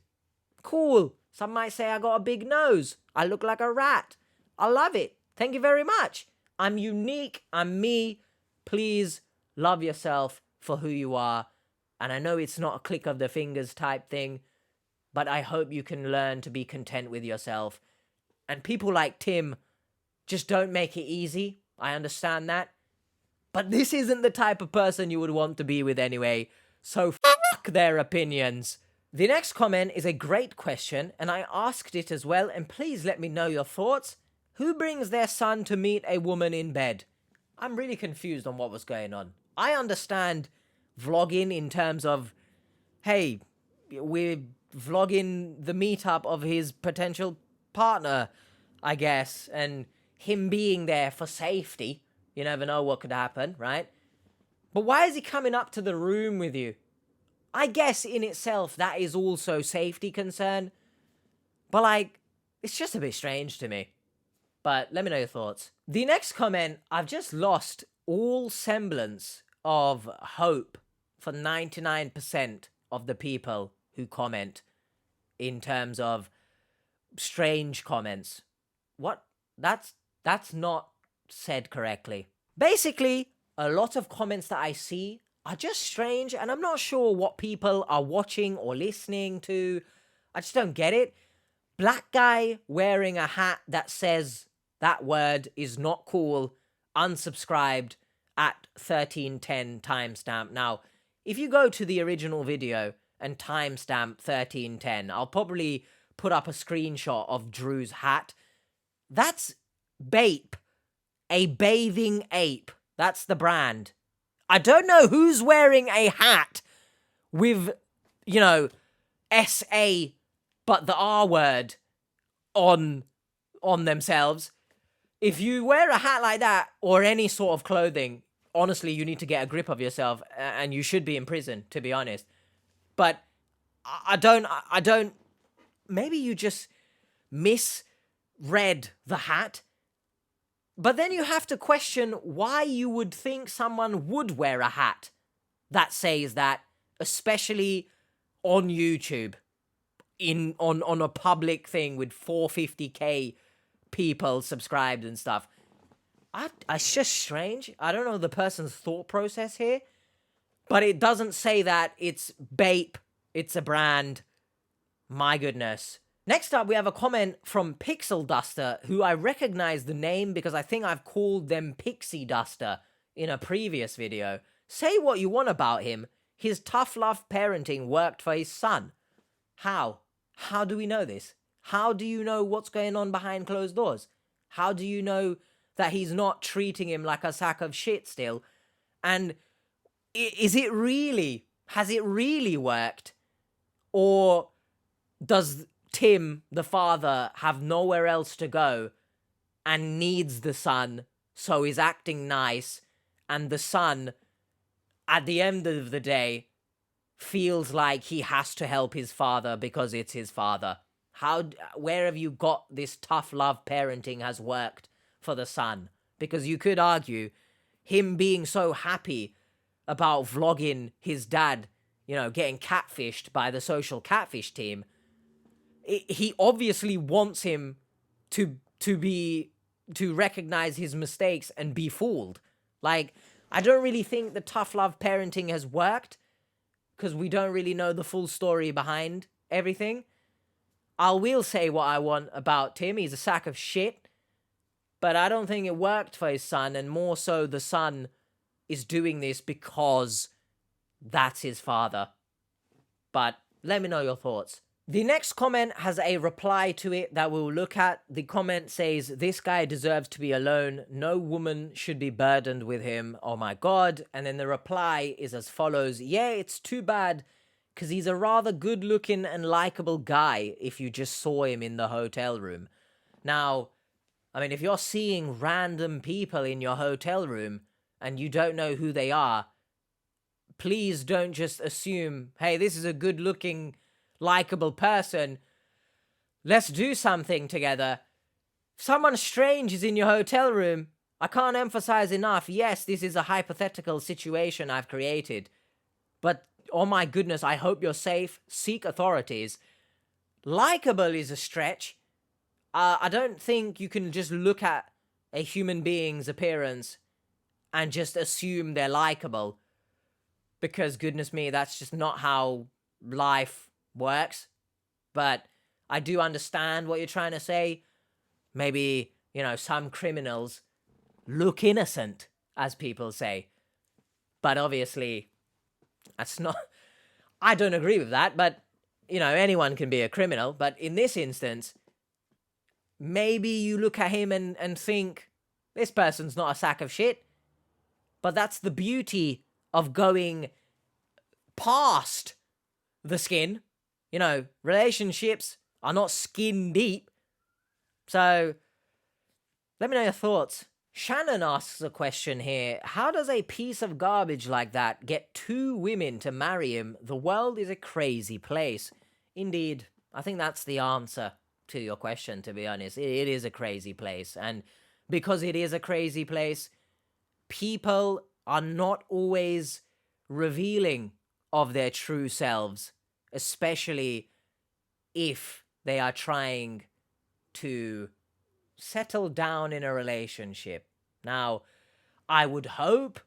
Cool. Some might say I got a big nose. I look like a rat. I love it. Thank you very much. I'm unique. I'm me. Please love yourself for who you are. And I know it's not a click of the fingers type thing, but I hope you can learn to be content with yourself. And people like Tim just don't make it easy. I understand that. But this isn't the type of person you would want to be with anyway. So fuck their opinions. The next comment is a great question, and I asked it as well, and please let me know your thoughts. Who brings their son to meet a woman in bed? I'm really confused on what was going on. I understand vlogging in terms of, hey, we're vlogging the meetup of his potential partner, I guess, and him being there for safety. You never know what could happen, right? But why is he coming up to the room with you? I guess in itself that is also safety concern. But it's just a bit strange to me. But let me know your thoughts. The next comment, I've just lost all semblance of hope for 99% of the people who comment in terms of strange comments. What? That's not said correctly. Basically, a lot of comments that I see are just strange, and I'm not sure what people are watching or listening to. I just don't get it. Black guy wearing a hat that says that word is not cool, unsubscribed at 1310 timestamp. Now, if you go to the original video and timestamp 1310, I'll probably put up a screenshot of Drew's hat. That's Bape A bathing ape. That's the brand. I don't know who's wearing a hat with, you know, SA, but the R word on themselves. If you wear a hat like that or any sort of clothing, honestly, you need to get a grip of yourself and you should be in prison, to be honest. But I don't, maybe you just misread the hat. But then you have to question why you would think someone would wear a hat that says that, especially on YouTube, on a public thing with 450k people subscribed and stuff. It's just strange. I don't know the person's thought process here, but it doesn't say that it's Bape, it's a brand. My goodness. Next up, we have a comment from Pixel Duster, who I recognize the name because I think I've called them Pixie Duster in a previous video. Say what you want about him. His tough love parenting worked for his son. How? How do we know this? How do you know what's going on behind closed doors? How do you know that he's not treating him like a sack of shit still? And has it really worked? Or does Tim, the father, have nowhere else to go and needs the son, so he's acting nice, and the son, at the end of the day, feels like he has to help his father because it's his father? Where have you got this tough love parenting has worked for the son? Because you could argue him being so happy about vlogging his dad, you know, getting catfished by the social catfish team, he obviously wants him to recognize his mistakes and be fooled. Like, I don't really think the tough love parenting has worked because we don't really know the full story behind everything. I will say what I want about Tim. He's a sack of shit, but I don't think it worked for his son, and more so the son is doing this because that's his father. But let me know your thoughts. The next comment has a reply to it that we'll look at. The comment says, "This guy deserves to be alone. No woman should be burdened with him. Oh my God." And then the reply is as follows. "Yeah, it's too bad because he's a rather good looking and likable guy if you just saw him in the hotel room." Now, I mean, if you're seeing random people in your hotel room and you don't know who they are, please don't just assume, hey, this is a good looking, likable person, let's do something together. If someone strange is in your hotel room, I can't emphasize enough, yes, this is a hypothetical situation I've created, but oh my goodness, I hope you're safe. Seek authorities. Likable is a stretch. I don't think you can just look at a human being's appearance and just assume they're likable, because goodness me, that's just not how life works. But I do understand what you're trying to say. Maybe, you know, some criminals look innocent, as people say. But obviously, that's not... I don't agree with that, but, you know, anyone can be a criminal. But in this instance, maybe you look at him and think, this person's not a sack of shit. But that's the beauty of going past the skin. You know, relationships are not skin deep. So, let me know your thoughts. Shannon asks a question here. How does a piece of garbage like that get two women to marry him? The world is a crazy place. Indeed, I think that's the answer to your question, to be honest. It is a crazy place. And because it is a crazy place, people are not always revealing of their true selves, especially if they are trying to settle down in a relationship. Now, I would hope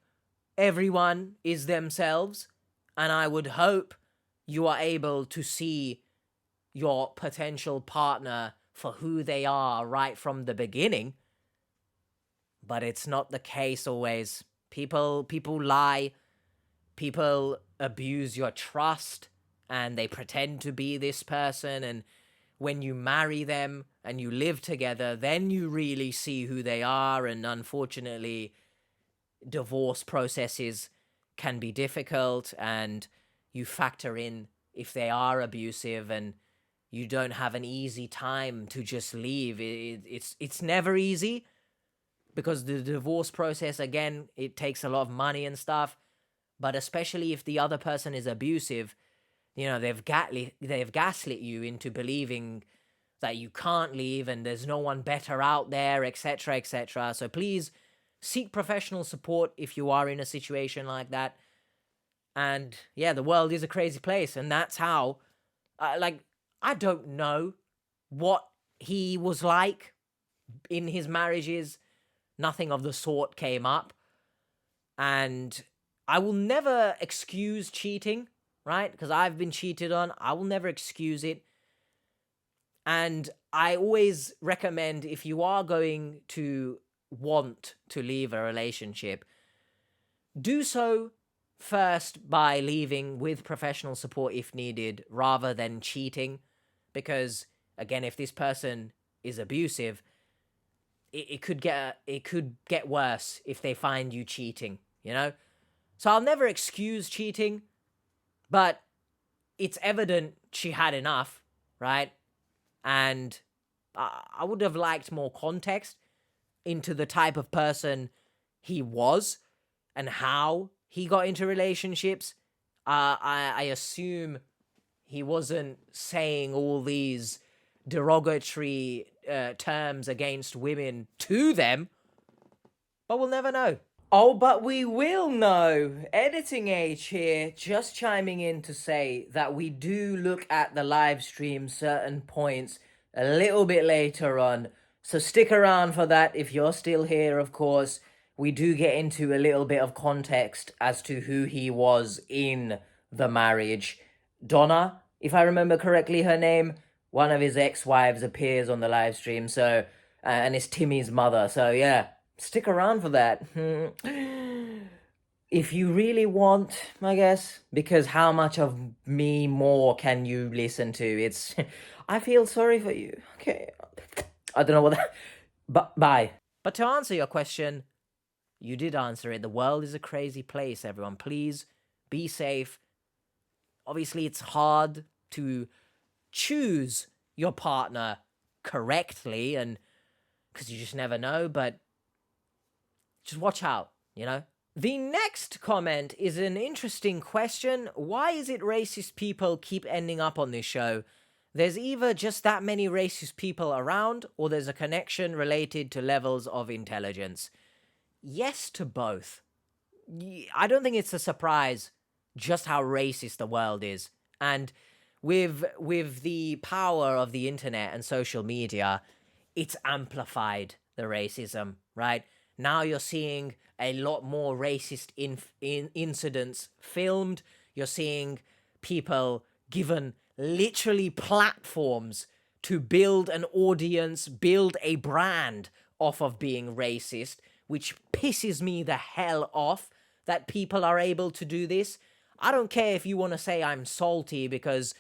everyone is themselves, and I would hope you are able to see your potential partner for who they are right from the beginning. But it's not the case always. People lie. People abuse your trust, and they pretend to be this person, and when you marry them and you live together, then you really see who they are. And unfortunately, divorce processes can be difficult, and you factor in if they are abusive, and you don't have an easy time to just leave. It's never easy, because the divorce process, again, it takes a lot of money and stuff. But especially if the other person is abusive, you know, they've gaslit you into believing that you can't leave and there's no one better out there, etc., etc. So please seek professional support if you are in a situation like that. And yeah, the world is a crazy place, and that's how, I don't know what he was like in his marriages. Nothing of the sort came up. And I will never excuse cheating, right? Because I've been cheated on. I will never excuse it. And I always recommend, if you are going to want to leave a relationship, do so first by leaving with professional support if needed, rather than cheating. Because again, if this person is abusive, it could get worse if they find you cheating, you know? So I'll never excuse cheating, but it's evident she had enough, right? And I would have liked more context into the type of person he was and how he got into relationships. I assume he wasn't saying all these derogatory terms against women to them, but we'll never know. Oh, but we will know. Editing Age here, just chiming in to say that we do look at the live stream certain points a little bit later on. So stick around for that if you're still here, of course. We do get into a little bit of context as to who he was in the marriage. Donna, if I remember correctly her name, one of his ex-wives appears on the live stream, so, and it's Timmy's mother, so yeah. Stick around for that. If you really want, I guess, because how much of me more can you listen to? It's, I feel sorry for you. Okay. I don't know what that, but bye. But to answer your question, you did answer it. The world is a crazy place, everyone. Please be safe. Obviously, it's hard to choose your partner correctly, and because you just never know, but just watch out, you know? The next comment is an interesting question. Why is it racist people keep ending up on this show? There's either just that many racist people around, or there's a connection related to levels of intelligence. Yes to both. I don't think it's a surprise just how racist the world is. And with the power of the internet and social media, it's amplified the racism, right? Now you're seeing a lot more racist incidents filmed. You're seeing people given literally platforms to build an audience, build a brand off of being racist, which pisses me the hell off that people are able to do this. I don't care if you want to say I'm salty because,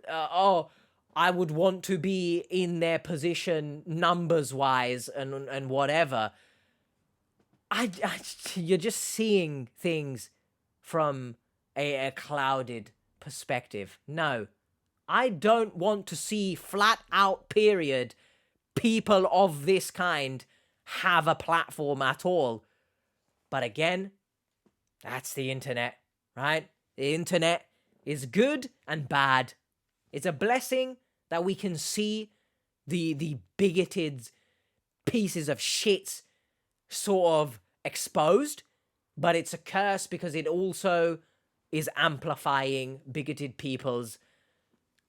I would want to be in their position numbers-wise and whatever. You're just seeing things from a clouded perspective. No, I don't want to see flat out, period, people of this kind have a platform at all. But again, that's the internet, right? The internet is good and bad. It's a blessing that we can see the bigoted pieces of shit sort of exposed, but it's a curse because it also is amplifying bigoted people's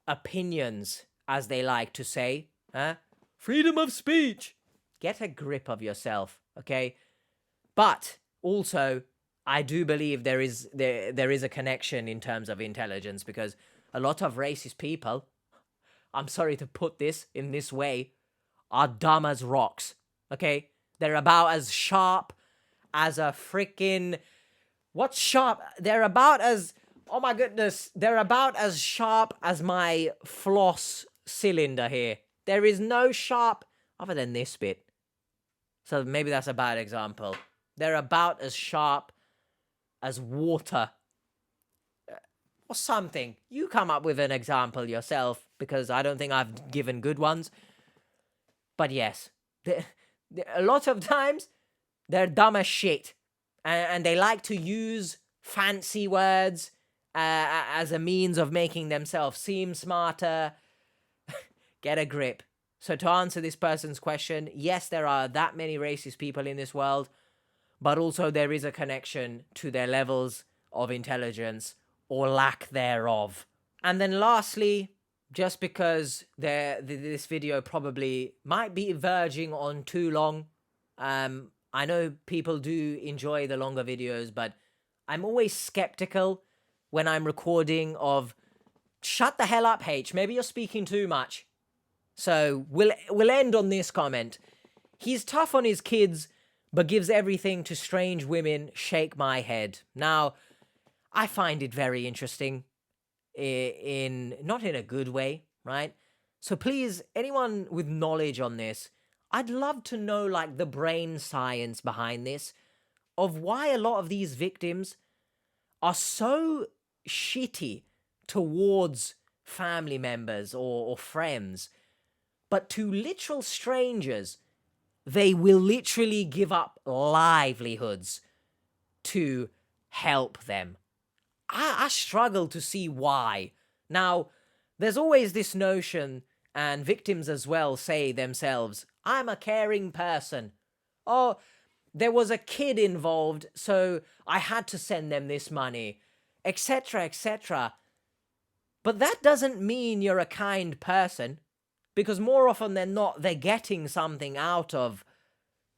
opinions, as they like to say. Freedom of speech. Get a grip of yourself, okay? But also, I do believe there is a connection in terms of intelligence, because a lot of racist people, I'm sorry to put this in this way, are dumb as rocks, okay? They're about as sharp as a freaking... What's sharp? They're about as... Oh my goodness. They're about as sharp as my floss cylinder here. There is no sharp, other than this bit. So maybe that's a bad example. They're about as sharp as water. Or something. You come up with an example yourself, because I don't think I've given good ones. But yes, a lot of times, they're dumb as shit. And they like to use fancy words as a means of making themselves seem smarter. Get a grip. So to answer this person's question, yes, there are that many racist people in this world, but also there is a connection to their levels of intelligence or lack thereof. And then lastly, just because this video probably might be verging on too long, I know people do enjoy the longer videos, but I'm always skeptical when I'm recording of, shut the hell up, H, maybe you're speaking too much. So we'll end on this comment. He's tough on his kids, but gives everything to strange women. Shake my head. Now, I find it very interesting, not in a good way, right? So please, anyone with knowledge on this, I'd love to know, like, the brain science behind this, of why a lot of these victims are so shitty towards family members or friends, but to literal strangers, they will literally give up livelihoods to help them. I struggle to see why. Now, there's always this notion, and victims as well say themselves, I'm a caring person. Oh, there was a kid involved, so I had to send them this money, etc., etc. But that doesn't mean you're a kind person, because more often than not, they're getting something out of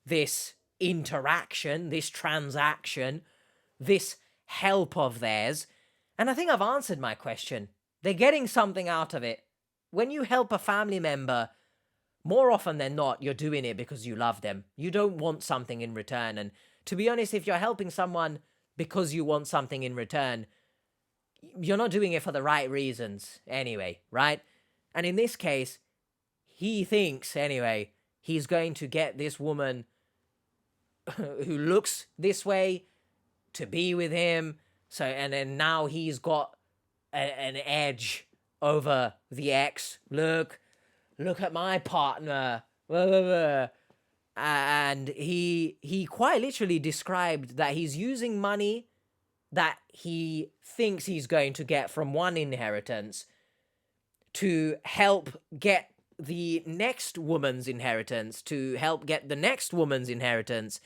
this interaction, this transaction, this help of theirs. And I think I've answered my question. They're getting something out of it. When you help a family member, more often than not, you're doing it because you love them. You don't want something in return. And to be honest, if you're helping someone because you want something in return, you're not doing it for the right reasons anyway, right? And in this case, he thinks, anyway, he's going to get this woman who looks this way to be with him. So, and then now he's got an edge over the ex. Look at my partner. Blah, blah, blah. And he quite literally described that he's using money that he thinks he's going to get from one inheritance to help get the next woman's inheritance, to help get the next woman's inheritance.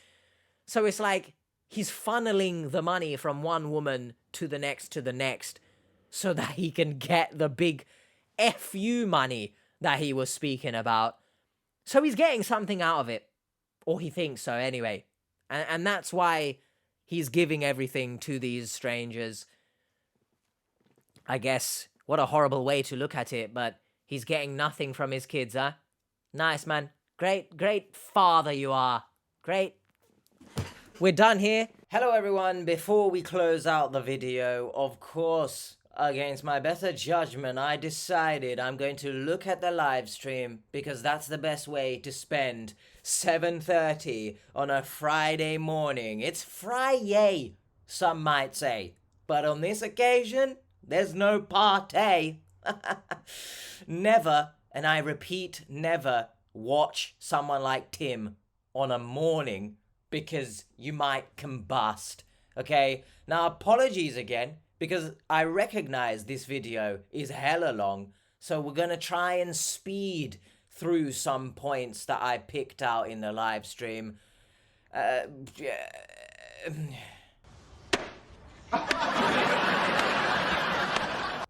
So it's like he's funneling the money from one woman to the next so that he can get the big FU money that he was speaking about. So he's getting something out of it, or he thinks so anyway. And that's why he's giving everything to these strangers. I guess, what a horrible way to look at it, but he's getting nothing from his kids, huh? Nice, man. Great father you are. Great. We're done here. Hello, everyone. Before we close out the video, of course, against my better judgment, I decided I'm going to look at the live stream because that's the best way to spend 7:30 on a Friday morning. It's Friday, some might say. But on this occasion, there's no party. Never, and I repeat, never watch someone like Tim on a morning because you might combust, okay? Now, apologies again, because I recognize this video is hella long, so we're gonna try and speed through some points that I picked out in the live stream. And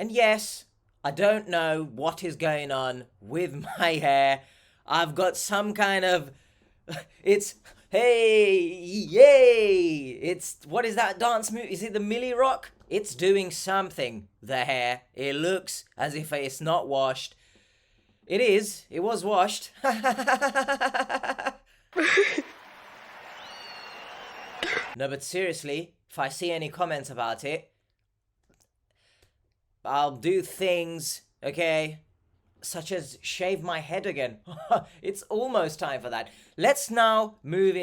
yes, I don't know what is going on with my hair. I've got some kind of... It's... Hey, yay! It's... What is that dance move? Is it the Millie Rock? It's doing something, the hair. It looks as if it's not washed. It is. It was washed. No, but seriously, if I see any comments about it, I'll do things, okay? such as shave my head again. It's almost time for that. Let's now move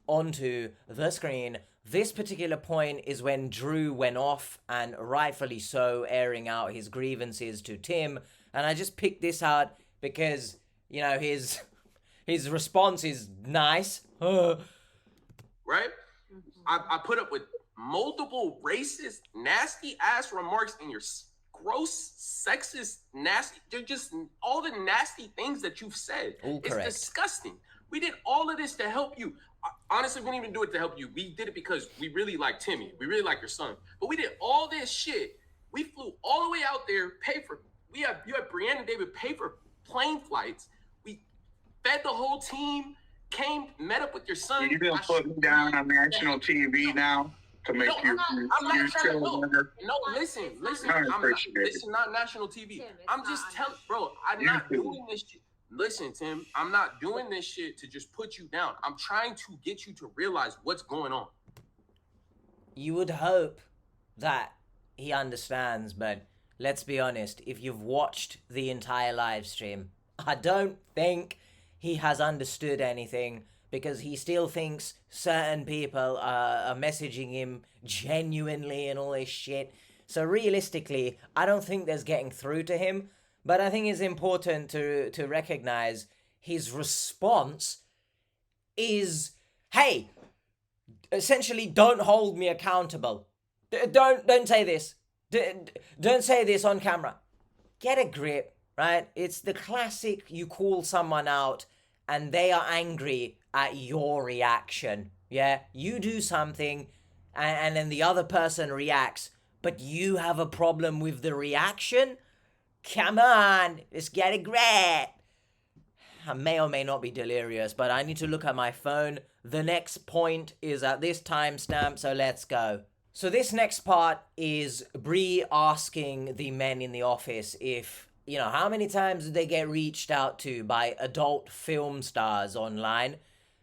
onto the screen. This particular point is when Drew went off, and rightfully so, airing out his grievances to Tim. And I just picked this out because, you know, his response is nice. Right? I put up with multiple racist, nasty ass remarks in your gross, sexist, nasty. They're just all the nasty things that you've said. It's disgusting. We did all of this to help you. Honestly, we didn't even do it to help you. We did it because we really like Timmy. We really like your son. But we did all this shit. We flew all the way out there, you had Brianna and David pay for plane flights. We fed the whole team, met up with your son. You're going to put me down on national TV now to make I'm not trying to, no, listen. This is not national TV. I'm just telling, bro, I'm not doing this shit. Listen, Tim, I'm not doing this shit to just put you down. I'm trying to get you to realize what's going on. You would hope that he understands, but let's be honest, if you've watched the entire live stream, I don't think he has understood anything, because he still thinks certain people are messaging him genuinely and all this shit. So realistically, I don't think there's getting through to him. But I think it's important to recognize his response is, hey, essentially, don't hold me accountable. Don't say this. Don't say this on camera. Get a grip, right? It's the classic, you call someone out and they are angry at your reaction. Yeah, you do something and then the other person reacts, but you have a problem with the reaction? Come on, let's get a grip. I may or may not be delirious, but I need to look at my phone. The next point is at this timestamp, so let's go. So this next part is Bree asking the men in the office if, you know, how many times did they get reached out to by adult film stars online?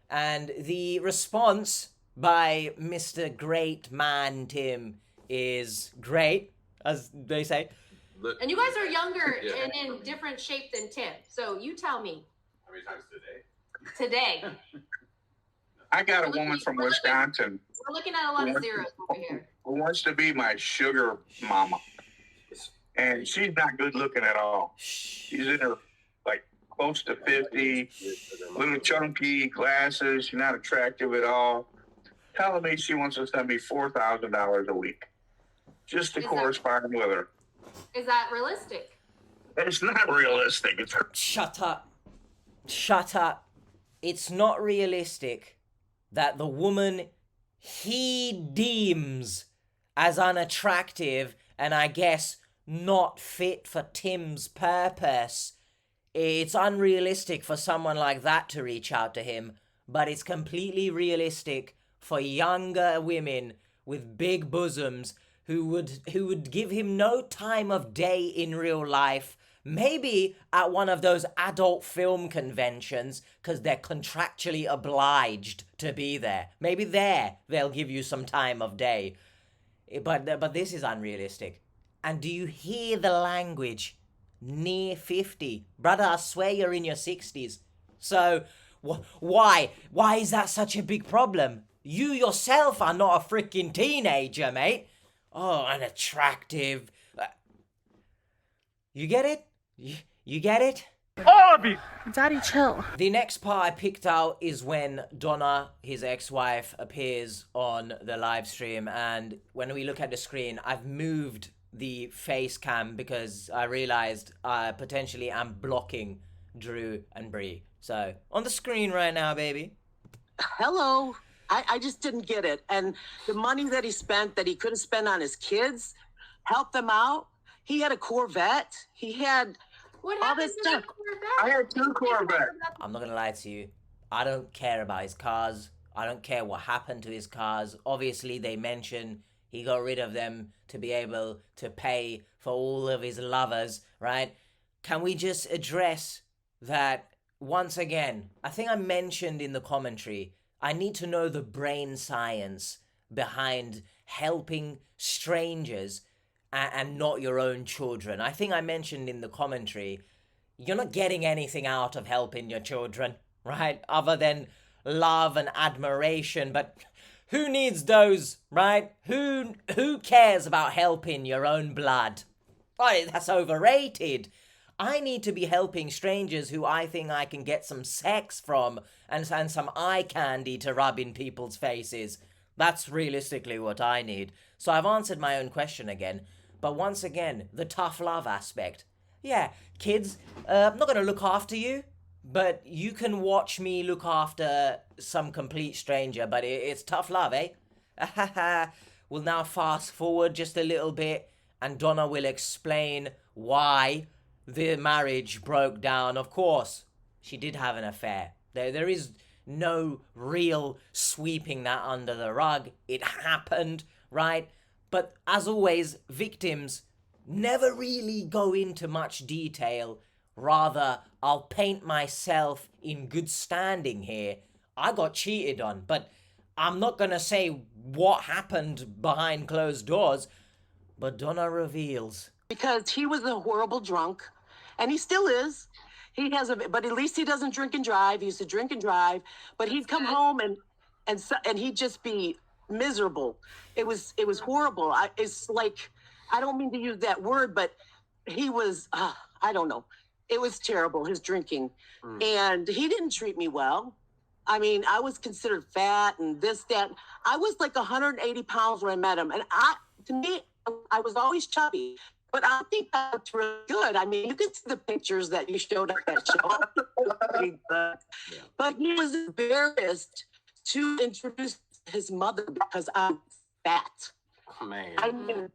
And the response by Mr. Great Man Tim is great, as they say. And you guys are younger and in different shape than Tim. So you tell me. How many times today? I got a woman from Wisconsin We're looking at a lot of zeros over here. who wants to be my sugar mama. And she's not good looking at all. She's in her, like, close to 50, little chunky, glasses. She's not attractive at all. Telling me she wants to send me $4,000 a week just to correspond with her. Is that realistic? It's not realistic. It's Shut up. Shut up. It's not realistic that the woman he deems as unattractive and I guess not fit for Tim's purpose. It's unrealistic for someone like that to reach out to him, but it's completely realistic for younger women with big bosoms who would give him no time of day in real life, maybe at one of those adult film conventions, because they're contractually obliged to be there. Maybe there they'll give you some time of day. But this is unrealistic. And do you hear the language? Near 50. Brother, I swear you're in your 60s. So, why? Why is that such a big problem? You yourself are not a freaking teenager, mate. Oh, unattractive. You get it? You get it? All of you! Daddy, chill. The next part I picked out is when Donna, his ex-wife, appears on the live stream. And when we look at the screen, I've moved the face cam because I realized potentially I'm blocking Drew and Bree. So, on the screen right now, baby. Hello. I just didn't get it. And the money that he spent that he could have spent on his kids, help them out. He had a Corvette. He had all this stuff. I had 2 Corvettes. I'm not gonna lie to you. I don't care about his cars. I don't care what happened to his cars. Obviously, they mention he got rid of them to be able to pay for all of his lovers, right? Can we just address that once again? I think I mentioned in the commentary, I need to know the brain science behind helping strangers and not your own children. I think I mentioned in the commentary you're not getting anything out of helping your children, right? Other than love and admiration, but who needs those, right? Who cares about helping your own blood? Right, that's overrated. I need to be helping strangers who I think I can get some sex from and some eye candy to rub in people's faces. That's realistically what I need. So I've answered my own question again. But once again, the tough love aspect. Yeah, kids, I'm not going to look after you, but you can watch me look after some complete stranger, but it's tough love, eh? We'll now fast forward just a little bit, and Donna will explain why the marriage broke down. Of course, she did have an affair. There is no real sweeping that under the rug. It happened, right? But as always, victims never really go into much detail. Rather, I'll paint myself in good standing here. I got cheated on, but I'm not gonna say what happened behind closed doors. But Donna reveals. Because he was a horrible drunk, and he still is. But at least he doesn't drink and drive. He used to drink and drive, but he'd come home and he'd just be miserable. It was horrible. It's like, I don't mean to use that word, but he was, I don't know. It was terrible, his drinking. And he didn't treat me well. I mean, I was considered fat and this, that. I was like 180 pounds when I met him. And to me, I was always chubby, but I think that's really good. I mean, you can see the pictures that you showed at that show. But he was embarrassed to introduce his mother because I'm fat. Man. I mean,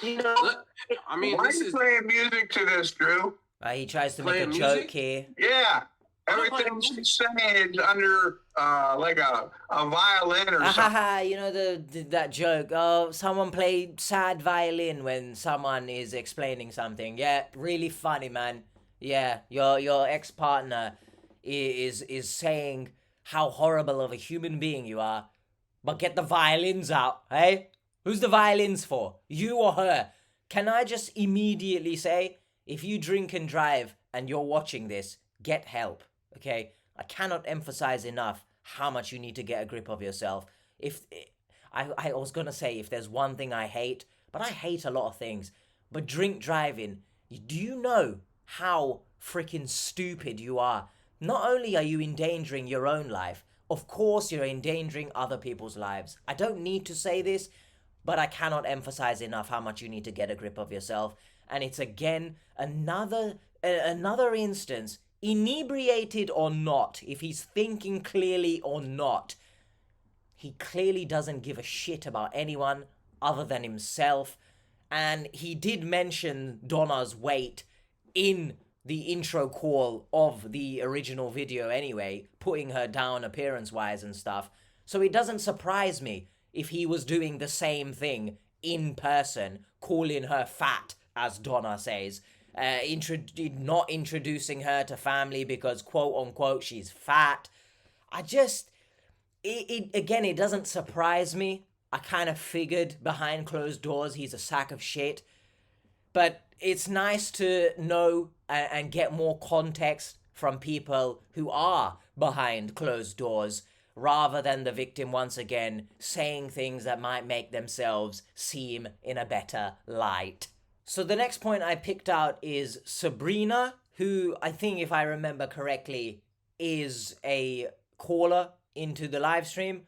you know, why are you playing music to this, Drew? He tries to make a joke here. Yeah. Everything she's saying is under like a violin or something. You know that joke. Oh, someone played sad violin when someone is explaining something. Yeah, really funny, man. Yeah, your ex-partner is saying how horrible of a human being you are, but get the violins out, hey? Who's the violins for? You or her? Can I just immediately say, if you drink and drive and you're watching this, get help. Okay, I cannot emphasize enough how much you need to get a grip of yourself. I was gonna say, if there's one thing I hate, but I hate a lot of things, but drink driving, do you know how freaking stupid you are? Not only are you endangering your own life, of course you're endangering other people's lives. I don't need to say this, but I cannot emphasize enough how much you need to get a grip of yourself. And it's again another instance, inebriated or not, if he's thinking clearly or not, he clearly doesn't give a shit about anyone other than himself. And he did mention Donna's weight in the intro call of the original video anyway, putting her down appearance-wise and stuff. So it doesn't surprise me if he was doing the same thing in person, calling her fat, as Donna says. Not introducing her to family because, quote-unquote, she's fat. It doesn't surprise me. I kind of figured behind closed doors he's a sack of shit. But it's nice to know and get more context from people who are behind closed doors, rather than the victim once again saying things that might make themselves seem in a better light. So the next point I picked out is Sabrina, who I think, if I remember correctly, is a caller into the live stream,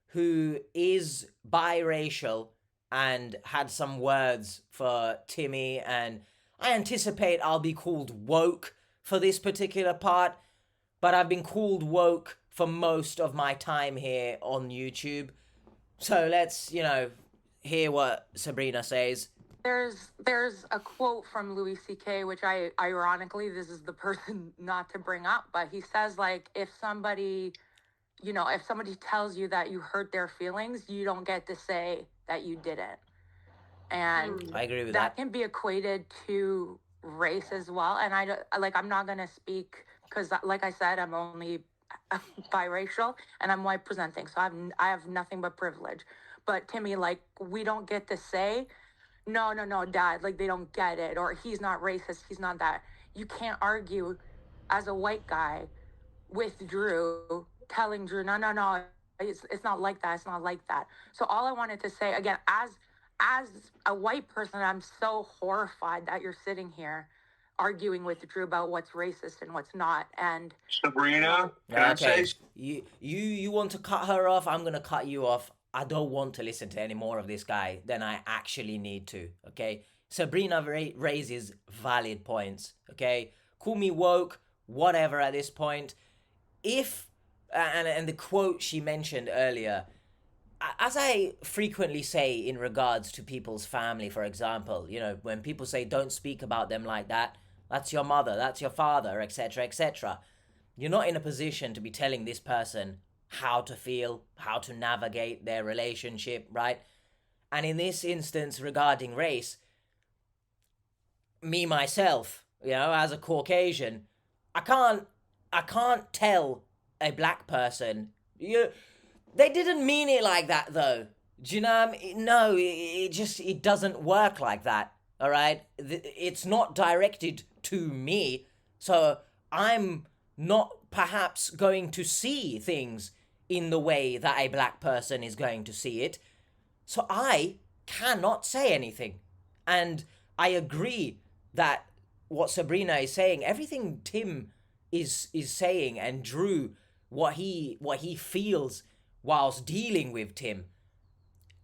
who is biracial and had some words for Timmy, and I anticipate I'll be called woke for this particular part, but I've been called woke for most of my time here on YouTube. So let's, hear what Sabrina says. There's a quote from Louis C.K., which ironically, this is the person not to bring up, but he says, like, if somebody tells you that you hurt their feelings, you don't get to say that you didn't. And I agree with that can be equated to race as well. And I'm not going to speak because, like I said, I'm only biracial and I'm white presenting. So I have nothing but privilege. But Timmy, like, we don't get to say, no, Dad, like, they don't get it, or he's not racist, he's not that. you can't argue as a white guy with Drew, telling Drew, no, it's not like that. It's not like that. So all I wanted to say, again, as a white person, I'm so horrified that you're sitting here arguing with Drew about what's racist and what's not. And Sabrina, can I say? You want to cut her off? I'm gonna cut you off. I don't want to listen to any more of this guy than I actually need to. Okay, Sabrina raises valid points. Okay, call me woke, whatever. At this point, if and the quote she mentioned earlier, as I frequently say in regards to people's family, for example, you know, when people say don't speak about them like that, that's your mother, that's your father, etc., etc. You're not in a position to be telling this person how to feel, how to navigate their relationship, right? And in this instance regarding race, me myself, you know, as a Caucasian, I can't tell a black person, they didn't mean it like that though. Do you know what I mean? No, it doesn't work like that. All right? It's not directed to me. So I'm not perhaps going to see things in the way that a black person is going to see it. So I cannot say anything. And I agree that what Sabrina is saying, everything Tim is saying, and Drew, what he feels whilst dealing with Tim,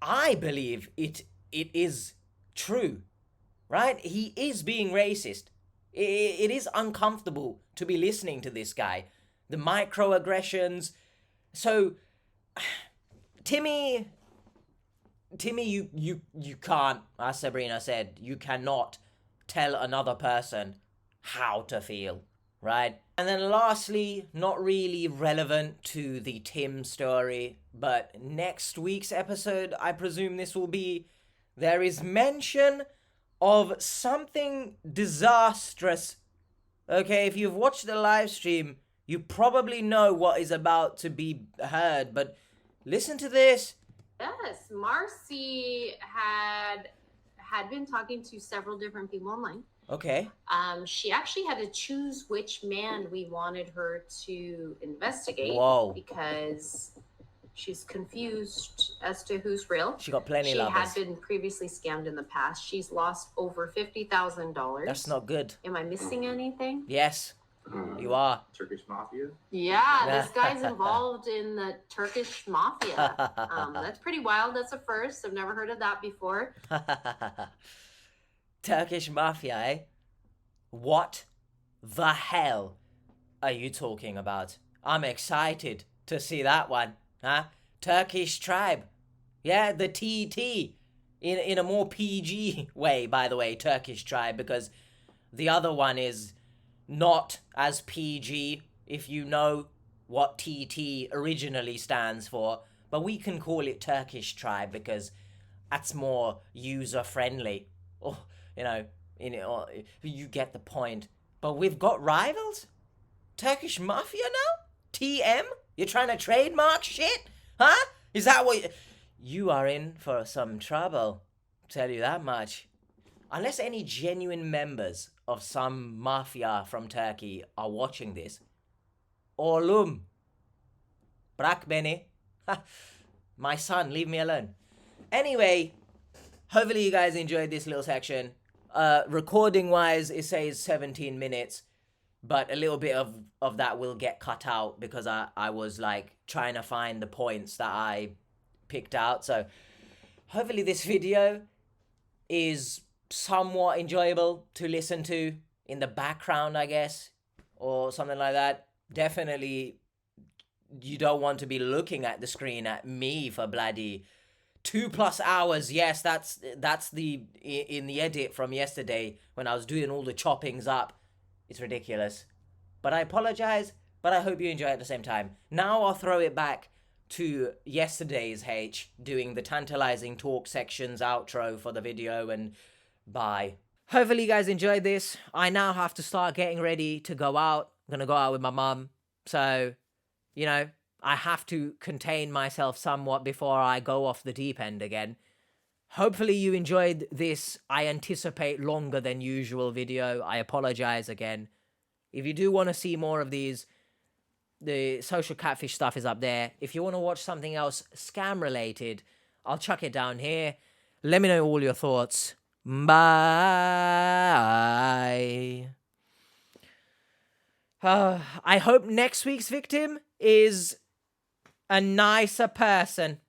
I believe it is true, right? He is being racist. It is uncomfortable to be listening to this guy. The microaggressions. So, Timmy, you can't, as Sabrina said, you cannot tell another person how to feel, right? And then lastly, not really relevant to the Tim story, but next week's episode, I presume this will be, there is mention of something disastrous. Okay, if you've watched the live stream, you probably know what is about to be heard, but listen to this. Yes, Marcy had been talking to several different people online. Okay. She actually had to choose which man we wanted her to investigate. Whoa. Because she's confused as to who's real. She got plenty of lovers. She had been previously scammed in the past. She's lost over $50,000. That's not good. Am I missing anything? Yes, you are. Turkish mafia? Yeah, this guy's involved in the Turkish mafia. That's pretty wild. That's a first. I've never heard of that before. Turkish mafia, eh? What the hell are you talking about? I'm excited to see that one, huh? Turkish tribe. Yeah, the TT. In a more PG way, by the way, Turkish tribe, because the other one is not as PG, if you know what TT originally stands for, but we can call it Turkish tribe because that's more user-friendly. Oh, you know, you get the point. But we've got rivals? Turkish mafia now? TM? You're trying to trademark shit? Huh? Is that what you are in for some trouble? Tell you that much. Unless any genuine members of some mafia from Turkey are watching this. Oğlum. Bırak beni. My son, leave me alone. Anyway, hopefully you guys enjoyed this little section. Recording wise, it says 17 minutes, but a little bit of that will get cut out because I was like trying to find the points that I picked out. So hopefully this video is somewhat enjoyable to listen to in the background, I guess, or something like that. Definitely you don't want to be looking at the screen at me for bloody 2+ hours. Yes, that's the in the edit from yesterday when I was doing all the choppings up. It's ridiculous. But I apologize, but I hope you enjoy it at the same time. Now I'll throw it back to yesterday's H, doing the Tantalising Talk sections outro for the video, and bye. Hopefully you guys enjoyed this. I now have to start getting ready to go out. I'm gonna go out with my mum. So, you know, I have to contain myself somewhat before I go off the deep end again. Hopefully you enjoyed this, I anticipate, longer than usual video. I apologize again. If you do want to see more of these, the social catfish stuff is up there. If you want to watch something else scam related, I'll chuck it down here. Let me know all your thoughts. Bye. I hope next week's victim is a nicer person.